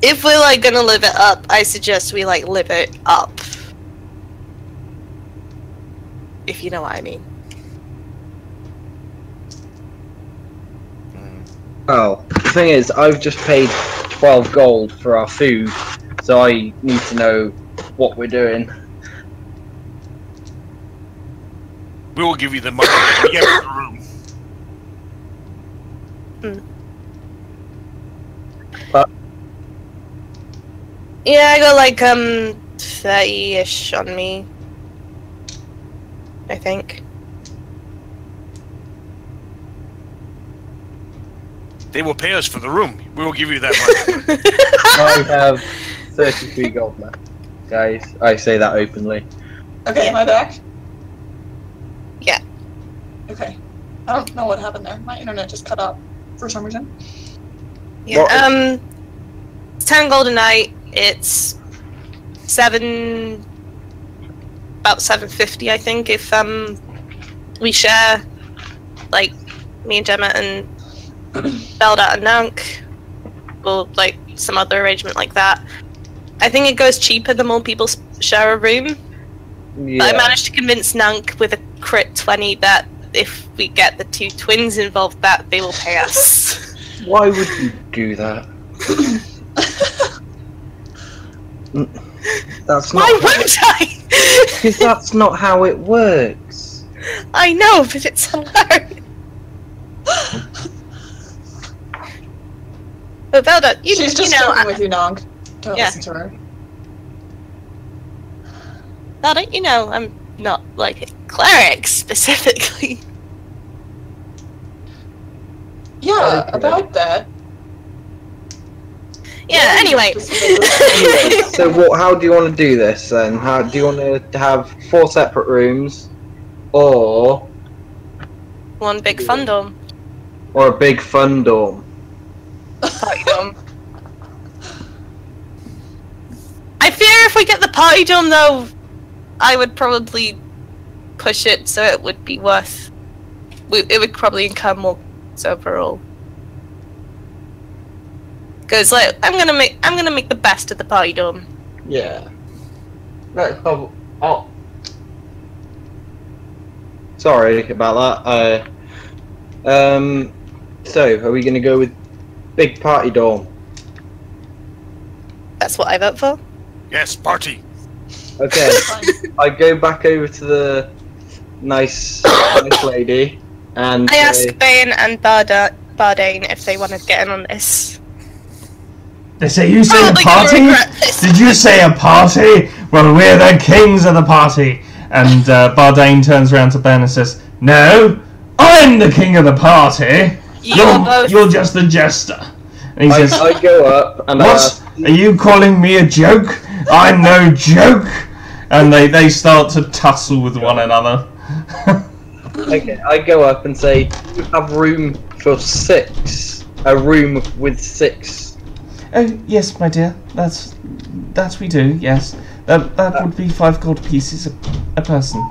If we're like gonna live it up, I suggest we like live it up. If you know what I mean. Well, the thing is, I've just paid 12 gold for our food, so I need to know what we're doing. We will give you the money when we get to the room. Yeah, I got like 30-ish on me. I think. They will pay us for the room. We will give you that money. I have 33 gold left, guys. I say that openly. Okay, am I back? Yeah. Okay. I don't know what happened there. My internet just cut out for some reason. Yeah. What- It's 10 gold a night. It's about 750, I think, if we share, like, me and Gemma and Belda and Nunk, or like some other arrangement like that. I think it goes cheaper the more people share a room. Yeah. But I managed to convince Nunk with a crit 20 that if we get the 2 twins involved, that they will pay us. Why would you do that? That's not. Why wouldn't I? Because that's not how it works. I know, but it's hilarious. But Belda, She's just joking with you, Nog. Don't Yeah. listen to her. Belda, you know, I'm not like a cleric specifically. Yeah, Okay. about that. Yeah, anyway. Anyway, so how do you want to do this then? How do you want to have 4 separate rooms, or One big fun dome. a big fun dorm? Party dome. I fear if we get the party dome, though, I would probably push it so it would be worth it would probably incur more overall. Because like I'm gonna make the best of the party dorm. Yeah. Right. Oh. Sorry about that. So are we gonna go with big party dorm? That's what I vote for. Yes, party. Okay. I go back over to the nice lady and I ask Bane and Bardane if they want to get in on this. They say, you say a Probably gonna party? regret this. Did you say a party? Well, we're the kings of the party. And Bardane turns around to Ben and says, no, I'm the king of the party. You're just the jester. And he says, I go up and what? Are you calling me a joke? I'm no joke. And they start to tussle with one another. okay, I go up and say, you have room for 6. A room with 6. Oh, yes, my dear. That we do, yes. That would be 5 gold pieces a person.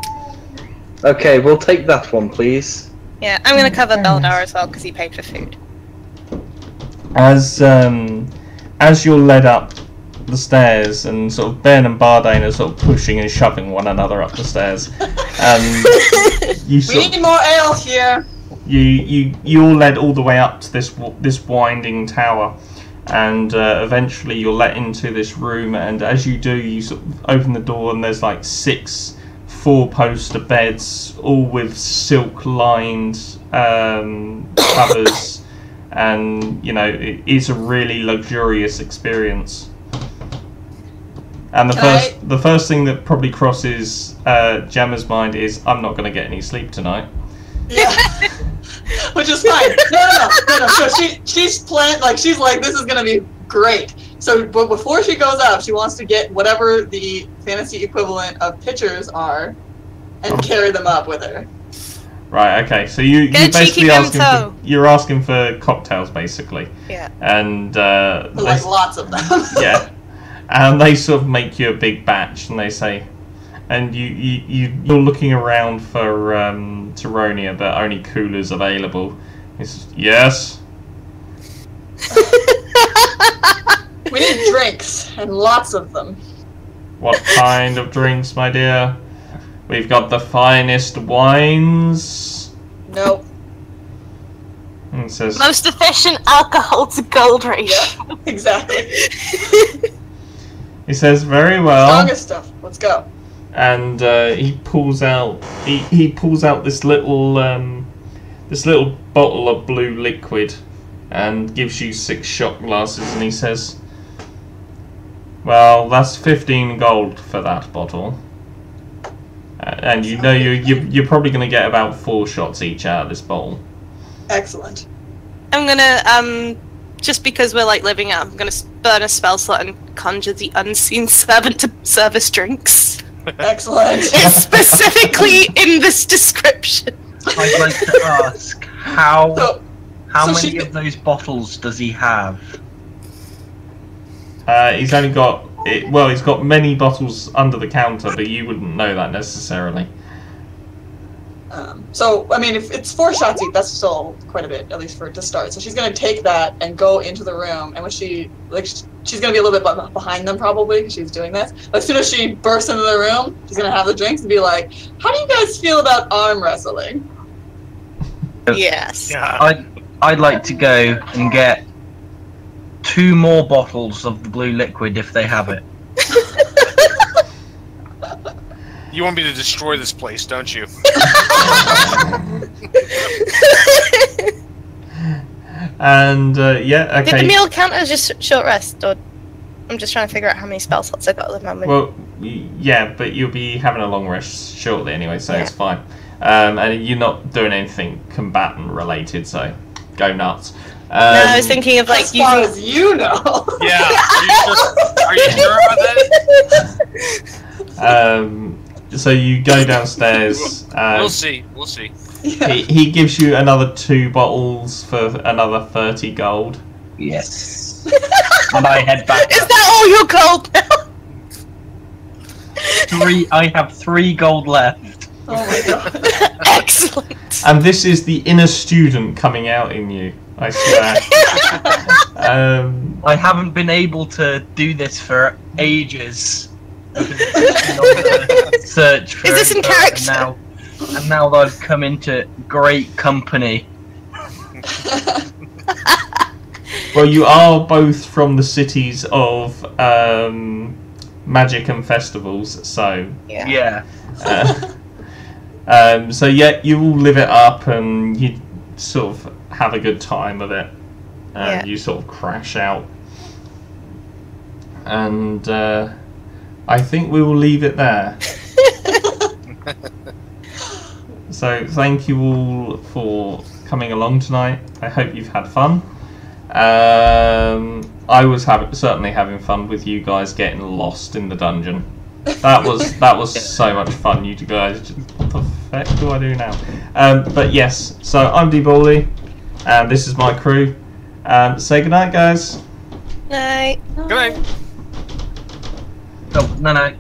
Okay, we'll take that one, please. Yeah, I'm gonna cover Very Beldar nice. as well because he paid for food. As you're led up the stairs, and sort of Ben and Bardane are sort of pushing and shoving one another up the stairs, you We need more ale here. you're led all the way up to this winding tower, and eventually you're let into this room. And as you do, you sort of open the door, and there's like 6 4-poster beds, all with silk-lined covers, and you know it is a really luxurious experience. And the first thing that probably crosses Gemma's mind is, I'm not going to get any sleep tonight. Yeah. Which is fine. No. So she's planned, like, she's like, this is gonna be great. So, but before she goes up, she wants to get whatever the fantasy equivalent of pitchers are, and carry them up with her. Right. Okay. So you Get a cheeky basically Vimto. you're asking for cocktails, basically. Yeah. And Like lots of them. yeah, and they sort of make you a big batch, and they say, and you're looking around for Tyronia, but only coolers available. He says, yes. We need drinks, and lots of them. What kind of drinks, my dear? We've got the finest wines. Nope. And he says, Most efficient alcohol to gold ratio. Yeah, exactly. he says, very well. Strongest stuff. Let's go. And he pulls out this little bottle of blue liquid and gives you 6 shot glasses, and he says, well, that's 15 gold for that bottle, and you know you're probably going to get about 4 shots each out of this bottle. Excellent. I'm gonna just because we're like living out, I'm gonna burn a spell slot and conjure the unseen servant to serve us drinks. Excellent. It's specifically in this description. I'd like to ask, how So many she- of those bottles does he have? He's only got he's got many bottles under the counter, but you wouldn't know that necessarily. So, I mean, if it's 4 shots each, that's still quite a bit, at least for to start. So she's going to take that and go into the room, and when she's going to be a little bit behind them probably, because she's doing this. But as soon as she bursts into the room, she's going to have the drinks and be like, how do you guys feel about arm wrestling? Yes. Yeah. I'd like to go and get 2 more bottles of the blue liquid if they have it. You want me to destroy this place, don't you? And yeah, Did okay. the meal count as just short rest, or I'm just trying to figure out how many spell slots I got at the moment. Well, yeah, but you'll be having a long rest shortly anyway, so Yeah. it's fine. And you're not doing anything combatant related, so go nuts. No, I was thinking of like As far using. as you know. Yeah. Are you sure about that? So you go downstairs. We'll see. We'll see. Yeah. He gives you another 2 bottles for another 30 gold. Yes. And I head back. Is that all your gold now? 3. I have 3 gold left. Oh my god. Excellent. And this is the inner student coming out in you, I swear. I haven't been able to do this for ages. Search for Is this in character? and now that I've come into great company. Well, you are both from the cities of magic and festivals, so... Yeah. So yeah, you all live it up and you sort of have a good time with it. And you sort of crash out. And I think we will leave it there. So thank you all for coming along tonight. I hope you've had fun. I was certainly having fun with you guys getting lost in the dungeon. That was so much fun. You guys, just, what the heck do I do now? But yes, so I'm D-Bally, and this is my crew. Say goodnight, guys. Night. Good night. Oh, no.